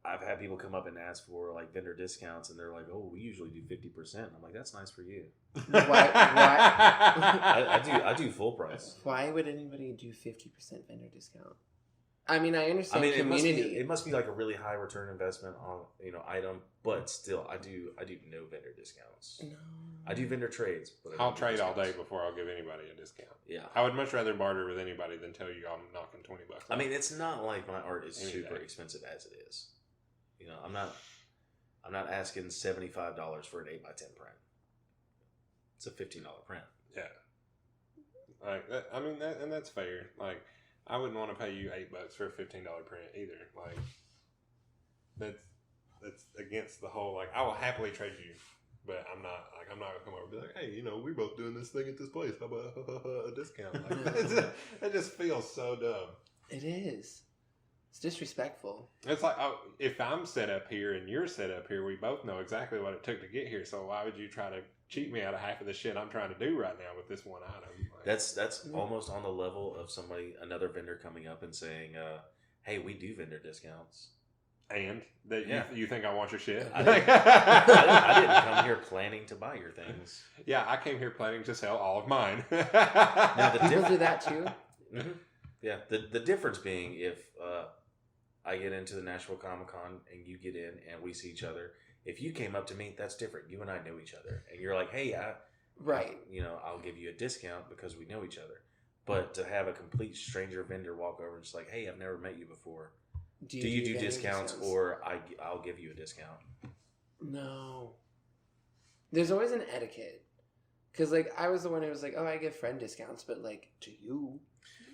I've had people come up and ask for like vendor discounts, and they're like, "Oh, we usually do 50%." I'm like, "That's nice for you." Why? I do full price. Why would anybody do 50% vendor discount? I mean, I understand community. It must be like a really high return investment on item, but still, I do no vendor discounts. No. I do vendor trades. But I'll trade all day before I'll give anybody a discount. Yeah, I would much rather barter with anybody than tell you I'm knocking $20. I mean, it's not like my art is super expensive as it is. I'm not asking $75 for an 8x10 print. It's a $15 print. Yeah. Like that, I mean and that's fair. Like I wouldn't want to pay you $8 for a $15 print either. Like that's against the whole. Like I will happily trade you, but I'm not gonna come over and be like, hey, we're both doing this thing at this place. How about a discount? Like it just feels so dumb. It is. It's disrespectful. It's like if I'm set up here and you're set up here, we both know exactly what it took to get here. So why would you try to cheat me out of half of the shit I'm trying to do right now with this one item? Like, that's almost on the level of another vendor coming up and saying, "Hey, we do vendor discounts." And that you think I want your shit? I didn't come here planning to buy your things. Yeah, I came here planning to sell all of mine. Now, people do that too. Mm-hmm. Yeah, the difference being if I get into the Nashville Comic-Con and you get in and we see each other. If you came up to me, that's different. You and I know each other, and you're like, "Hey, I'll give you a discount because we know each other." But to have a complete stranger vendor walk over and just like, "Hey, I've never met you before. Do you do discounts, or I'll give you a discount?" No. There's always an etiquette. Because, I was the one who was like, oh, I give friend discounts, but, to you.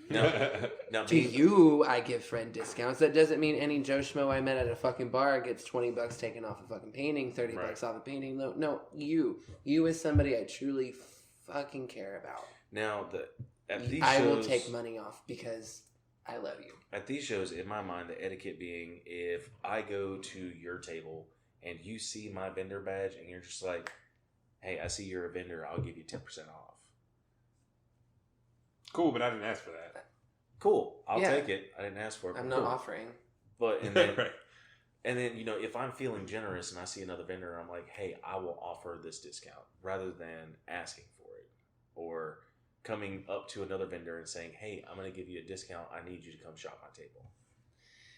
No, to you, I give friend discounts. That doesn't mean any Joe Schmo I met at a fucking bar gets $20 taken off a fucking painting, $30 off a painting. No, you. You as somebody I truly fucking care about. Now, at these I shows, will take money off because I love you. At these shows, in my mind, the etiquette being, if I go to your table and you see my vendor badge and you're just like, hey, I see you're a vendor, I'll give you 10% off. Cool, but I didn't ask for that. Cool, I'll take it. I didn't ask for it. I'm not offering. But and then, and then if I'm feeling generous and I see another vendor, I'm like, hey, I will offer this discount rather than asking for it or coming up to another vendor and saying, hey, I'm going to give you a discount. I need you to come shop my table.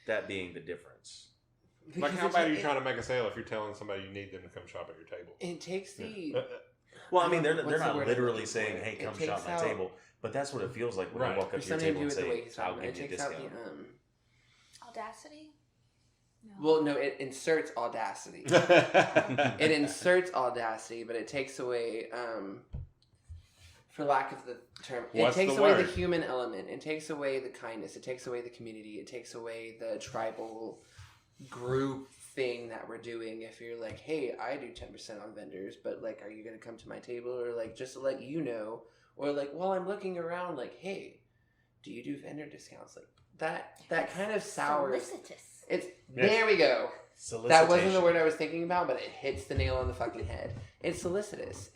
That being the difference. Like, how bad are you trying to make a sale if you're telling somebody you need them to come shop at your table? It takes the... Well, I mean, they're not literally saying, hey, come shop my table. But that's what it feels like when I walk up to your table and say, I'll give you a discount. Audacity? No. Well, no, it inserts audacity. It inserts audacity, but it takes away... for lack of the term, it takes away the human element. It takes away the kindness. It takes away the community. It takes away the tribal group thing that we're doing. If you're like, hey, I do 10% on vendors, but are you going to come to my table? Or just to let you know, or while I'm looking around, hey, do you do vendor discounts? That kind of sours. Solicitous. There we go. That wasn't the word I was thinking about, but it hits the nail on the fucking head. It's solicitous.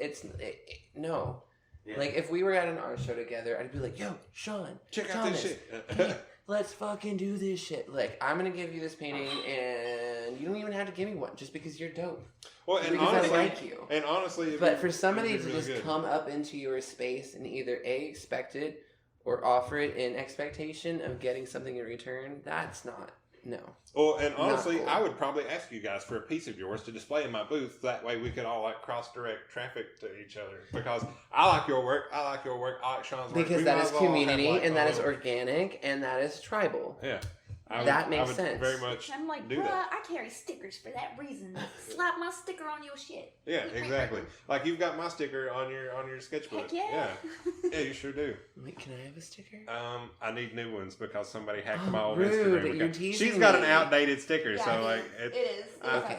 No. Yeah. Like, if we were at an art show together, I'd be like, yo, Sean, check Thomas, out this shit. Hey, let's fucking do this shit. Like, I'm going to give you this painting, and you don't even have to give me one, just because you're dope. Well, and because honestly, I like you. And honestly, but for somebody to just come up into your space and either A, expect it, or offer it in expectation of getting something in return, that's not... No. Well, and honestly, cool. I would probably ask you guys for a piece of yours to display in my booth. That way we could all like cross-direct traffic to each other. Because I like your work, I like Sean's work. Because that is community, and that is organic, and that is tribal. Yeah. That makes sense. Very much. I'm like, bruh, I carry stickers for that reason. Slap my sticker on your shit. Yeah, exactly. Like you've got my sticker on your sketchbook. Heck yeah. Yeah, you sure do. Wait, can I have a sticker? I need new ones because somebody hacked my old rude. Instagram account. She's got an outdated sticker, yeah, so like it is.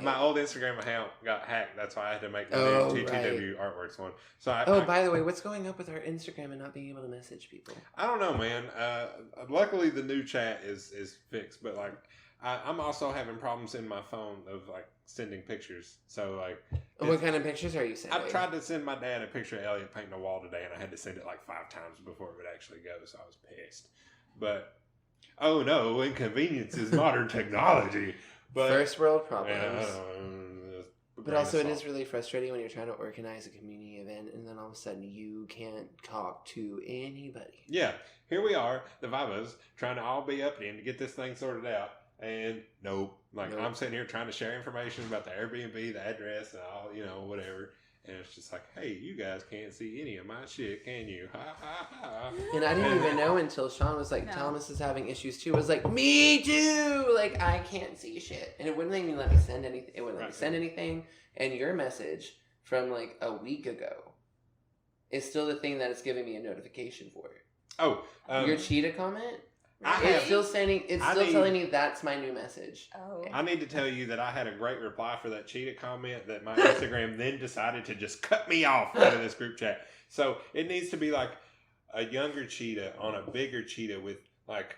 My old Instagram account got hacked. That's why I had to make the new TTW Artworks one. So by the way, what's going up with our Instagram and not being able to message people? I don't know, man. Luckily the new chat is fixed, but like I'm also having problems in my phone of like sending pictures. So like, what kind of pictures are you sending? I tried to send my dad a picture of Elliot painting a wall today, and I had to send it like 5 times before it would actually go. So I was pissed. But oh no, inconvenience is modern technology. But first world problems. But also, it is really frustrating when you're trying to organize a community event, and then all of a sudden you can't talk to anybody. Yeah, here we are, the Vivas, trying to all be up in to get this thing sorted out. And nope. I'm sitting here trying to share information about the Airbnb, the address, and all, whatever. And it's just like, hey, you guys can't see any of my shit, can you? Ha, ha, ha. And I didn't even know until Sean was like, Thomas is having issues too. I was like, me too! Like, I can't see shit. And it wouldn't even let me send anything. It wouldn't let me send anything. And your message from like a week ago is still the thing that it's giving me a notification for. Oh. Your cheetah comment? It's still telling me that's my new message. Oh. I need to tell you that I had a great reply for that cheetah comment that my Instagram then decided to just cut me off out of this group chat. So it needs to be like a younger cheetah on a bigger cheetah with like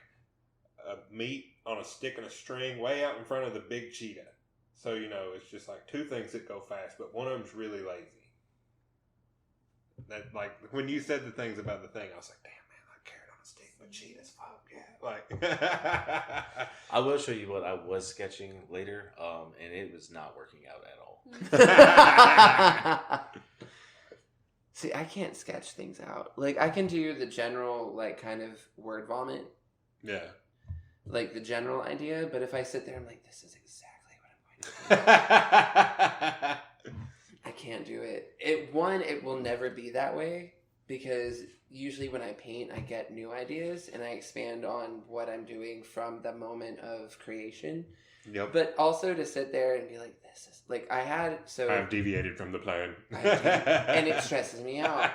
a meat on a stick and a string way out in front of the big cheetah. So, it's just like 2 things that go fast, but one of them's really lazy. That, like, when you said the things about the thing, I was like, damn, man, I carrot on a stick, but cheetah's fuck, yeah. Like, I will show you what I was sketching later, and it was not working out at all. See, I can't sketch things out. Like, I can do the general, like, kind of word vomit. Yeah. Like, the general idea, but if I sit there, I'm like, this is exactly I can't do it. It will never be that way because usually when I paint, I get new ideas and I expand on what I'm doing from the moment of creation. Yep. But also to sit there and be like, this is like I've deviated from the plan. And it stresses me out.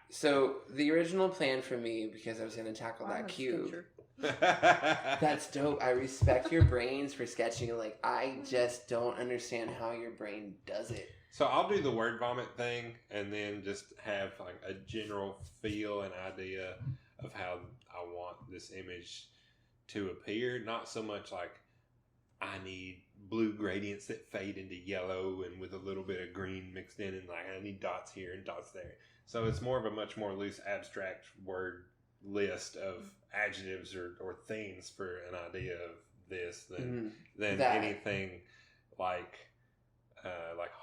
So the original plan for me, because I was going to tackle that cube. That's dope. I respect your brains for sketching. Like, I just don't understand how your brain does it. So I'll do the word vomit thing and then just have like a general feel and idea of how I want this image to appear. Not so much like I need blue gradients that fade into yellow and with a little bit of green mixed in, and like I need dots here and dots there. So it's more of a much more loose abstract word list of adjectives or themes for an idea of this than anything like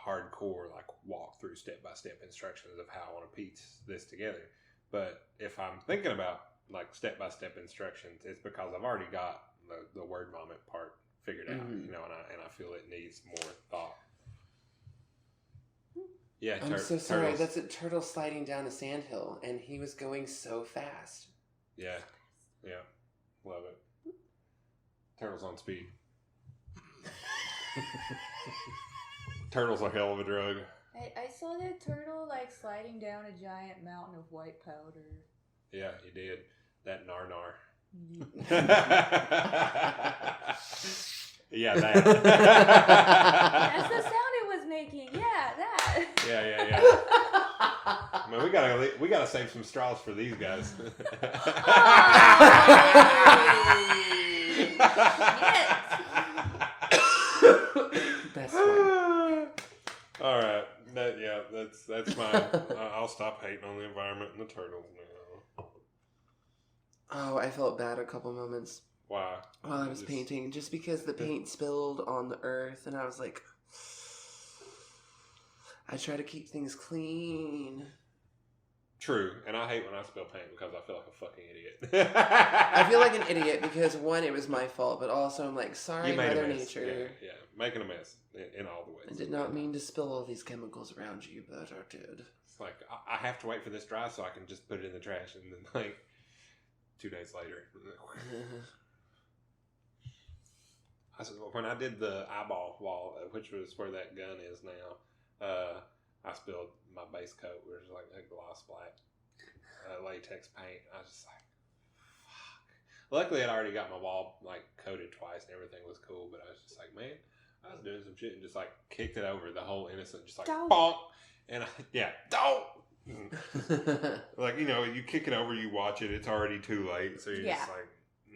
hardcore, like walk through step-by-step instructions of how I want to piece this together. But if I'm thinking about like step-by-step instructions, it's because I've already got the word vomit part figured out, and I feel it needs more thought. Yeah, I'm so sorry. Turtles. That's a turtle sliding down a sandhill, and he was going so fast. Yeah, love it. Turtles on speed. Turtles are a hell of a drug. I saw that turtle like sliding down a giant mountain of white powder. Yeah, you did. That nar. Yeah, that. That's the sound it was making. Yeah, that. Yeah. I mean, we gotta save some straws for these guys. Yes. All right. That's mine. I'll stop hating on the environment and the turtles now. Oh, I felt bad a couple moments. Why? While I was painting, just because the paint spilled on the earth, and I was like, I try to keep things clean. True, and I hate when I spill paint because I feel like a fucking idiot. I feel like an idiot because, one, it was my fault, but also I'm like, sorry, Mother Nature. Yeah, making a mess in all the ways. I did not mean to spill all these chemicals around you, but I did. It's like, I have to wait for this dry so I can just put it in the trash, and then, like, 2 days later. When I did the eyeball wall, which was where that gun is now, I spilled my base coat, which was like a gloss black latex paint. I was just like, fuck. Luckily, I'd already got my wall like coated twice and everything was cool, but I was just like, man, I was doing some shit and just like kicked it over the whole innocent, just like, bonk. And don't. Like, you know, you kick it over, you watch it, it's already too late, so you're just like,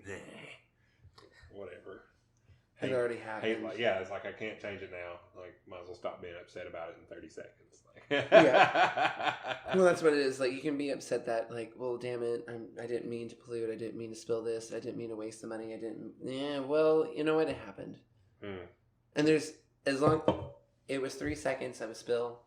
nah, whatever. It already happened. It's like I can't change it now. Like, might as well stop being upset about it in 30 seconds. Yeah. Well, that's what it is. Like, you can be upset that, like, well, damn it, I didn't mean to pollute. I didn't mean to spill this. I didn't mean to waste the money. Well, you know what? It happened. And it was 3 seconds of a spill.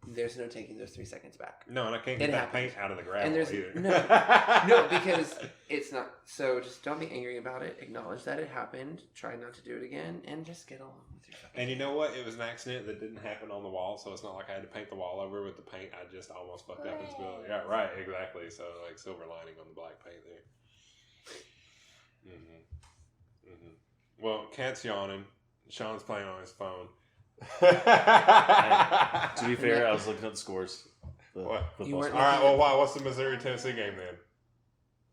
There's no taking those 3 seconds back. No, and I can't get that paint out of the gravel either. No, because it's not. So just don't be angry about it. Acknowledge that it happened. Try not to do it again, and just get along with your fucking. And you know what? It was an accident that didn't happen on the wall, so it's not like I had to paint the wall over with the paint. I just almost fucked up and spilled it. Yeah, right, exactly. So, like, silver lining on the black paint there. Well, Kat's yawning. Sean's playing on his phone. To be fair, I was looking up the scores. All right, well, why? What's the Missouri-Tennessee game then?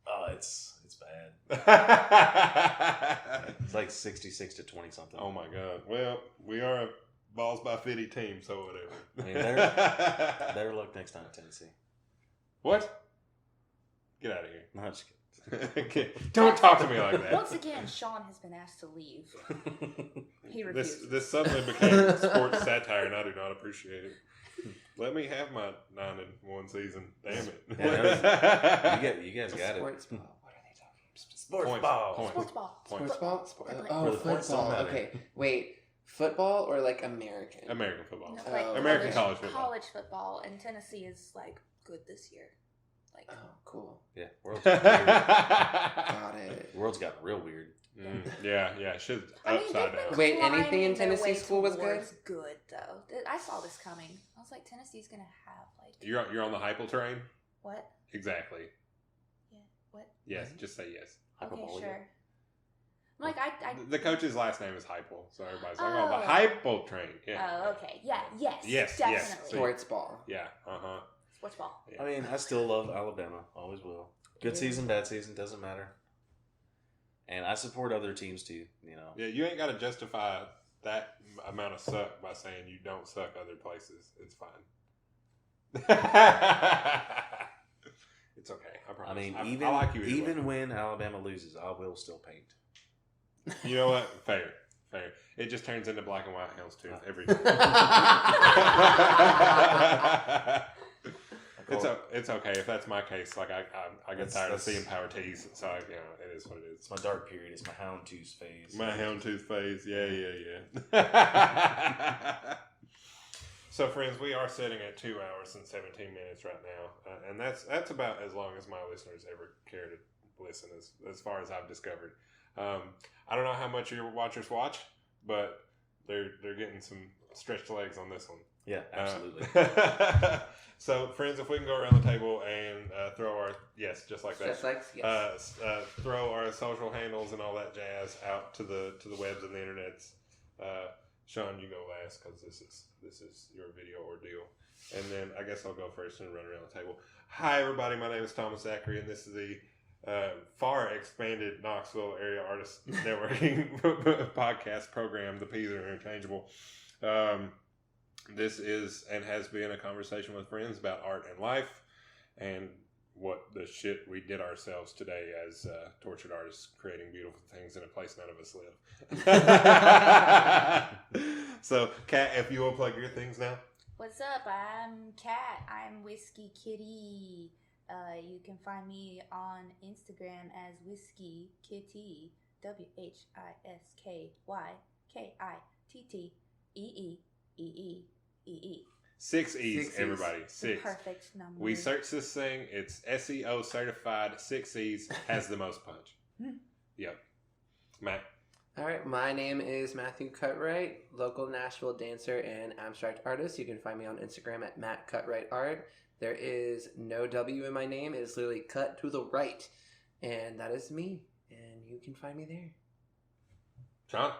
Oh, it's bad. It's like 66 to 20 something. Oh my god. Well, we are a balls by 50 team, so whatever. I mean, better luck next time, Tennessee. What? Get out of here. No, I'm just kidding. Don't talk to me like that. Once again, Sean has been asked to leave. He refused. This suddenly became sports satire, and I do not appreciate it. Let me have my 9-1 season. Damn it! Yeah, you guys got sports it. Ball. What are they talking about? Sports ball. Sports ball. Sports ball. Oh, football. Okay, wait. Football or like American? American football. No, like American college football. College football, and Tennessee is like good this year. Like, oh, cool. Yeah, world's got weird. Got it. World's got real weird. Yeah. Shit upside down. Wait, anything in Tennessee school was good? Good though. I saw this coming. I was like, Tennessee's gonna have like. You're on the Hypel train. What? Exactly. Yeah. What? Yes. Just say yes. Okay, sure. Like the coach's last name is Hypel, so everybody's like, "Oh, the Hypel train." Yeah. Oh, okay. Yeah. Yes. Yes. Definitely. Yes. Sports ball. Yeah. Sports ball. Yeah. I mean, I still love Alabama. Always will. Good season, bad season, doesn't matter. And I support other teams too, you know. Yeah, you ain't got to justify that amount of suck by saying you don't suck other places. It's fine. It's okay. I promise. I mean, I like you even when Alabama loses, I will still paint. You know what? Fair. It just turns into black and white houndstooth every time. It's okay if that's my case. Like I get tired of seeing power tees, so it is what it is. It's my dark period. It's my houndtooth phase. My houndtooth phase. Yeah. So, friends, we are sitting at 2 hours and 17 minutes right now, and that's about as long as my listeners ever care to listen, as far as I've discovered. I don't know how much your watchers watch, but they're getting some stretched legs on this one. Yeah, absolutely. So, friends, if we can go around the table and throw our just like that, throw our social handles and all that jazz out to the webs and the internets. Sean, you go last because this is your video ordeal, and then I guess I'll go first and run around the table. Hi, everybody. My name is Thomas Zachary, and this is the far expanded Knoxville Area Artist Networking podcast program. The P's are interchangeable. This is and has been a conversation with friends about art and life and what the shit we did ourselves today as tortured artists creating beautiful things in a place none of us live. So, Kat, if you will plug your things now. What's up? I'm Kat. I'm Whiskey Kitty. You can find me on Instagram as Whiskey Kitty. WHISKYKITTEEEEEE. 6 E's, everybody. 6. Perfect number. We searched this thing. It's SEO certified. 6 E's has the most punch. Yep. Matt. All right, my name is Matthew Cutright, local Nashville dancer and abstract artist. You can find me on Instagram at Matt Cutright Art. There is no W in my name. It is literally cut to the right. And that is me. And you can find me there. Sean?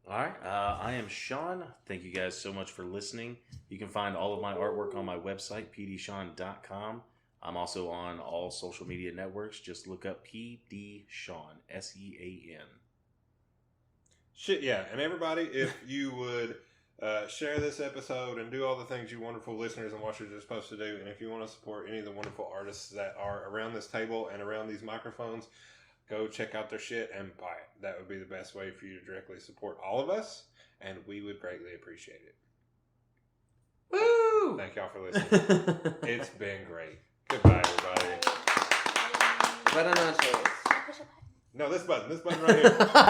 All right. I am Sean. Thank you guys so much for listening. You can find all of my artwork on my website, pdshawn.com. I'm also on all social media networks. Just look up PD Sean, SEAN. Shit, yeah. And everybody, if you would share this episode and do all the things you wonderful listeners and watchers are supposed to do, and if you want to support any of the wonderful artists that are around this table and around these microphones, go check out their shit and buy it. That would be the best way for you to directly support all of us, and we would greatly appreciate it. Woo! Thank y'all for listening. It's been great. Goodbye, everybody. Buenas noches. No, this button right here.